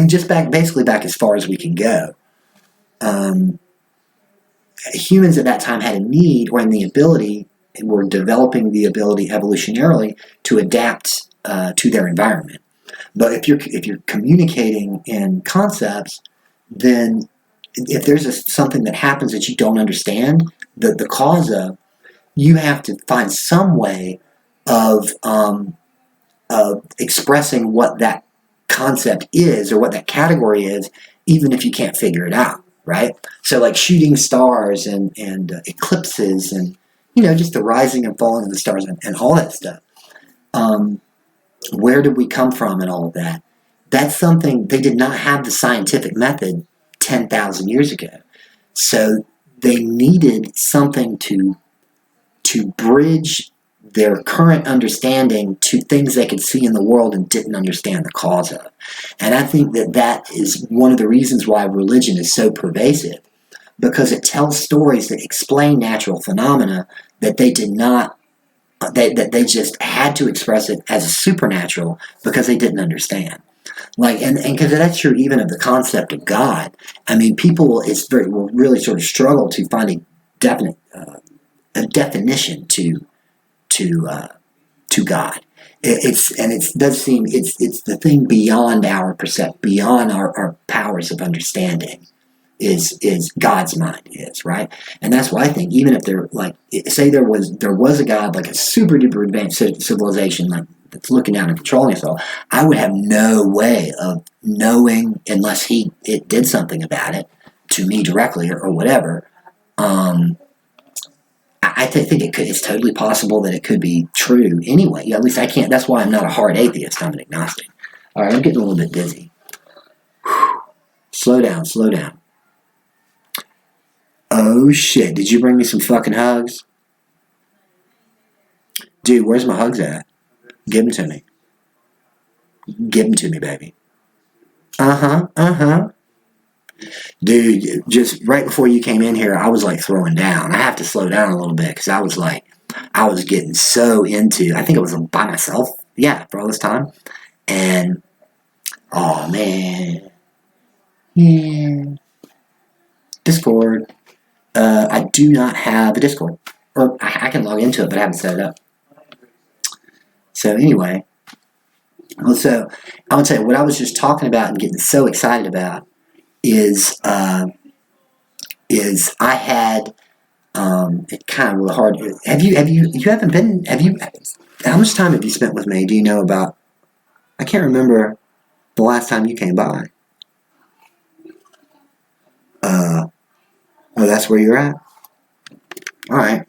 just basically back as far as we can go. Humans at that time had a need, or the ability, and were developing the ability evolutionarily to adapt to their environment. But if you're communicating in concepts, then if there's something that happens that you don't understand the cause of, you have to find some way of expressing what that concept is or what that category is, even if you can't figure it out, right? So like shooting stars and eclipses and just the rising and falling of the stars and all that stuff. Where did we come from and all of that? That's something they did not have the scientific method 10,000 years ago. So they needed something to bridge their current understanding to things they could see in the world and didn't understand the cause of. And I think that is one of the reasons why religion is so pervasive, because it tells stories that explain natural phenomena that they did not, that they just had to express it as supernatural because they didn't understand. Like, and because that's true even of the concept of God. I mean, people will really sort of struggle to find a definite a definition to God. It does seem it's the thing beyond our beyond our powers of understanding is God's mind is, right? And that's why I think even if there, like, say there was a God, like a super duper advanced civilization, like that's looking down and controlling us all, I would have no way of knowing unless it did something about it to me directly or whatever. I think it's totally possible that it could be true anyway. At least I can't. That's why I'm not a hard atheist. I'm an agnostic. All right, I'm getting a little bit dizzy. Slow down. Oh shit! Did you bring me some fucking hugs? Dude, where's my hugs at? Give them to me. Give them to me, baby. Dude, just right before you came in here, I was like throwing down. I have to slow down a little bit because I was getting so into, I think it was by myself, yeah, for all this time. And, oh man. Yeah. Discord. I do not have a Discord. Or I can log into it, but I haven't set it up. So anyway. So I would say what I was just talking about and getting so excited about is I had it kind of really hard. How much time have you spent with me? Do you know about? I can't remember the last time you came by. Oh, that's where you're at? All right.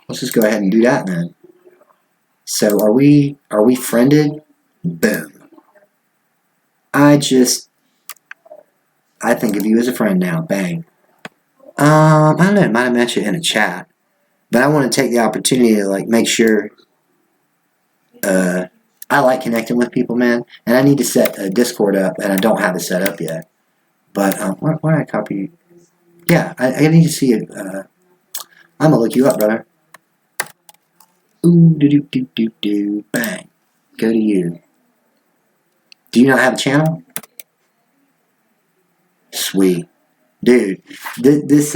Let's just go ahead and do that then. So are we friended? Boom. I think of you as a friend now. Bang. I don't know. I might have met you in a chat, but I want to take the opportunity to like make sure. I like connecting with people, man, and I need to set a Discord up, and I don't have it set up yet. But why did I copy? Yeah, I need to see it. I'm gonna look you up, brother. Ooh, do, bang. Go to you. Do you not have a channel? Sweet. Dude, this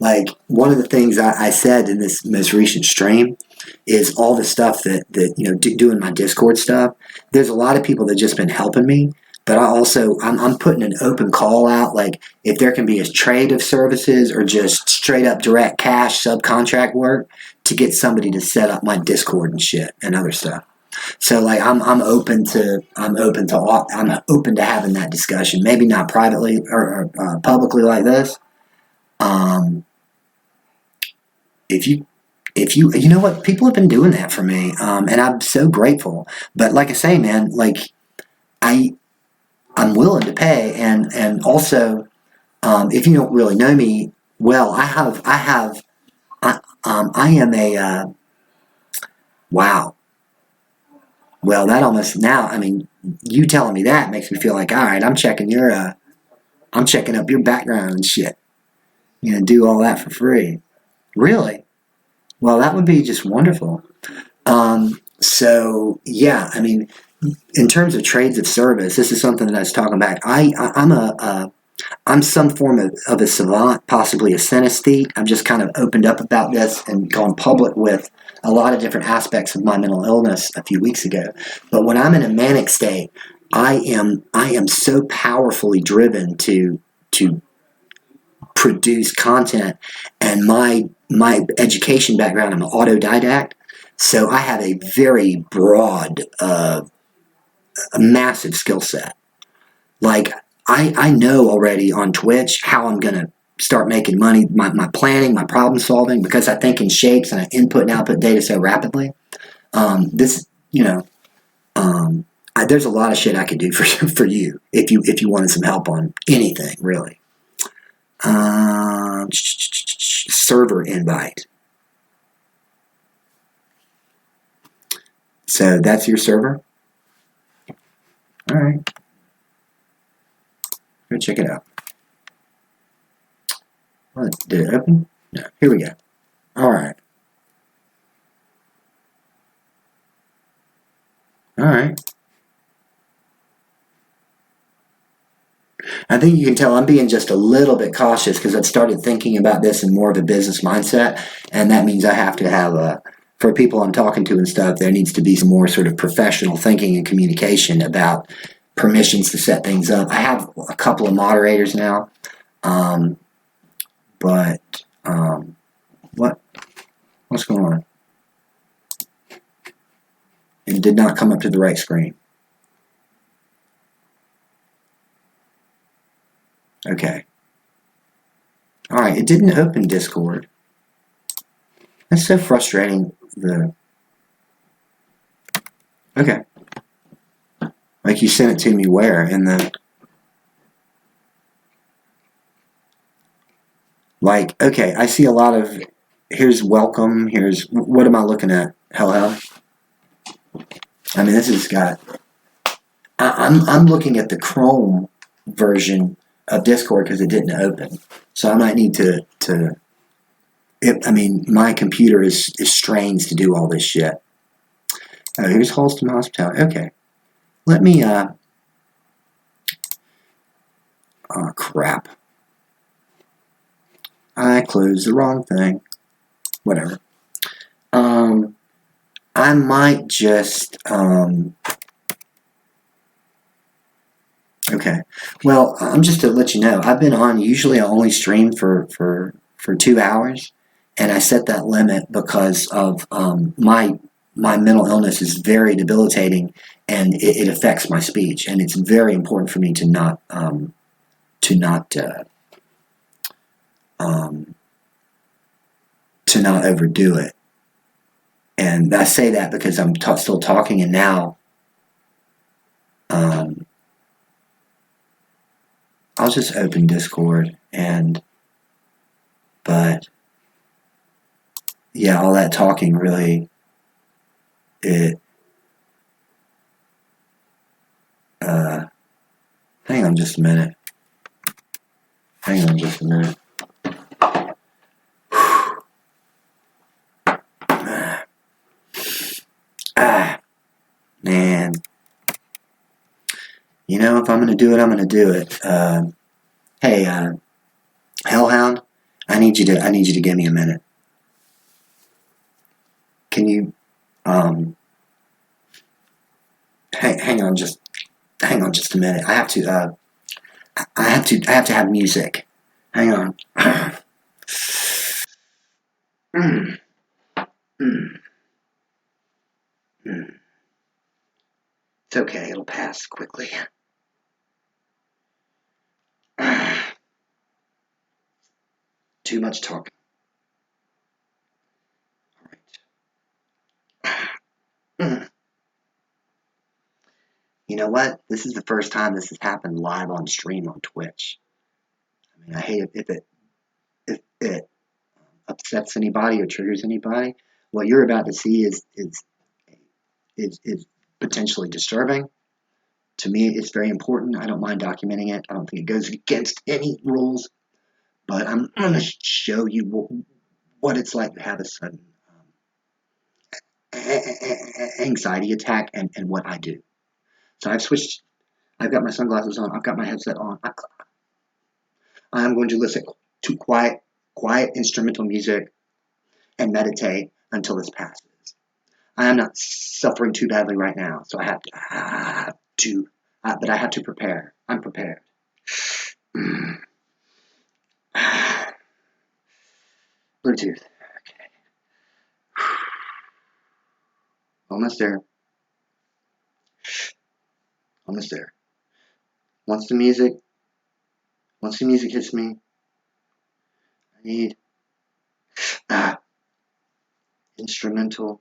like, one of the things I said in this most recent stream is all the stuff that you know, doing my Discord stuff. There's a lot of people that just been helping me, but I'm putting an open call out, like, if there can be a trade of services or just straight up direct cash subcontract work to get somebody to set up my Discord and shit and other stuff. So like I'm open to having that discussion. Maybe not privately or publicly like this. If you know what, people have been doing that for me, and I'm so grateful. But like I say, man, like I'm willing to pay, and also if you don't really know me well, I am a wow. Well, that almost now, I mean, you telling me that makes me feel like, all right, I'm checking up your background and shit. You know, do all that for free. Really? Well, that would be just wonderful. So yeah, I mean, in terms of trades of service, this is something that I was talking about. I'm some form of a savant, possibly a synesthete. I'm just kind of opened up about this and gone public with a lot of different aspects of my mental illness a few weeks ago. But when I'm in a manic state, I am so powerfully driven to produce content, and my education background, I'm an autodidact, so I have a very broad, a massive skill set. Like, I know already on Twitch how I'm going to start making money, my planning, my problem solving, because I think in shapes and I input and output data so rapidly. There's a lot of shit I could do for you if you wanted some help on anything, really. Server invite. So that's your server? All right. Go check it out. What, did it open? No. Here we go. All right. All right. I think you can tell I'm being just a little bit cautious because I've started thinking about this in more of a business mindset, and that means I have to have for people I'm talking to and stuff, there needs to be some more sort of professional thinking and communication about permissions to set things up. I have a couple of moderators now, but what's going on? It did not come up to the right screen. Okay. All right, it didn't open Discord. That's so frustrating. Okay. Like you sent it to me where? In the... Like, okay, I see a lot of... Here's welcome. Here's... What am I looking at? Hello? I mean, this has got... I'm looking at the Chrome version of Discord because it didn't open. So I might need to I mean, my computer is strains to do all this shit. Oh, here's Holston Hospitality. Okay. Let me, oh, crap. I closed the wrong thing. Whatever. I might just, okay. Well, I'm just to let you know, I've been on, usually I only stream for 2 hours, and I set that limit because of my mental illness is very debilitating, and it affects my speech, and it's very important for me to not overdo it. And I say that because I'm still talking, and now I'll just open Discord, but yeah, all that talking really, hang on just a minute. Man. You know, if I'm going to do it, I'm going to do it. Hey, Hellhound, I need you to give me a minute. Can you, hang on just a minute. I have to have music. Hang on. It's okay, it'll pass quickly. Too much talking. All right. You know what? This is the first time this has happened live on stream on Twitch. I mean, I hate if it upsets anybody or triggers anybody. What you're about to see is potentially disturbing. To me, it's very important. I don't mind documenting it. I don't think it goes against any rules. But I'm going to show you what it's like to have a sudden anxiety attack and what I do. So I've switched. I've got my sunglasses on. I've got my headset on. I'm going to listen to quiet instrumental music and meditate until this passes. I am not suffering too badly right now, so I have to but I have to prepare. I'm prepared. Bluetooth. Okay. Almost there. Almost there. Once the music hits me, I need instrumental.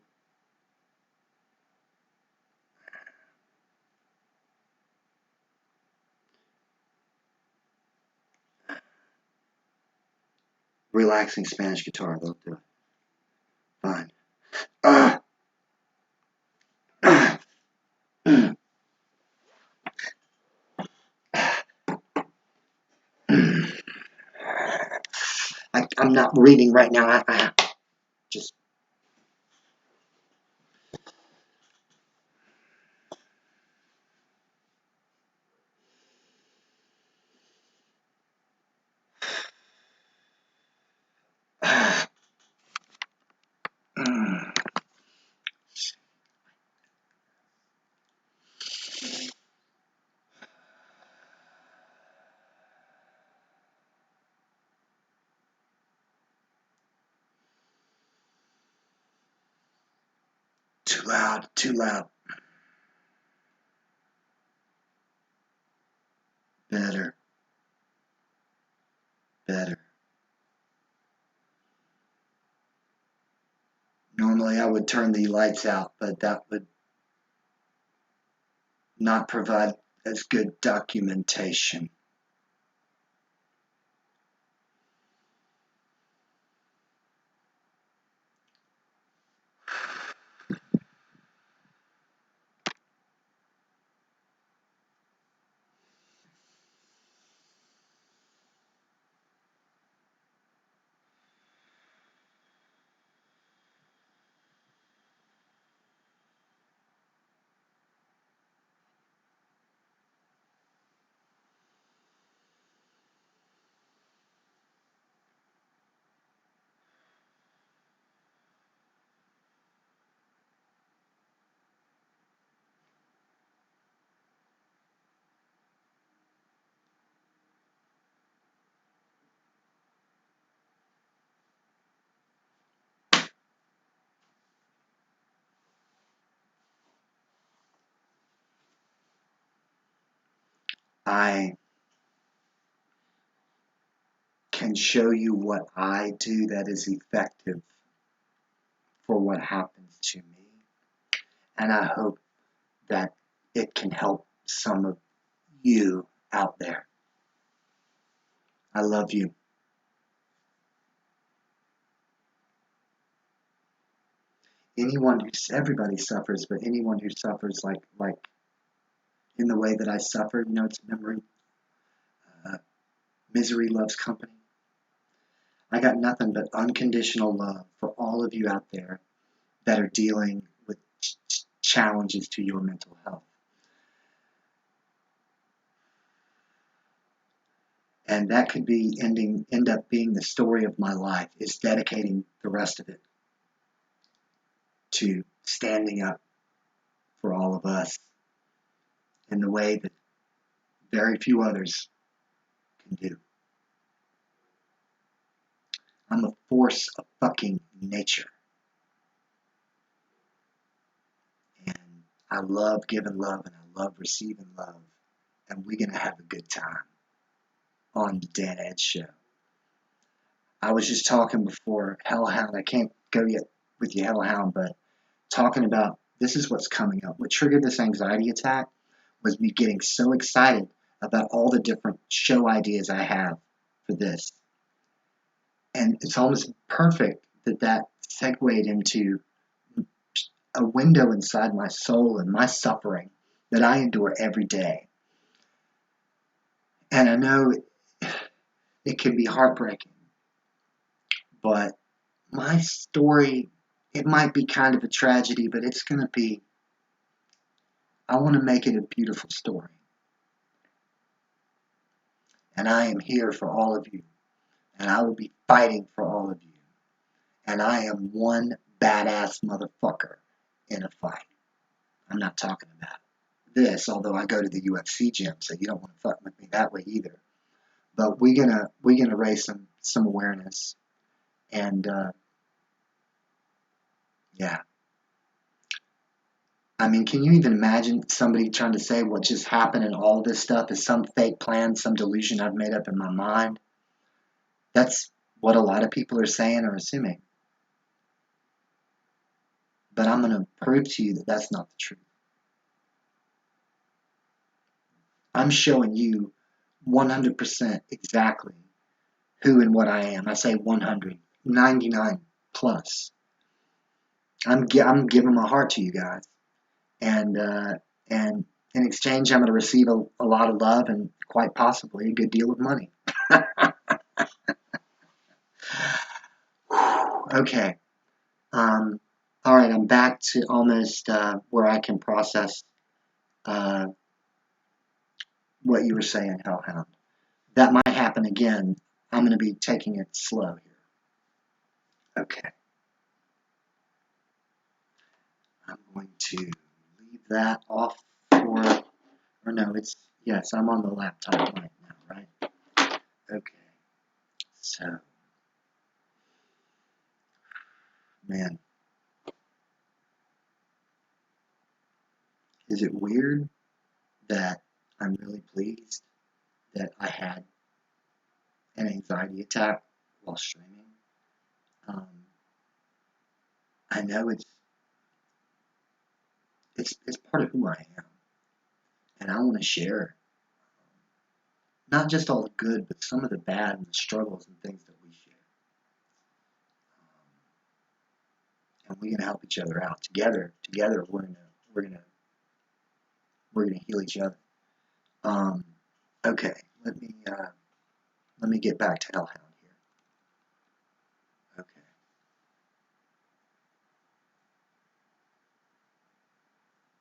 relaxing Spanish guitar. They'll do it. Fine. Ah! Ah! Mm. I'm not reading right now. I just. Mm. Too loud, too loud. Better, better. Normally I would turn the lights out, but that would not provide as good documentation. I can show you what I do that is effective for what happens to me. And I hope that it can help some of you out there. I love you. Everybody suffers, but anyone who suffers like in the way that I suffered, it's misery loves company. I got nothing but unconditional love for all of you out there that are dealing with challenges to your mental health. And that could end up being the story of my life, is dedicating the rest of it to standing up for all of us in the way that very few others can do. I'm a force of fucking nature. And I love giving love and I love receiving love. And we're going to have a good time on the Dan Ed Show. I was just talking before Hellhound. I can't go yet with you, Hellhound, but talking about this is what's coming up. What triggered this anxiety attack was me getting so excited about all the different show ideas I have for this. And it's almost perfect that segued into a window inside my soul and my suffering that I endure every day. And I know it can be heartbreaking, but my story, it might be kind of a tragedy, but it's going to be, I want to make it a beautiful story. And I am here for all of you. And I will be fighting for all of you. And I am one badass motherfucker in a fight. I'm not talking about this, although I go to the UFC gym, so you don't want to fuck with me that way either. But we're gonna raise some awareness, and yeah. I mean, can you even imagine somebody trying to say what just happened and all this stuff is some fake plan, some delusion I've made up in my mind? That's what a lot of people are saying or assuming. But I'm going to prove to you that that's not the truth. I'm showing you 100% exactly who and what I am. I say 199 plus. I'm giving my heart to you guys, and in exchange, I'm going to receive a lot of love and quite possibly a good deal of money. Okay. All right, I'm back to almost where I can process what you were saying, Hellhound. That might happen again. I'm going to be taking it slow here. Okay. I'm going to leave that off for, or no, yes, I'm on the laptop right now, right? Okay. So, man, is it weird that I'm really pleased that I had an anxiety attack while streaming? I know it's part of who I am, and I want to share not just all the good, but some of the bad and the struggles and things that we share. And we're gonna help each other out together. Together, we're gonna heal each other. Okay, let me get back to Hellhound here. Okay.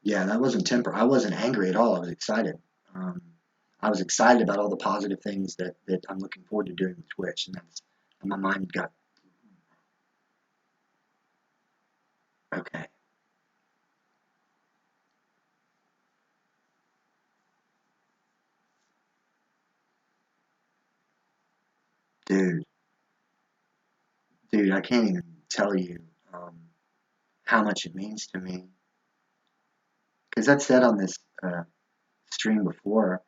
Yeah, that wasn't temper. I wasn't angry at all. I was excited. I was excited about all the positive things that I'm looking forward to doing with Twitch, and my mind got okay. Dude, I can't even tell you how much it means to me. Because I've said on this stream before,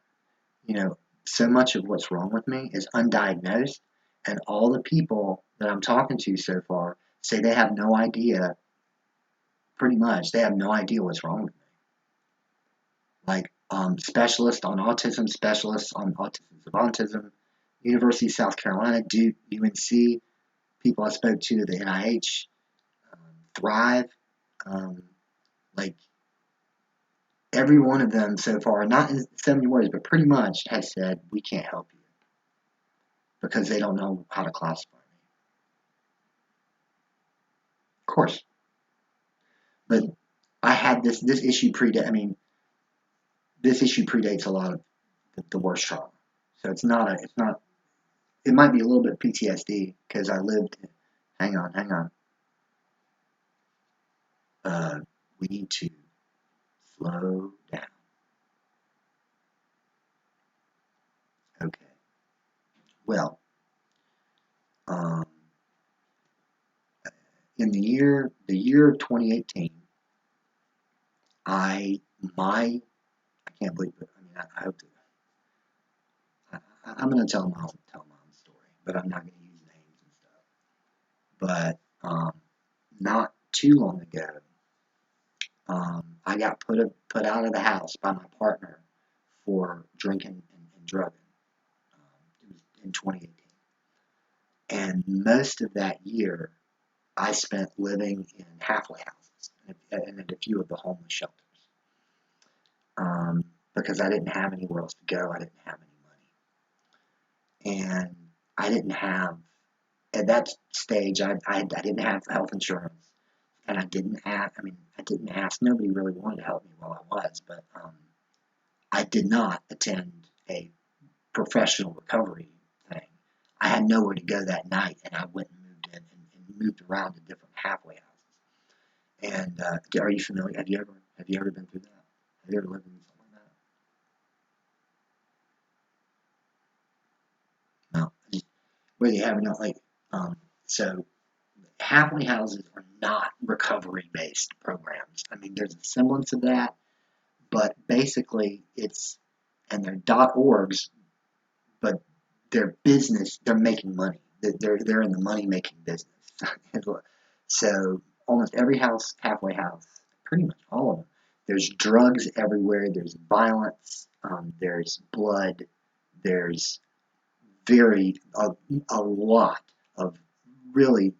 so much of what's wrong with me is undiagnosed, and all the people that I'm talking to so far say they have no idea, pretty much, they have no idea what's wrong with me. Like specialists on autism, specialists on autism, University of South Carolina, Duke, UNC, people I spoke to at the NIH, Thrive, like every one of them so far, not in so many words, but pretty much has said, we can't help you because they don't know how to classify me. Of course. But I had this issue this issue predates a lot of the worst trauma. So it might be a little bit PTSD because I lived, hang on. We need to slow down. Okay. Well, in the year of 2018, I can't believe it. I hope that I'm going to tell my own story, but I'm not going to use names and stuff. But not too long ago, I got put out of the house by my partner for drinking and drugging. It was in 2018, and most of that year, I spent living in halfway houses and at a few of the homeless shelters. Because I didn't have anywhere else to go. I didn't have any money. And I didn't have, at that stage, I didn't have health insurance. And I didn't ask, nobody really wanted to help me while I was, but I did not attend a professional recovery thing. I had nowhere to go that night, and I went and moved in and moved around to different halfway houses. And are you familiar? Have you ever been through that? Have you ever lived in something like that? No. Where you have not like so halfway houses are not recovery based programs. There's a semblance of that, but basically and they're .orgs, but they're business. They're making money. They're in the money making business. So almost every halfway house, pretty much all of them, there's drugs everywhere. There's violence. There's blood. There's a lot of really,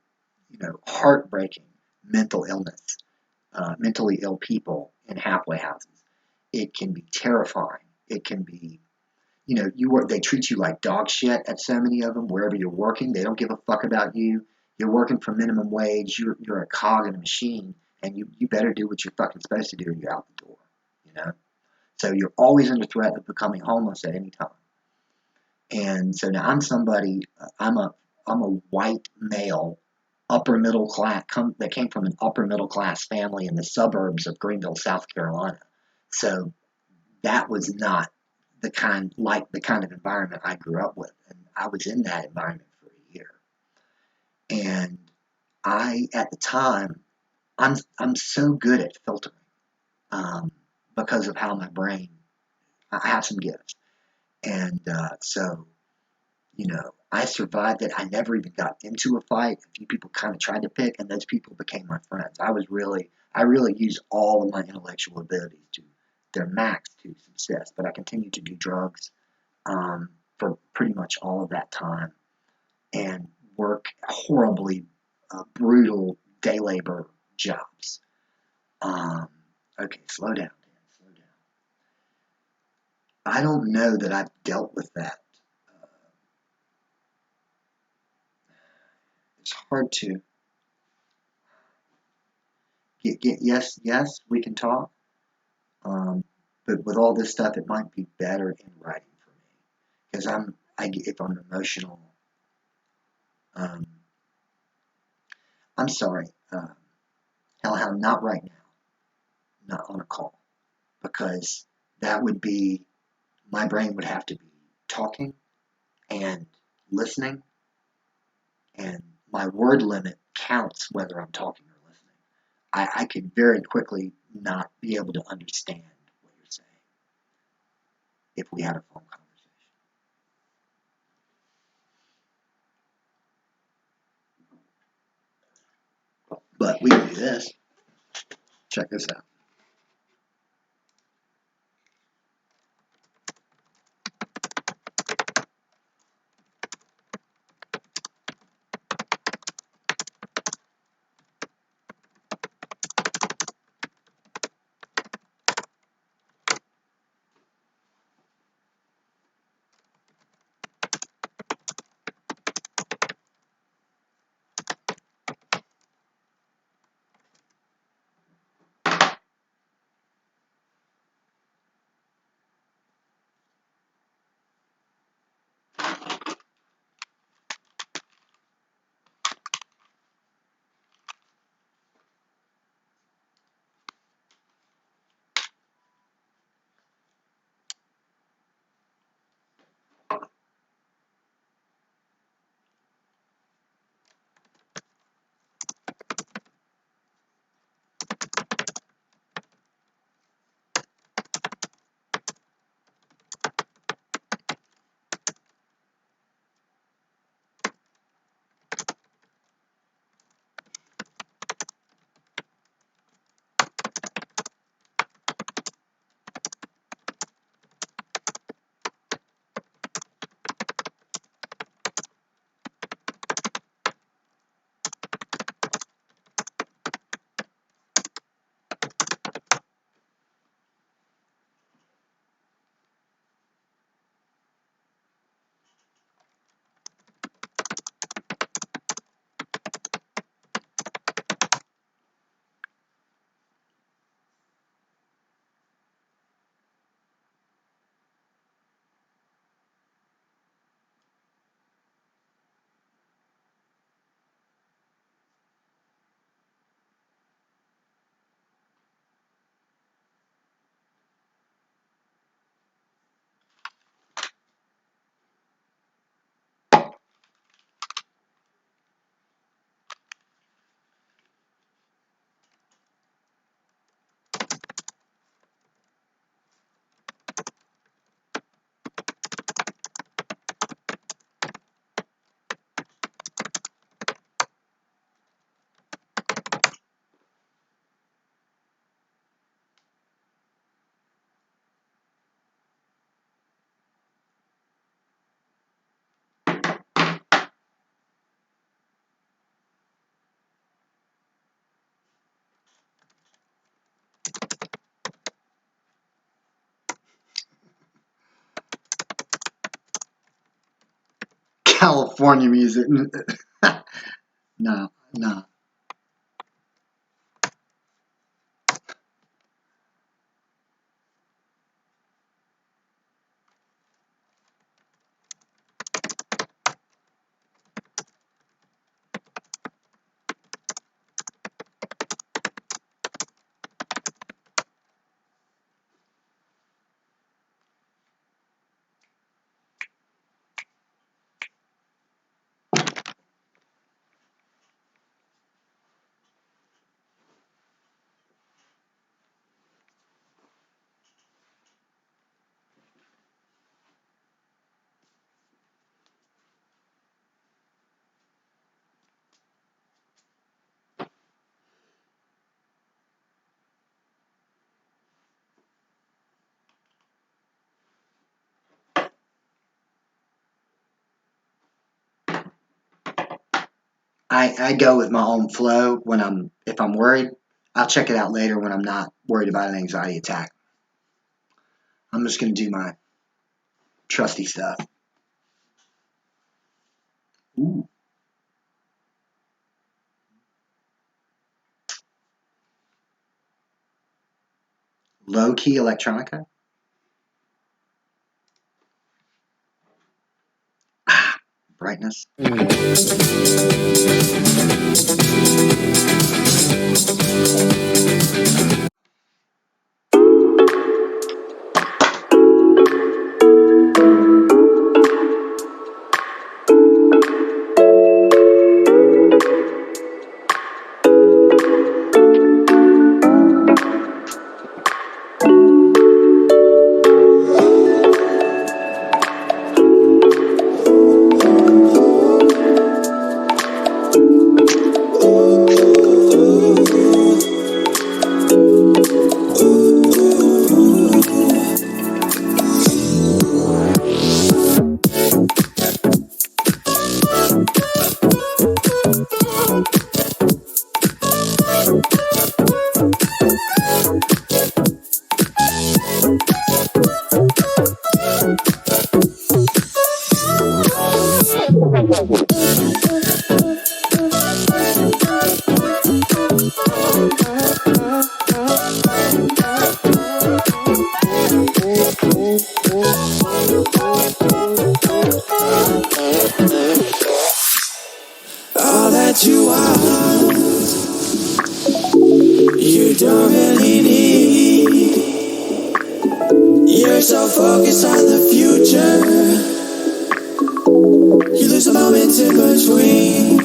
heartbreaking mental illness, mentally ill people in halfway houses. It can be terrifying. It can be, they treat you like dog shit at so many of them. Wherever you're working, they don't give a fuck about you. You're working for minimum wage. You're a cog in a machine, and you better do what you're fucking supposed to do, or you're out the door. So you're always under threat of becoming homeless at any time. And so now I'm a white male, upper middle class, that came from an upper middle class family in the suburbs of Greenville, South Carolina. So that was not the kind of environment I grew up with, and I was in that environment for a year. And at the time, I'm so good at filtering, because of how my brain, I have some gifts, and so I survived it. I never even got into a fight. A few people kind of tried to pick, and those people became my friends. I really used all of my intellectual abilities to their max to success, but I continued to do drugs for pretty much all of that time and work horribly brutal day labor jobs. Okay, slow down, Dan, slow down. I don't know that I've dealt with that. It's hard to get yes, we can talk. But with all this stuff, it might be better in writing for me because if I'm emotional, um, I'm sorry, hellhound, not right now, not on a call, because that would be, my brain would have to be talking and listening, and my word limit counts whether I'm talking or listening. I could very quickly not be able to understand what you're saying if we had a phone conversation. But we can do this. Check this out. California music. No. I go with my own flow if I'm worried. I'll check it out later when I'm not worried about an anxiety attack. I'm just going to do my trusty stuff. Ooh. Low key electronica. Brightness. All that you are, you don't really need. You're so focused on the future, you lose the moments in between.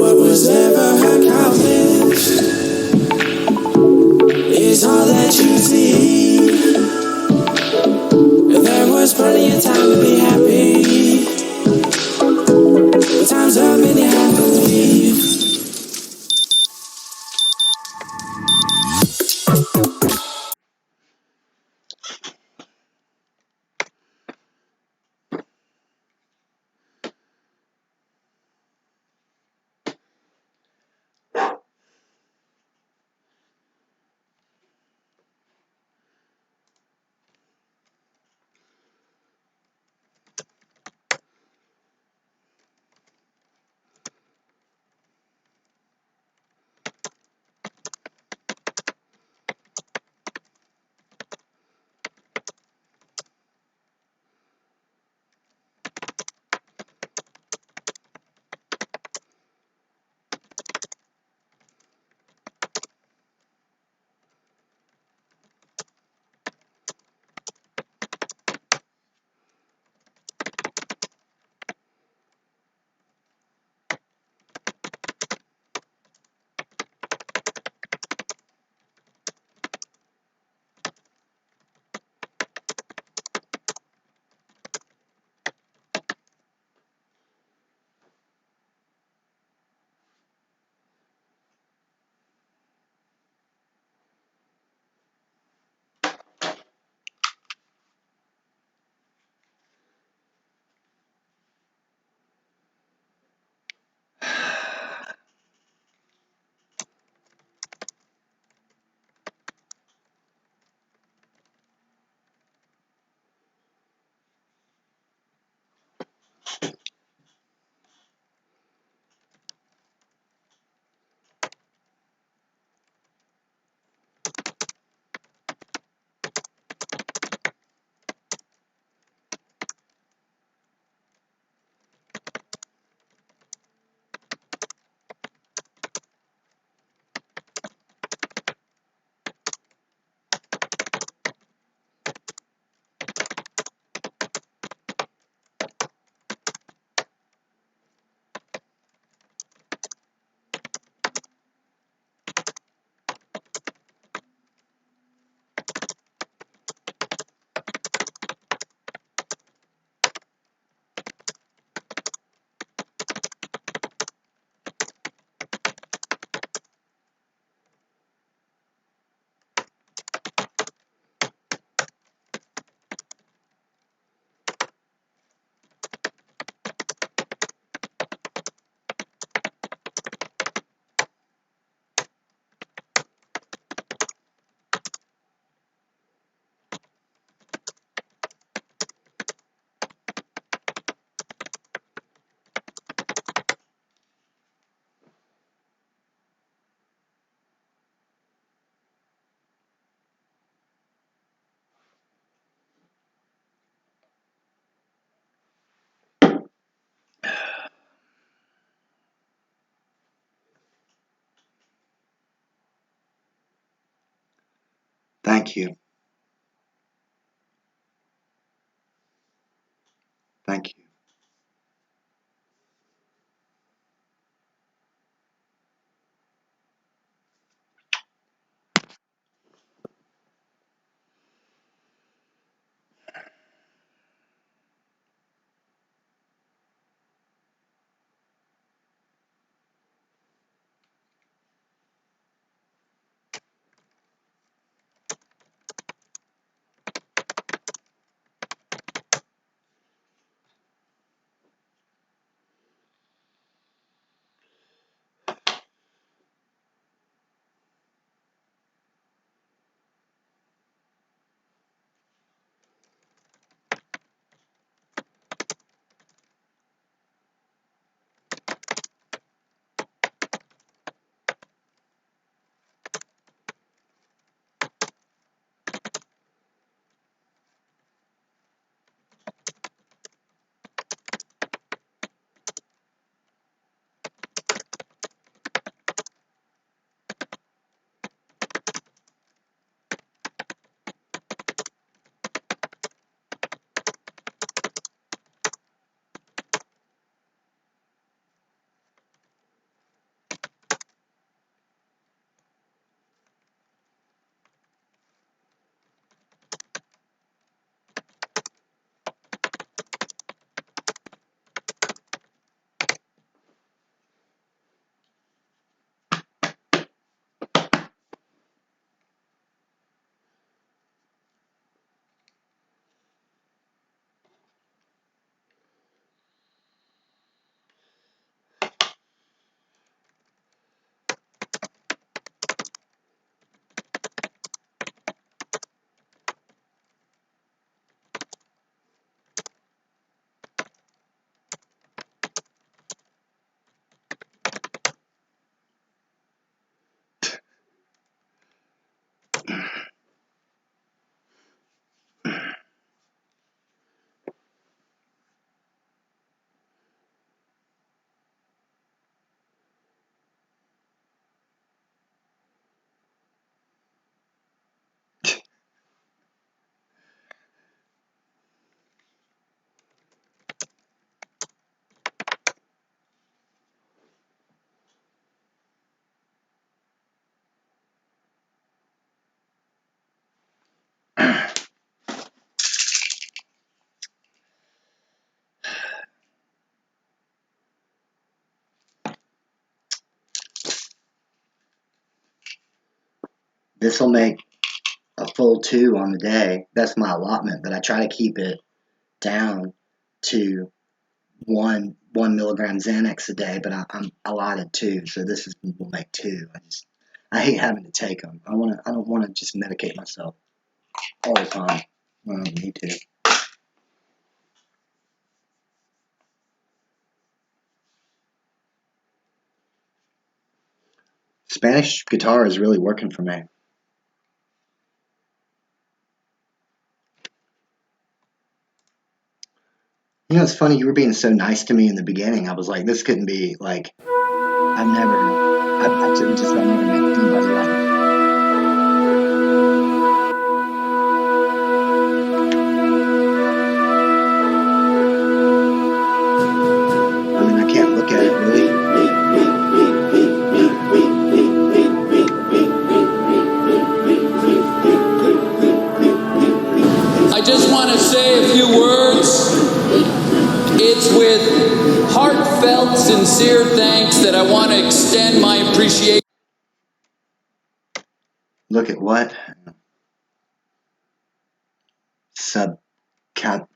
What was ever accomplished is all that you see. There was plenty of time to be happy. Time's up and you have to leave. Thank you. Thank you. This will make a full 2 on the day. That's my allotment, but I try to keep it down to 1 milligram Xanax a day, but I'm allotted 2, so will make 2. I hate having to take them. I don't want to just medicate myself all the time. I don't need to. Spanish guitar is really working for me. You know, it's funny, you were being so nice to me in the beginning. I was like, this couldn't be, like, I've never met anybody like this. I mean, I can't look at it really. I just want to say a few words. It's with heartfelt, sincere thanks that I want to extend my appreciation. Look at what? Subcat.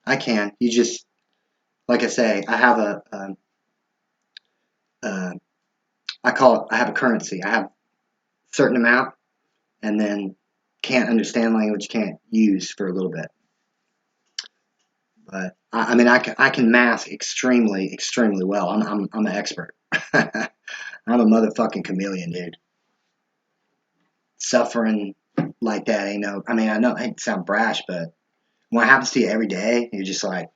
I can. You just, like I say, I have I have a currency. I have a certain amount, and then can't understand language, can't use for a little bit. But I mean, I can mask extremely well. I'm an expert. I'm a motherfucking chameleon, dude. Suffering like that ain't no. I mean, I know it sound brash, but when it happens to you every day, you're just like,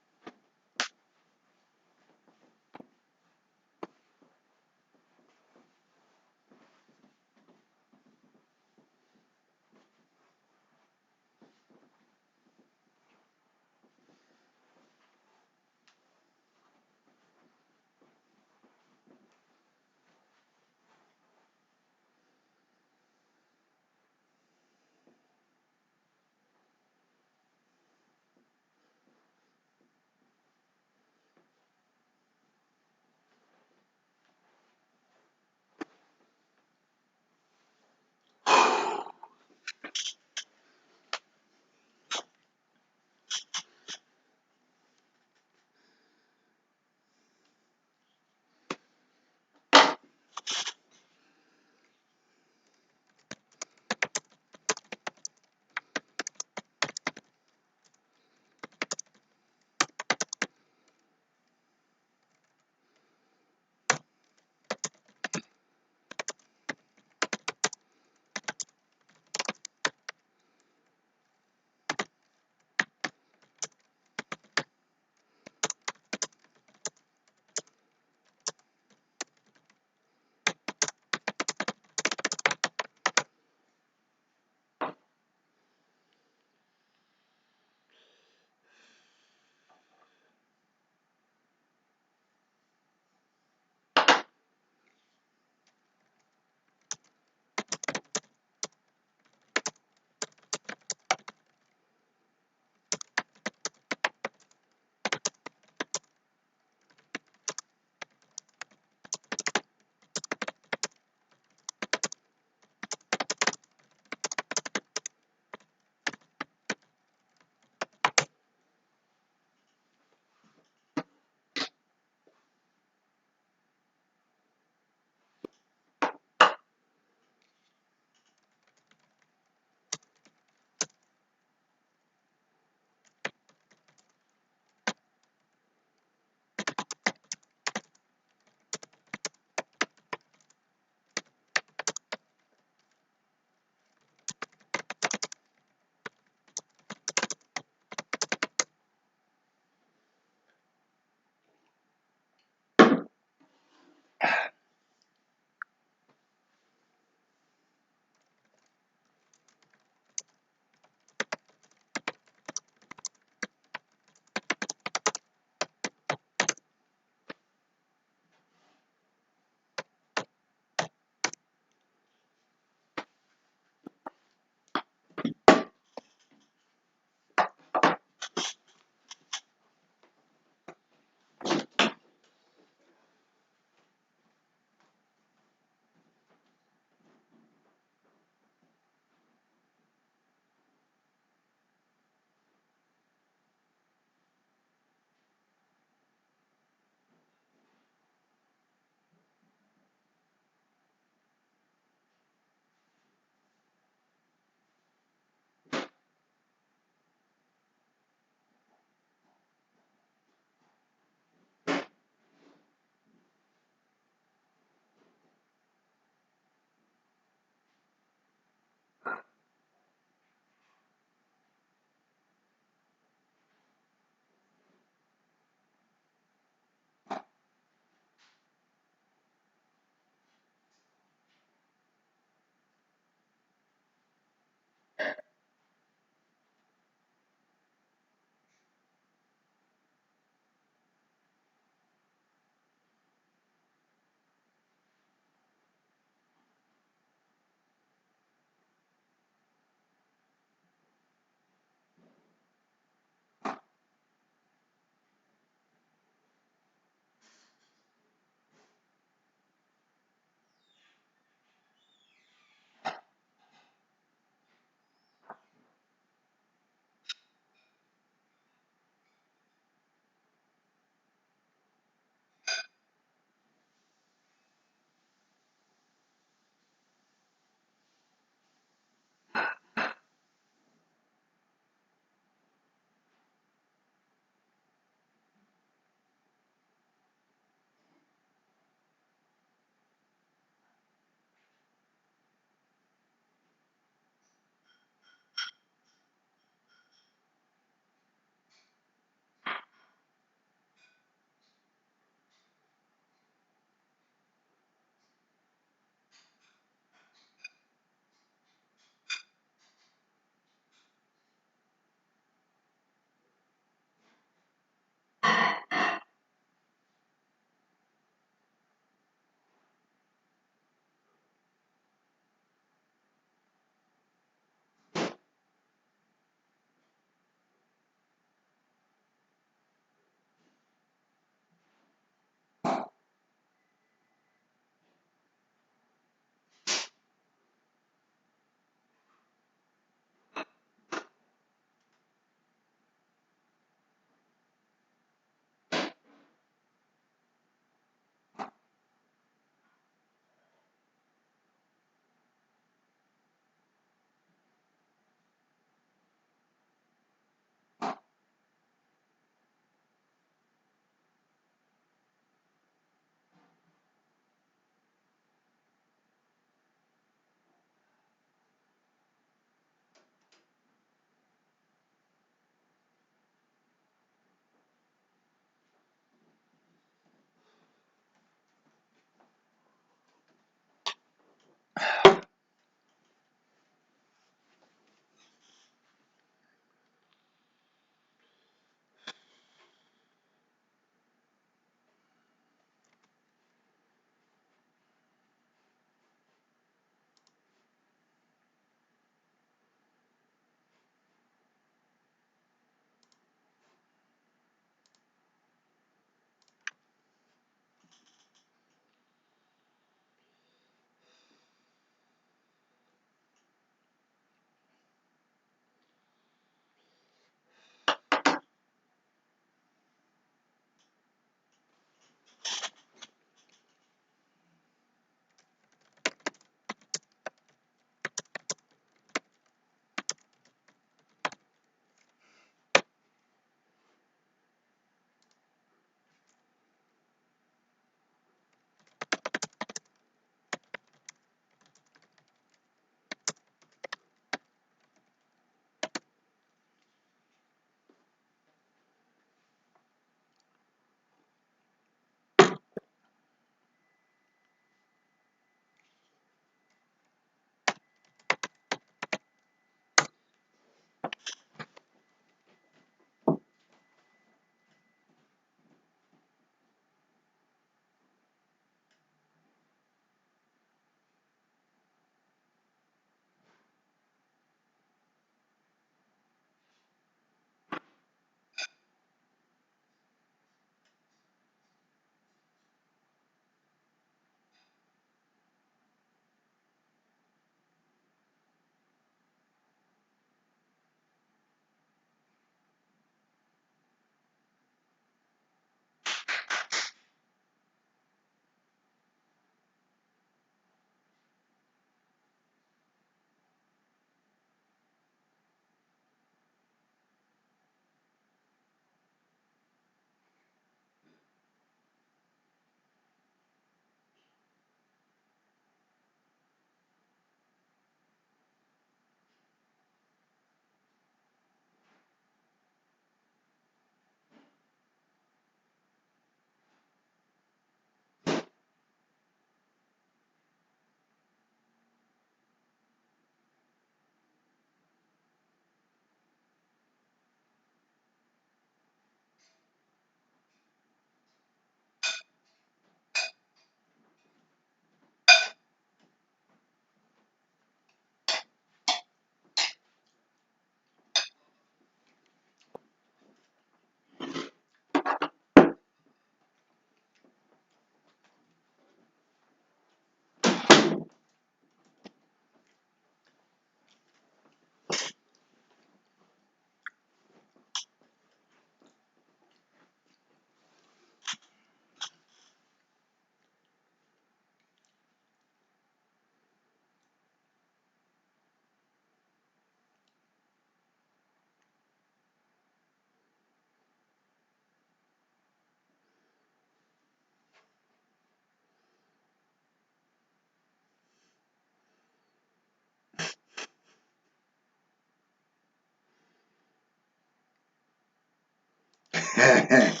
I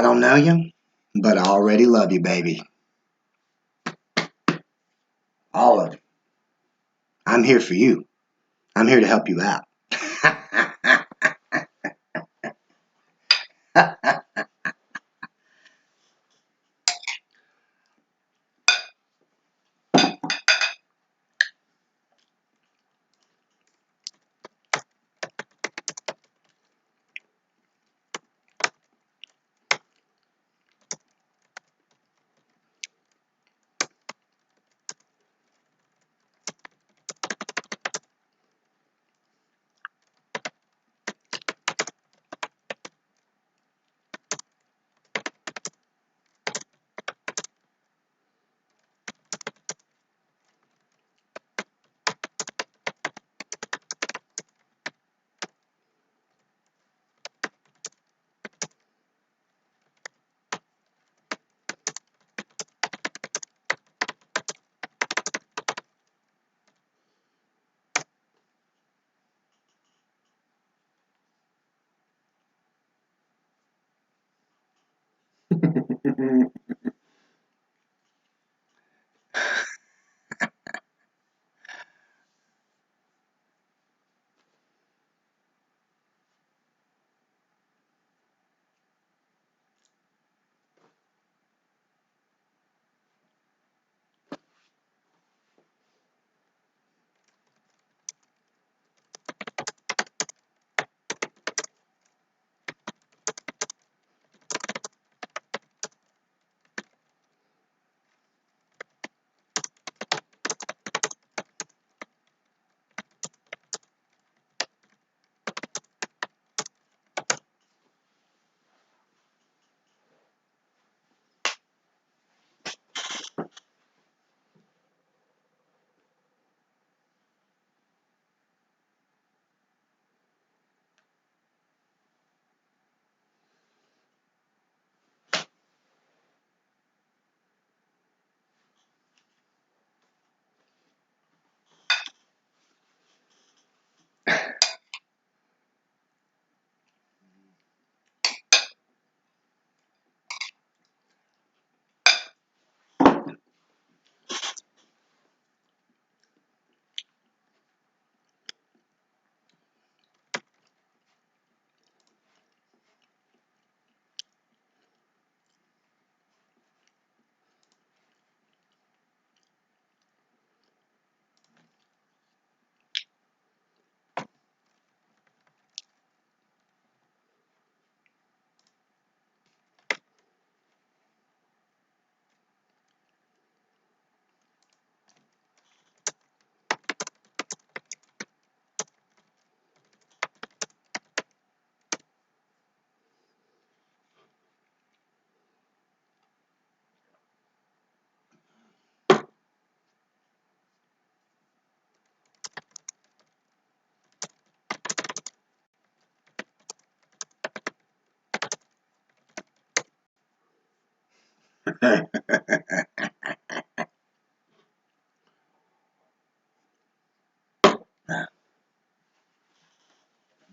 don't know you, but I already love you, baby. All of you. I'm here for you. I'm here to help you out.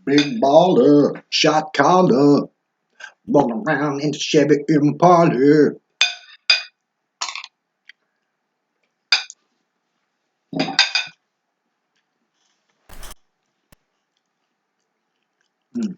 Big baller, shot caller, rolling around in the Chevy Impala. Mm.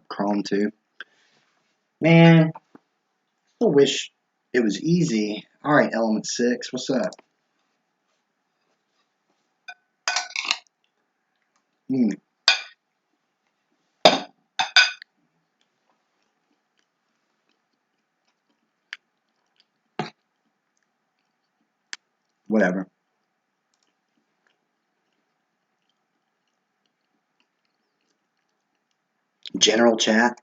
Chrome too. Man, I wish it was easy. All right, Element 6, what's up? Whatever. General chat.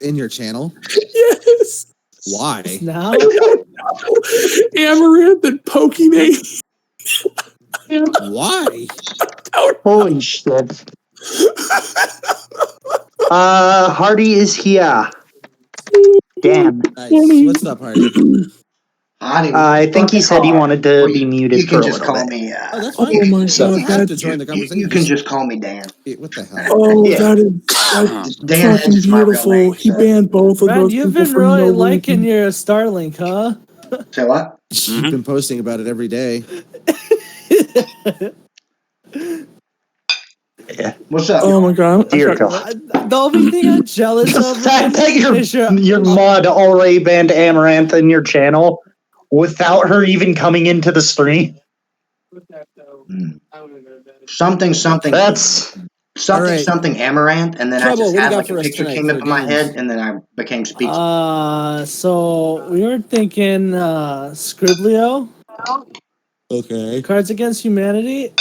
In your channel? Yes. Why? Now? Amaranth and Pokimane. Why? Holy shit. Hardy is here. Damn. Nice. What's up, Hardy? I think he said he wanted to be muted You for can a just little call bit. me. Oh, that's fine. Oh my You don't god, have to join the conversation. You can just call me Dan. What the hell? Oh, Yeah. that is Dan fucking is my real beautiful. name, He so- banned both of Brad, those you've people been for really no liking reason. your Starlink, huh? Say what? You've been posting about it every day. Yeah. What's up? Oh my god. Dear God. The only thing I'm jealous The of fact that is your mod already banned Amaranth in your channel without her even coming into the stream. Something. That's All right. Something Amaranth, and then Trouble, I just what do you had got like for a us picture tonight came for up in my games? head, and then I became speechless. So we were thinking Scriblio, Okay. Cards Against Humanity,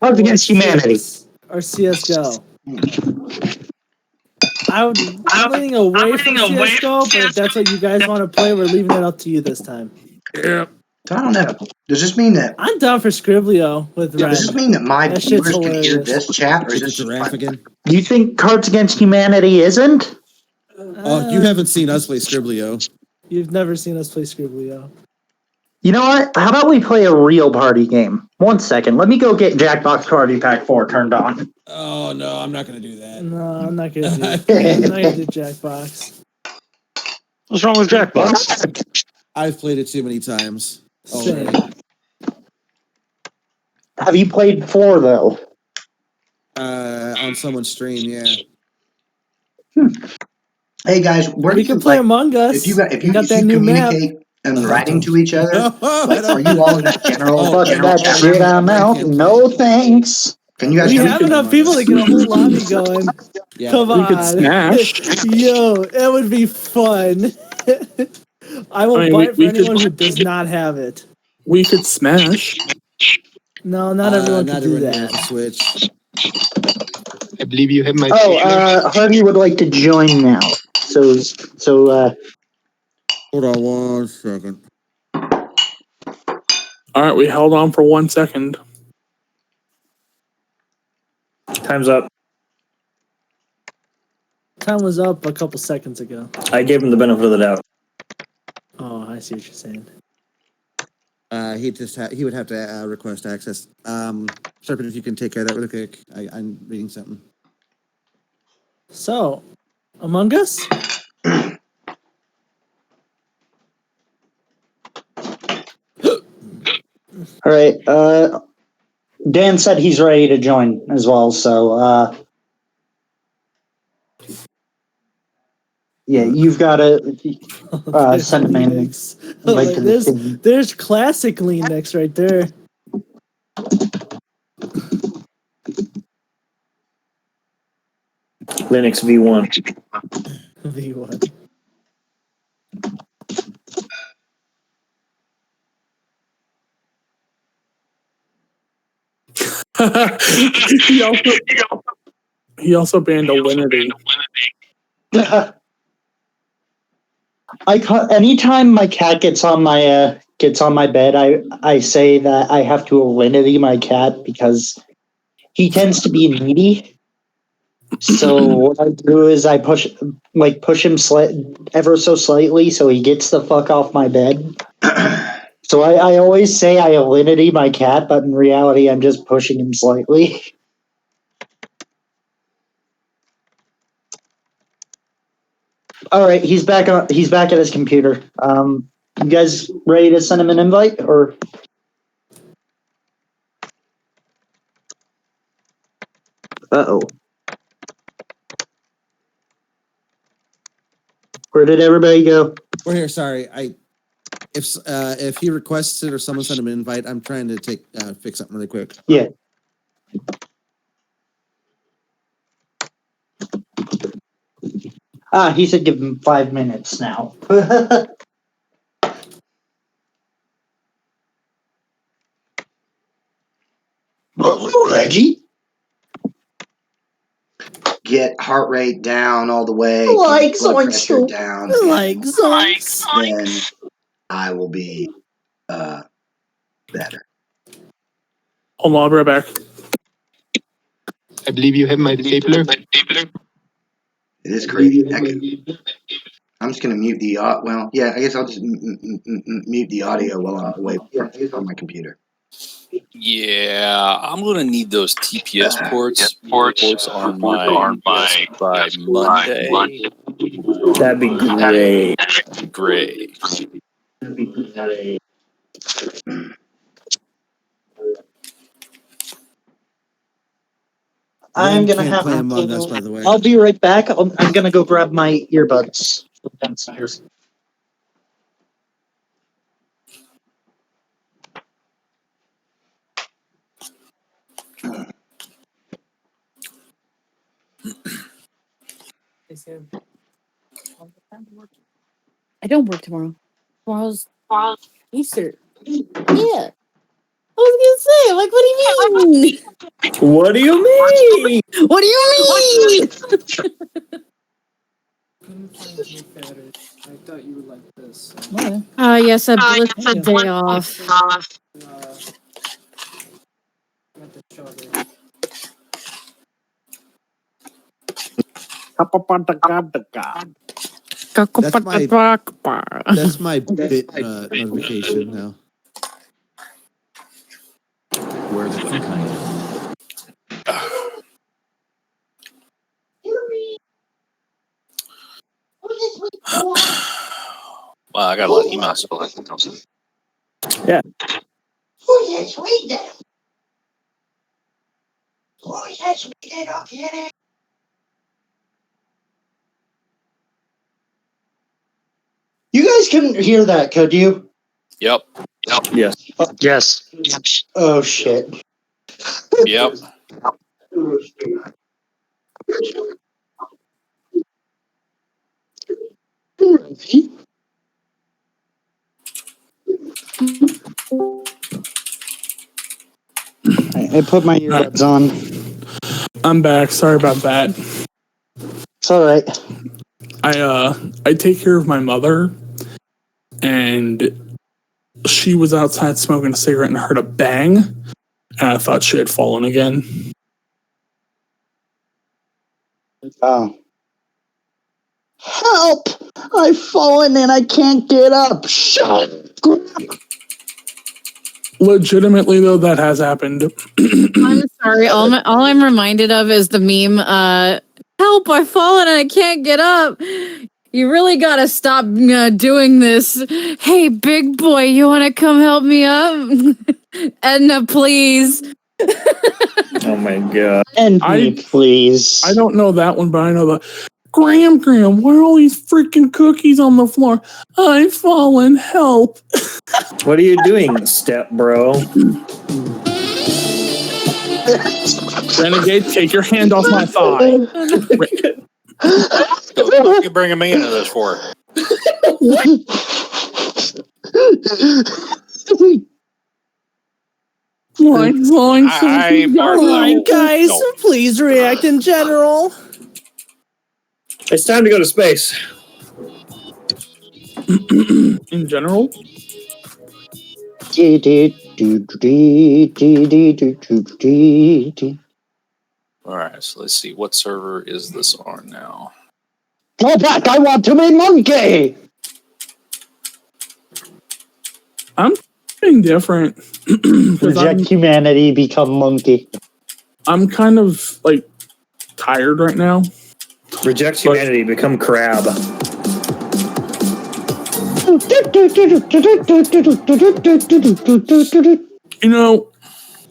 Cards Against Humanity. or CS:GO. I'm leaning away from CS:GO, but if that's what you guys want to play, we're leaving it up to you this time. Yeah. So I don't know. Does this mean that? I'm down for Scriblio with Ren. Does this mean that my That shit's viewers can hear hilarious. this chat, or is Get the this just giraffe my- again? You think Cards Against Humanity isn't? Oh, you haven't seen us play Scriblio. You've never seen us play Scriblio. You know what? How about we play a real party game? 1 second. Let me go get Jackbox Party Pack 4 turned on. Oh no, I'm not gonna do that. No, I'm not gonna do I'm not gonna do Jackbox. What's wrong with Jackbox? I've played it too many times Same. already. Have you played 4 though? On someone's stream, yeah. Hey guys, where We do can you play like? Among Us. If you got, if you, got if that you new map. communicate in writing to each other, I are you all in that general? Fuck general that chat shit, room? I'm out. No thanks. Can you guys We hear me? have enough people to get a whole lobby going. Yeah. Come We could on. smash. Yo, it would be fun. I will I mean, buy it for we could- anyone who does not have it. We could smash. No, not everyone not can do everyone has that. a Switch. I believe you have my Hardy would like to join now. So, Hold on 1 second. All right, we held on for 1 second. Time's up. Time was up a couple seconds ago. I gave him the benefit of the doubt. Oh, I see what you're saying. He would have to request access. Serpent, if you can take care of that really quick. I'm reading something. So, Among Us? all right. Dan said he's ready to join as well. So, yeah, you've got to send him in. Like, there's classic Linux right there. Linux V1. V1. he also banned Alinity. Anytime my cat gets on my bed, I say that I have to Alinity my cat because he tends to be needy. So what I do is I push him ever so slightly so he gets the fuck off my bed. So I always say I Alinity my cat, but in reality I'm just pushing him slightly. All right, he's back at his computer. You guys ready to send him an invite or? Uh-oh. Where did everybody go? We're here. Sorry, if he requests it or someone sent him an invite, I'm trying to fix something really quick. Yeah. He said give him 5 minutes now. Reggie? Get heart rate down all the way, Like keep blood so pressure down, Like then I will be better. Hold on, I'll be right back. I believe you have my stapler. It is crazy. I'm just going to mute the well, yeah, I guess I'll just mute the audio while I'm away from my computer. Yeah, I'm going to need those TPS ports on my by Monday. That'd be great. Great. I'm gonna have play Among Us, by the way. I'll be right back. I'm gonna go grab my earbuds. I don't work tomorrow. Tomorrow's Easter. Yeah. I was gonna say, like, what do you mean? What do you mean? What do you mean? I thought you would like this. Oh, yes, a blissful day off. That's my bit notification now. Where the fuck I am? Wow, I got a lot of emails. Yeah. Who's this reading? Who's this reading? Okay. You guys couldn't hear that, could you? Yep. Yes. Yes. Oh shit. Yep. I put my earbuds on. I'm back. Sorry about that. It's all right. I take care of my mother, and she was outside smoking a cigarette and heard a bang, and I thought she had fallen again. Oh. Help! I've fallen and I can't get up. Shut up. Legitimately, though, that has happened. I'm sorry. All I'm reminded of is the meme, help, I've fallen and I can't get up. You really gotta stop doing this. Hey, big boy, you wanna come help me up? Edna, please. Oh my god. And please. I don't know that one, but I know the Graham, why are all these freaking cookies on the floor? I've fallen, help. What are you doing, step bro? Renegade, take your hand off my thigh. What are you bringing me into this for? Alright, guys, please react in general. It's time to go to space. In general? Alright, so let's see. What server is this on now? Go back! I want to be monkey! I'm being different. Reject humanity, become monkey. I'm kind of like tired right now. Reject humanity, become crab. You know,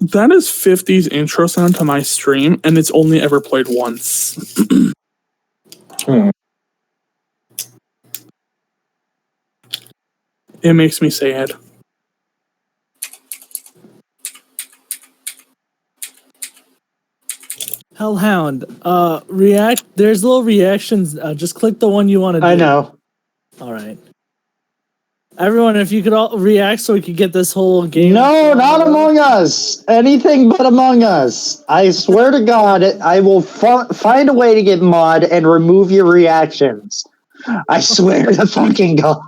that is 50's intro sound to my stream, and it's only ever played once. It makes me sad. Hellhound, react. There's little reactions. Just click the one you want to do. I know. All right. Everyone, if you could all react so we could get this whole game. No, not Among Us. Anything but Among Us. I swear to God, I will find a way to get mod and remove your reactions. I swear to fucking God.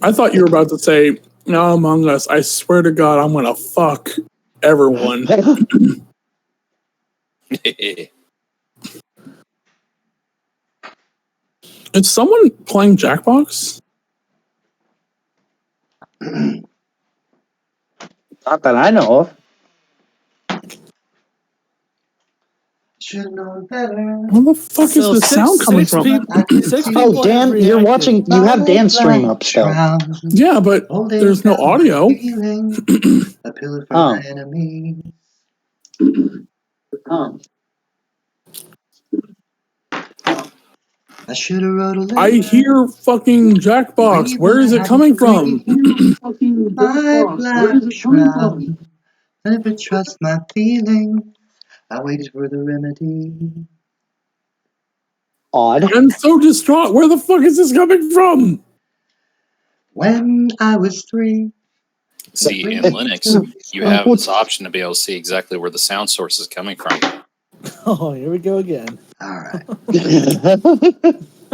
I thought you were about to say, no, Among Us. I swear to God, I'm going to fuck everyone. Is someone playing Jackbox? Not that I know of. Should know better. Where the fuck So is the sound coming from? Oh, Dan, you're watching. You have Dan's stream up still. Yeah, but there's no audio. A pillar for my enemies. I should have wrote a letter. I hear fucking Jackbox. Where is it coming from? My black shroud. I never trust my feelings. I waited for the remedy. Odd. I'm so distraught. Where the fuck is this coming from? When I was 3. See, in Linux, you have this option to be able to see exactly where the sound source is coming from. Oh, here we go again. All right.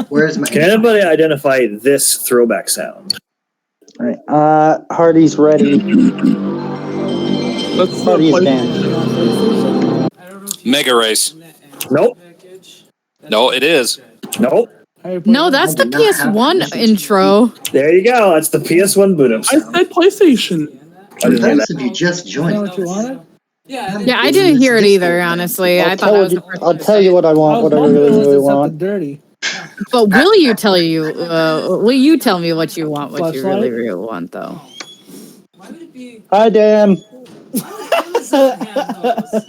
Where's my? Can anybody identify this throwback sound? All right. Hardy's ready. Hardy's Dan. Mega Race. Nope. No, it is. Nope. No, that's the PS1 intro. There you go. That's the PS1 boot up I said PlayStation. Those of you just joined. What you wanted? Yeah, I didn't hear it either, honestly. I thought that was the first I'll tell you what I want. What I really want. Dirty. But will you tell me what you want, what you really, really want, though? Hi, Dan.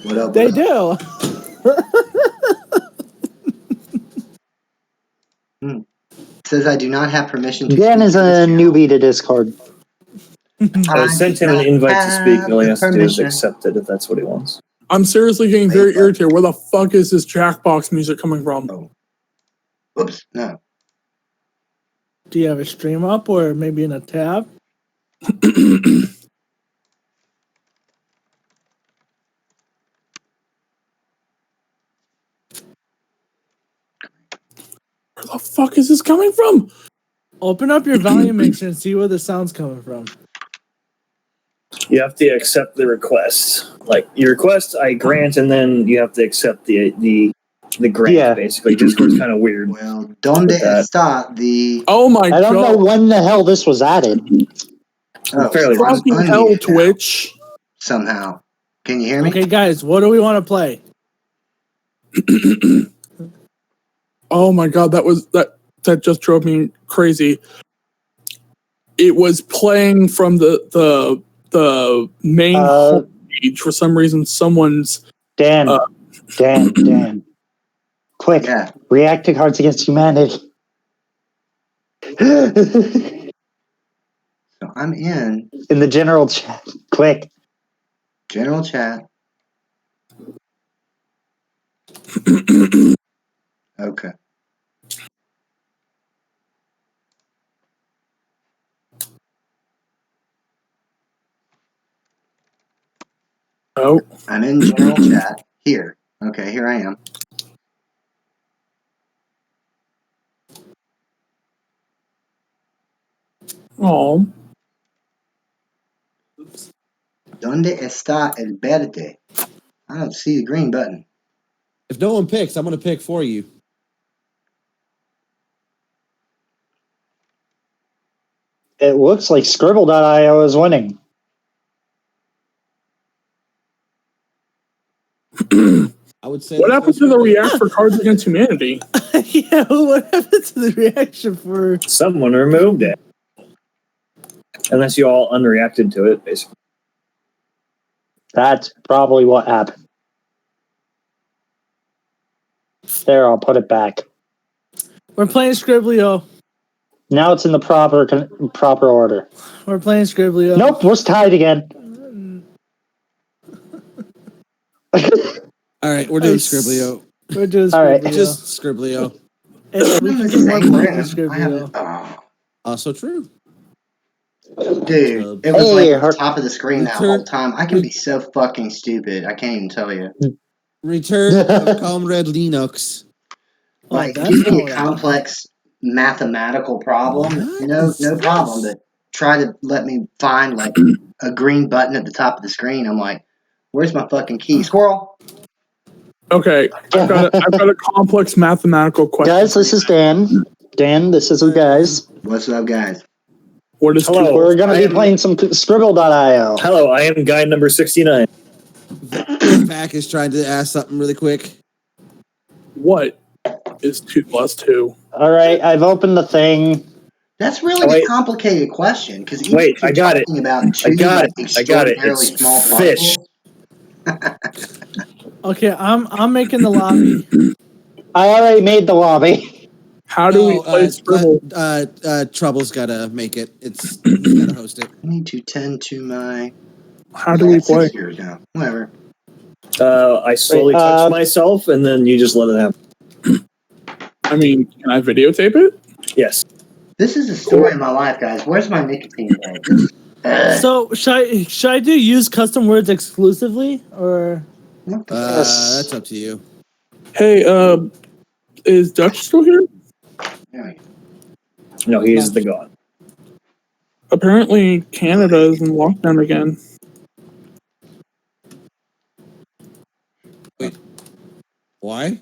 What up? They do. Says I do not have permission to. Dan is a newbie to Discord. I sent him an invite to speak. All he has to do is accept it if that's what he wants. I'm seriously getting very irritated. Where the fuck is this Jackbox music coming from? Oops, no. Do you have a stream up or maybe in a tab? Where the fuck is this coming from? Open up your volume mixer and see where the sound's coming from. You have to accept the request. Like your request, I grant, and then you have to accept the grant. Basically, Discord's kind of weird. Well, donde está the? Oh my god! I don't know when the hell this was added. Fairly fucking hell, Twitch. Somehow, can you hear me? Okay, guys, what do we want to play? Oh my god, that just drove me crazy. It was playing from the main homepage for some reason. Someone's Dan. Quick, react to Cards Against Humanity. So I'm in the general chat. Quick. General chat. Okay. Oh. I'm in general chat. Here. Okay, here I am. Oh. ¿Dónde está el verde? I don't see the green button. If no one picks, I'm going to pick for you. It looks like Scribble.io is winning. I would say. What happened to the React for Cards Against Humanity? Yeah, what happened to the reaction for? Someone removed it. Unless you all unreacted to it, basically. That's probably what happened. There, I'll put it back. We're playing Scriblio. Now it's in the proper order. We're playing Scriblio. Nope, we're tied again. All right, we're doing Scriblio. We're doing Scriblio. All right. Just Scriblio. And we can do more points than Scriblio. Also true. Dude, it was like the top of the screen that whole time. I can be so fucking stupid. I can't even tell you. Return of Comrade Linux. Like, give me a complex mathematical problem, no problem. But try to let me find like a green button at the top of the screen. I'm like, where's my fucking key? Squirrel. Okay, I've got a complex mathematical question. Guys, this is Dan. Dan, this is the guys. What's up, guys? What is Hello. We're going to be playing some Scribble.io. Hello, I am guy number 69. Pack is trying to ask something really quick. What is 2 plus 2? All right, I've opened the thing. That's really a complicated question because Wait, I got it. About I got it. extraordinarily It's small fish. Okay, I'm making the lobby. I already made the lobby. How do we play Scribble? Trouble's got to make it. He's got to host it. I need to tend to my. How do we play? 6 years now. Whatever. I slowly touch myself, and then you just let it happen. I mean, can I videotape it? Yes. This is the story of my life, guys. Where's my nicotine bag? So should I do use custom words exclusively or? That's up to you. Hey, is Dutch still here? No, he is the god. Apparently, Canada is in lockdown again. Wait, why?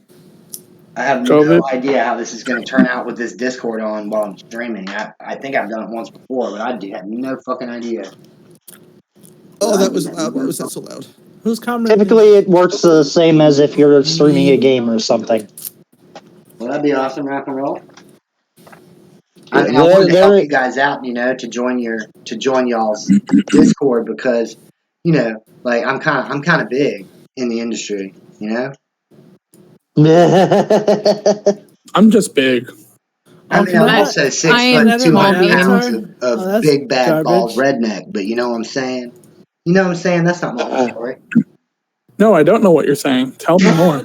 I have no idea how this is going to turn out with this Discord on while I'm streaming. I think I've done it once before, but I have no fucking idea. Oh, that was loud. Why was that so loud? Who's commenting? Typically, it works the same as if you're streaming a game or something. Well, that'd be awesome, rock and roll. I mean, I wanted to help you guys out, to join y'all's Discord because, like I'm kind of big in the industry, I'm just big. I mean, I'm also 6 foot 200 pounds of big bad bald redneck, but you know what I'm saying? You know what I'm saying? That's not my story. No, I don't know what you're saying. Tell me more.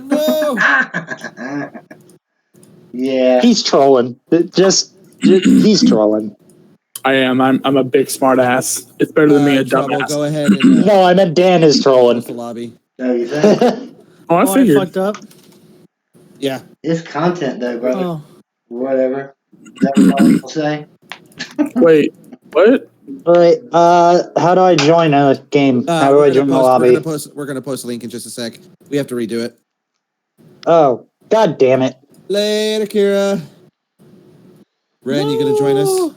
Yeah. He's trolling. He's trolling. I am. I'm a big smart ass. It's better than me a dumbass. Go ahead. And, no, I meant Dan is trolling. The lobby. Oh, you think? I figured. I fucked up. Yeah. It's content, though, brother. Oh. Whatever. Is that what people say? Wait, what? All right. How do I join a game? How do I join the lobby? We're gonna post a link in just a sec. We have to redo it. Oh, god damn it! Later, Kira. Ren, you gonna join us?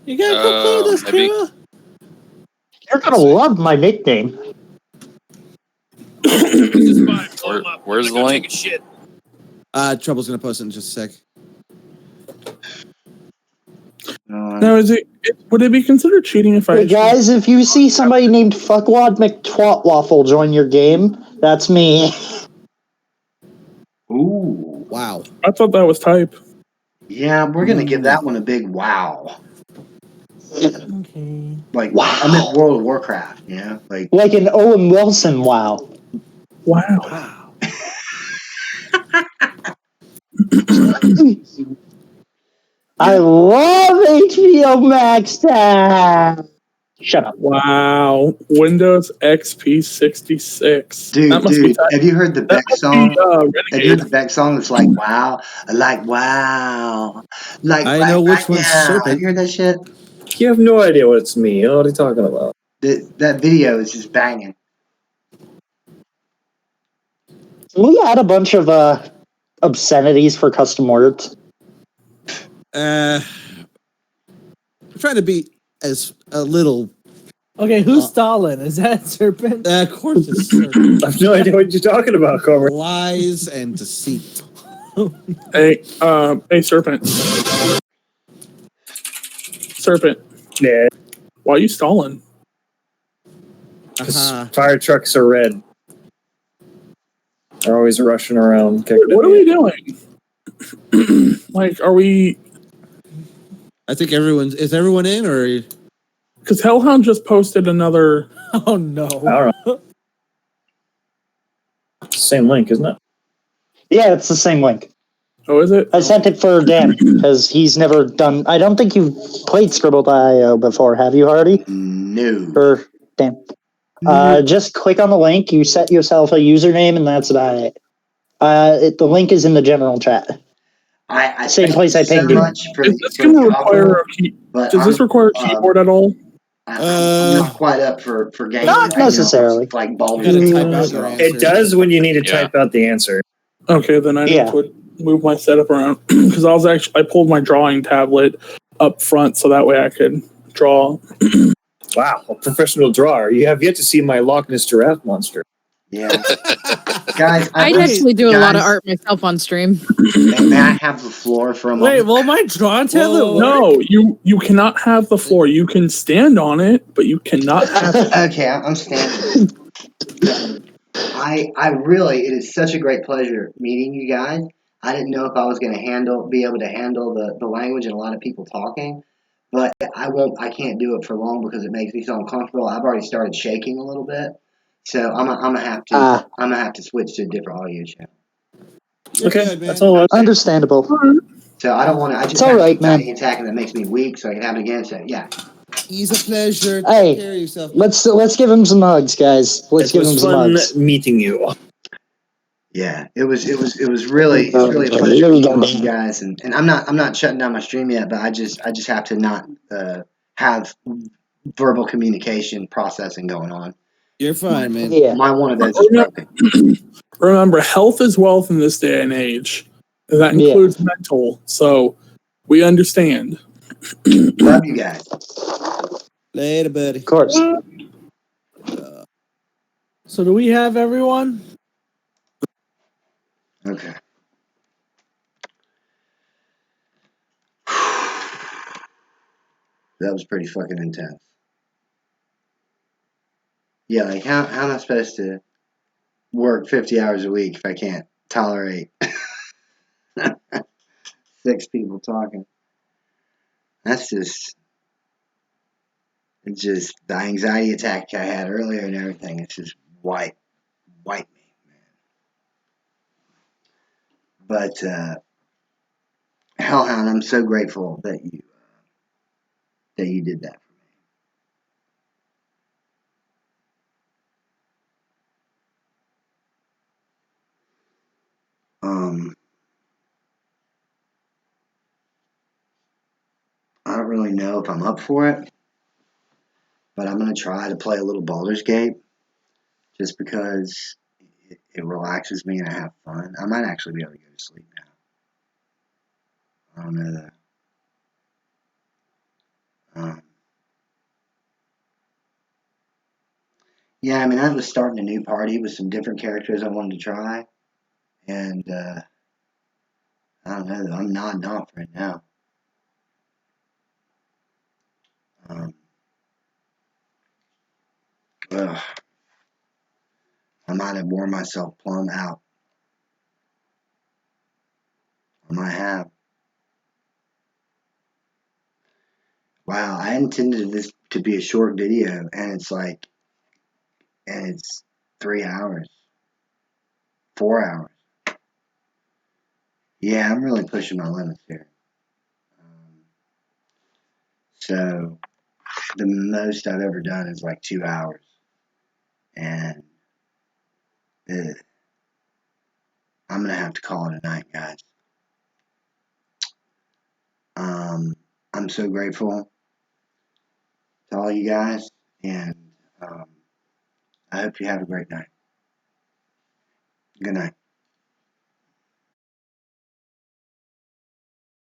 You gotta go play with us, Kira. You're gonna love my nickname. Where's the link? Trouble's gonna post it in just a sec. Now, would it be considered cheating if Hey guys, if you see somebody named Fuckwad McTwatwaffle join your game, that's me. Ooh. Wow. I thought that was type. Yeah, we're gonna give that one a big wow. Okay. Like wow. I meant World of Warcraft, like an Owen Wilson wow. Wow. I love HBO Max tab. Shut up. Wow. Windows XP 66. Dude, That must be tight. have you heard the That Beck must be song? Have you heard Renegade. the Beck song? It's like wow, wow, I know which one's now. Have Serpent. you heard that shit? You have no idea what it's me. What are you talking about? That video is just banging. We had a bunch of obscenities for custom words. I'm trying to be as a little. Okay, who's Stalin? Is that Serpent? Of course, it's Serpent. I have no idea what you're talking about, Cobra. Lies and deceit. Hey, Serpent. Serpent. Yeah. Why are you stalling? Because fire trucks are red. They're always rushing around. What are we doing? Like, are we... I think is everyone in, or... Because Hellhound just posted another... Oh, no. I don't know. Same link, isn't it? Yeah, it's the same link. Oh, is it? I sent it for Dan, because he's never done... I don't think you've played Scribble.io before, have you, Hardy? No. Or Dan? Just click on the link, you set yourself a username, and that's about it. The link is in the general chat. I Same thank place you I pinged so you. much for Is this for going to the require offer, Does this require a keyboard at all? I'm not quite up for games Not right now. necessarily. Like Baldur's Gate. It does when you need to type out the answer. Okay, then I need to move my setup around because I pulled my drawing tablet up front so that way I could draw. Wow, a professional drawer. You have yet to see my Loch Ness giraffe monster. Yeah. Guys, I actually do a lot of art myself on stream. May I have the floor for a moment? Wait, will my drawing tablet work? No, you cannot have the floor. You can stand on it, but you cannot have it. Okay, I'm standing. I really, it is such a great pleasure meeting you guys. I didn't know if I was going to be able to handle the language and a lot of people talking, but I can't do it for long because it makes me so uncomfortable. I've already started shaking a little bit, so I'm gonna have to switch to a different audio channel. Okay, that's all. Understandable. So I don't want to. I just It's all right, man. attack and that makes me weak, so I can have it again. So yeah. He's a pleasure. Hey, Take care of yourself. let's give him some hugs, guys. Let's give him some hugs. Meeting you. Yeah, it was really a pleasure meeting with you guys, and I'm not shutting down my stream yet, but I just have to not have verbal communication processing going on. You're fine, man. Yeah. My one of those is broken. Remember, health is wealth in this day and age. And that includes mental. So we understand. Love you guys. Later, buddy. Of course. So do we have everyone? Okay. That was pretty fucking intense. Yeah, like how am I supposed to work 50 hours a week if I can't tolerate 6 people talking? That's just the anxiety attack I had earlier and everything. It's just wipe me, man. But Hellhound, I'm so grateful that you did that for me. I don't really know if I'm up for it, but I'm gonna try to play a little Baldur's Gate just because it relaxes me and I have fun. I might actually be able to go to sleep now. I don't know that. Yeah, I mean, I was starting a new party with some different characters I wanted to try, and I don't know. I'm nodding off right now. I might have worn myself plumb out. I might have. Wow, I intended this to be a short video, and it's 3 hours, 4 hours. Yeah, I'm really pushing my limits here. So the most I've ever done is like 2 hours. And I'm going to have to call it a night, guys. I'm so grateful to all you guys, and I hope you have a great night. Good night.